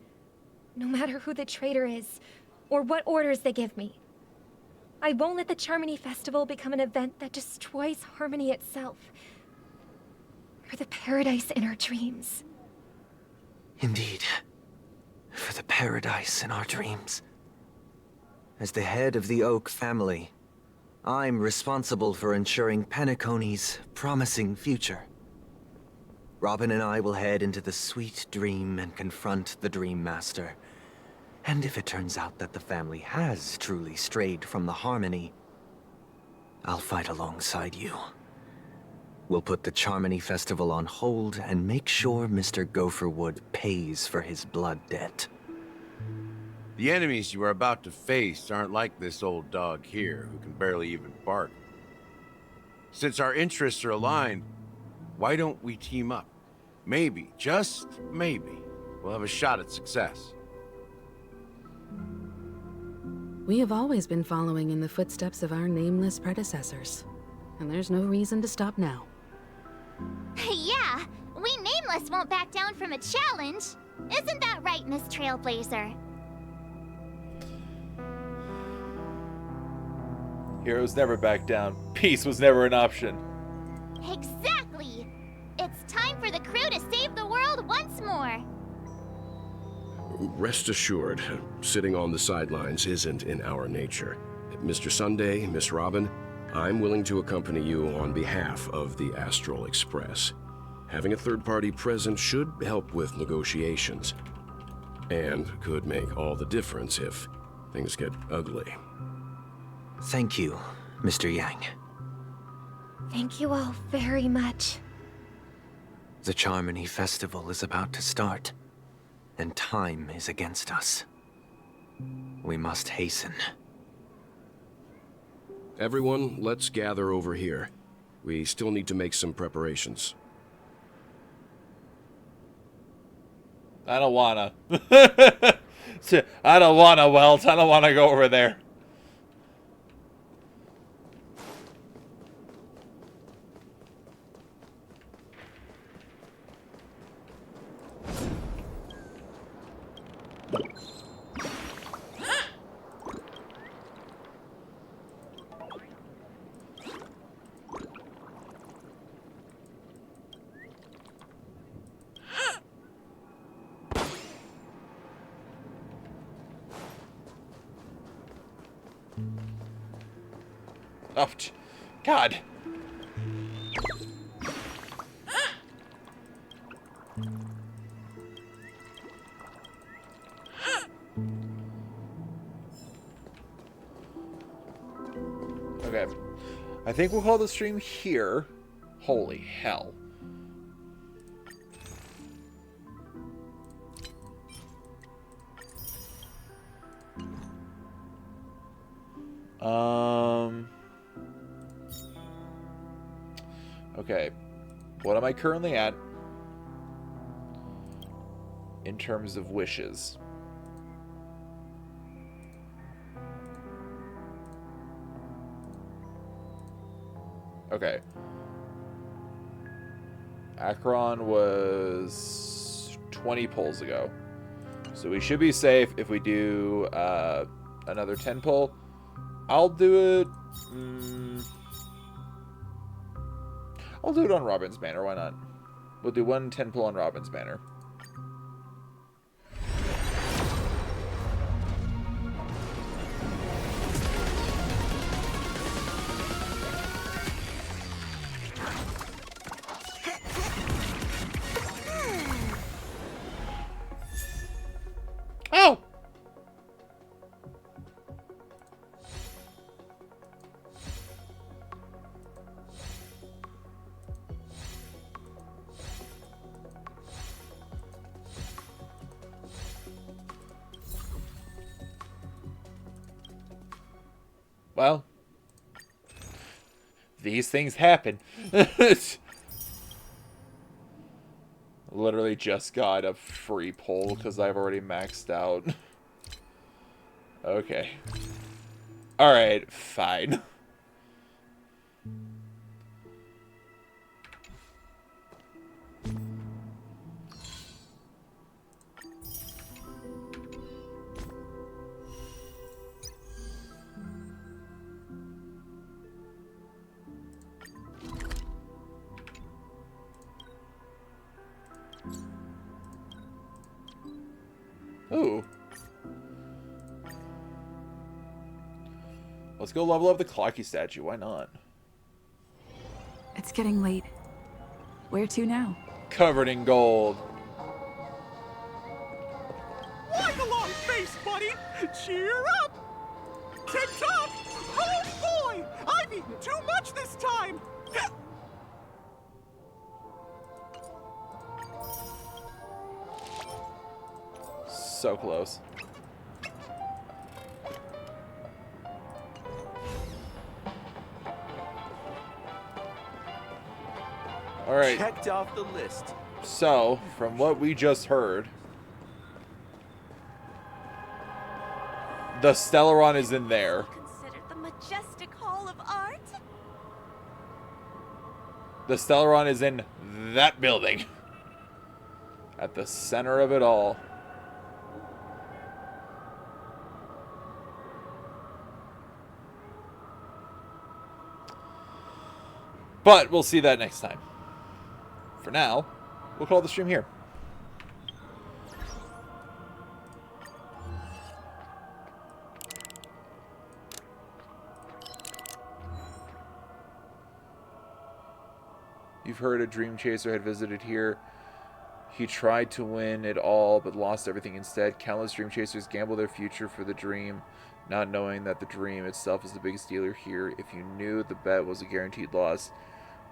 no matter who the traitor is, or what orders they give me. I won't let the Charmony Festival become an event that destroys Harmony itself, or the paradise in our dreams. Indeed. For the paradise in our dreams. As the head of the Oak family, I'm responsible for ensuring Penacony's promising future. Robin and I will head into the sweet dream and confront the Dream Master. And if it turns out that the family has truly strayed from the Harmony, I'll fight alongside you. We'll put the Charmony Festival on hold and make sure Mr. Gopherwood pays for his blood debt. The enemies you are about to face aren't like this old dog here, who can barely even bark. Since our interests are aligned, why don't we team up? Maybe, just maybe, we'll have a shot at success. We have always been following in the footsteps of our nameless predecessors, and there's no reason to stop now. Yeah, we Nameless won't back down from a challenge. Isn't that right, Miss Trailblazer? Heroes never back down. Peace was never an option. Exactly! It's time for the crew to save the world once more. Rest assured, sitting on the sidelines isn't in our nature. Mr. Sunday, Miss Robin, I'm willing to accompany you on behalf of the Astral Express. Having a third party present should help with negotiations, and could make all the difference if things get ugly. Thank you, Mr. Yang. Thank you all very much. The Charmony Festival is about to start, and time is against us. We must hasten. Everyone, let's gather over here. We still need to make some preparations. I don't wanna. I don't wanna, Welt. I don't wanna go over there. Oh, God. Okay. I think we'll call the stream here. Holy hell. Okay. What am I currently at in terms of wishes? Okay. Acheron was 20 pulls ago. So we should be safe if we do another 10 pull. I'll do it... I'll do it on Robin's banner, why not? We'll do 1 10 pull on Robin's banner. Oh! Well, these things happen. Literally just got a free pull because I've already maxed out. Okay. Alright, fine. Ooh. Let's go level up the Clocky statue. Why not? It's getting late. Where to now? Covered in gold. Like a long face, buddy! Cheer up! Tick-tock! Oh boy! I've eaten too much this time! So close. Alright. Checked off the list. So, from what we just heard, the Stellaron is in there. Considered the majestic hall of art? The Stellaron is in that building. At the center of it all. But we'll see that next time. For now, we'll call the stream here. You've heard a dream chaser had visited here. He tried to win it all, but lost everything instead. Countless dream chasers gamble their future for the dream, not knowing that the dream itself is the biggest dealer here. If you knew the bet was a guaranteed loss,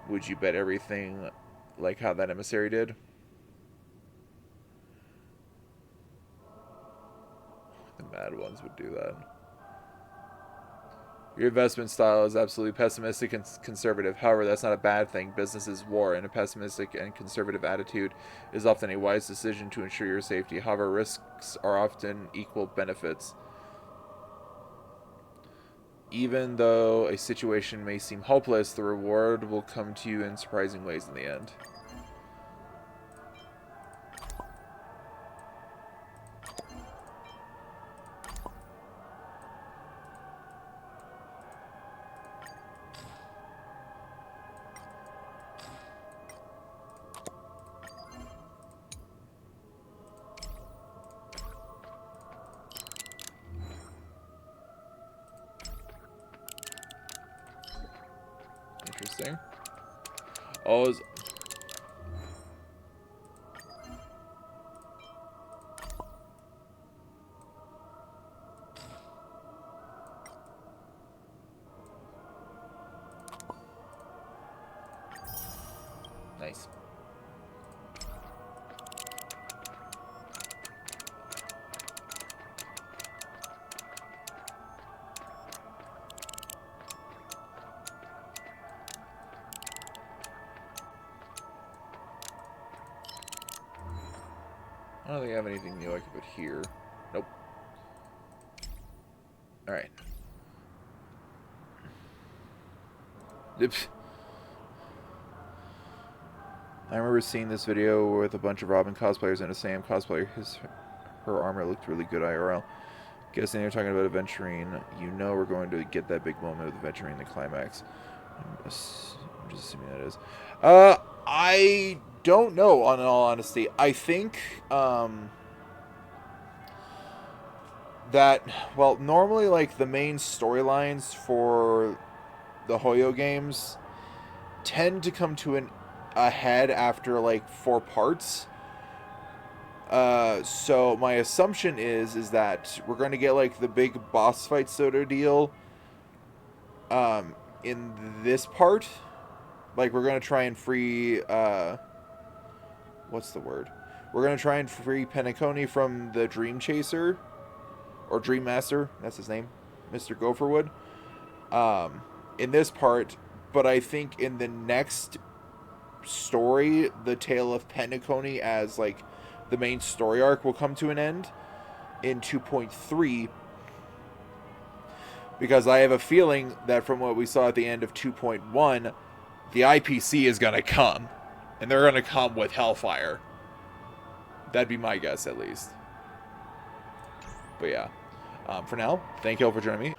would you bet everything like how that emissary did? The mad ones would do that. Your investment style is absolutely pessimistic and conservative. However, that's not a bad thing. Business is war, and a pessimistic and conservative attitude is often a wise decision to ensure your safety. However, risks are often equal benefits. Even though a situation may seem hopeless, the reward will come to you in surprising ways in the end. Interesting. Oh, nice. I don't think I have anything new I can put here. Nope. Alright. I remember seeing this video with a bunch of Robin cosplayers and a Sam cosplayer. Her armor looked really good IRL. Guessing they're talking about adventuring. You know we're going to get that big moment with adventuring the climax. I'm just assuming that is. I don't know, in all honesty. I think that, well, normally like the main storylines for the Hoyo games tend to come to a head after like 4 parts. So my assumption is that we're going to get like the big boss fight soda deal in this part. Like we're going to try and free what's the word? We're going to try and free Penacony from the Dream Chaser or Dream Master, that's his name, Mr. Gopherwood. In this part, but I think in the next story, the tale of Penacony as like the main story arc will come to an end in 2.3, because I have a feeling that from what we saw at the end of 2.1, the IPC is going to come, and they're going to come with Hellfire. That'd be my guess, at least. But yeah, for now, thank you all for joining me.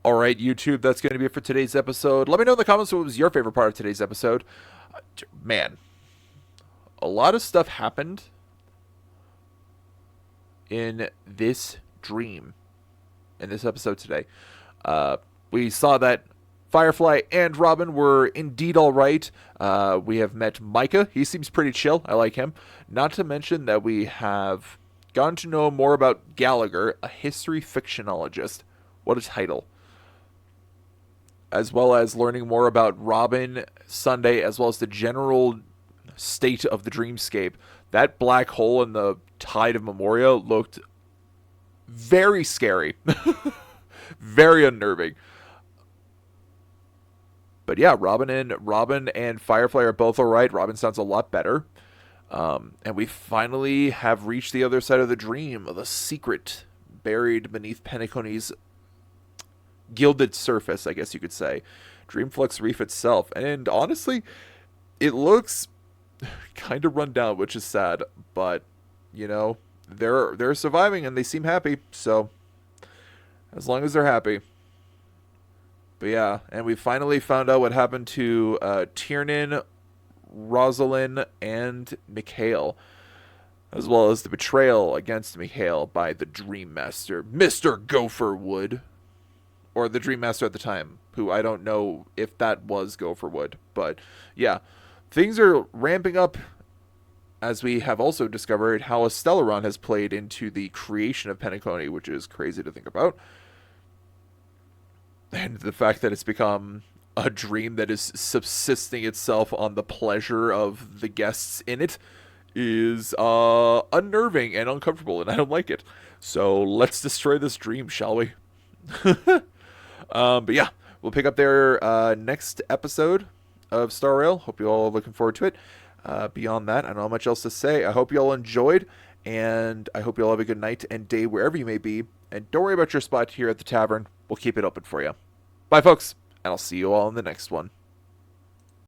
Alright, YouTube, that's going to be it for today's episode. Let me know in the comments what was your favorite part of today's episode. Man, a lot of stuff happened in this dream, in this episode today. We saw that Firefly and Robin were indeed alright. We have met Micah. He seems pretty chill. I like him. Not to mention that we have gotten to know more about Gallagher, a history fictionologist. What a title. As well as learning more about Robin, Sunday, as well as the general state of the dreamscape. That black hole in the Tide of Memoria looked very scary. Very unnerving. But yeah, Robin and Firefly are both alright. Robin sounds a lot better. And we finally have reached the other side of the dream, the secret buried beneath Penacony's gilded surface, I guess you could say. Dreamflux Reef itself. And honestly, it looks kind of run down, which is sad. But, you know, they're surviving and they seem happy. So, as long as they're happy. But yeah, and we finally found out what happened to Tiernan, Rosalind, and Mikhail. As well as the betrayal against Mikhail by the Dream Master, Mr. Gopherwood. Or the Dream Master at the time, who I don't know if that was Gopherwood. But yeah, things are ramping up, as we have also discovered how a Stellaron has played into the creation of Penacony, which is crazy to think about. And the fact that it's become a dream that is subsisting itself on the pleasure of the guests in it is unnerving and uncomfortable, and I don't like it. So let's destroy this dream, shall we? But yeah, we'll pick up there next episode of Star Rail. Hope you all are looking forward to it. Beyond that, I don't know much else to say. I hope you all enjoyed, and I hope you all have a good night and day wherever you may be. And don't worry about your spot here at the tavern. We'll keep it open for you. Bye, folks, and I'll see you all in the next one.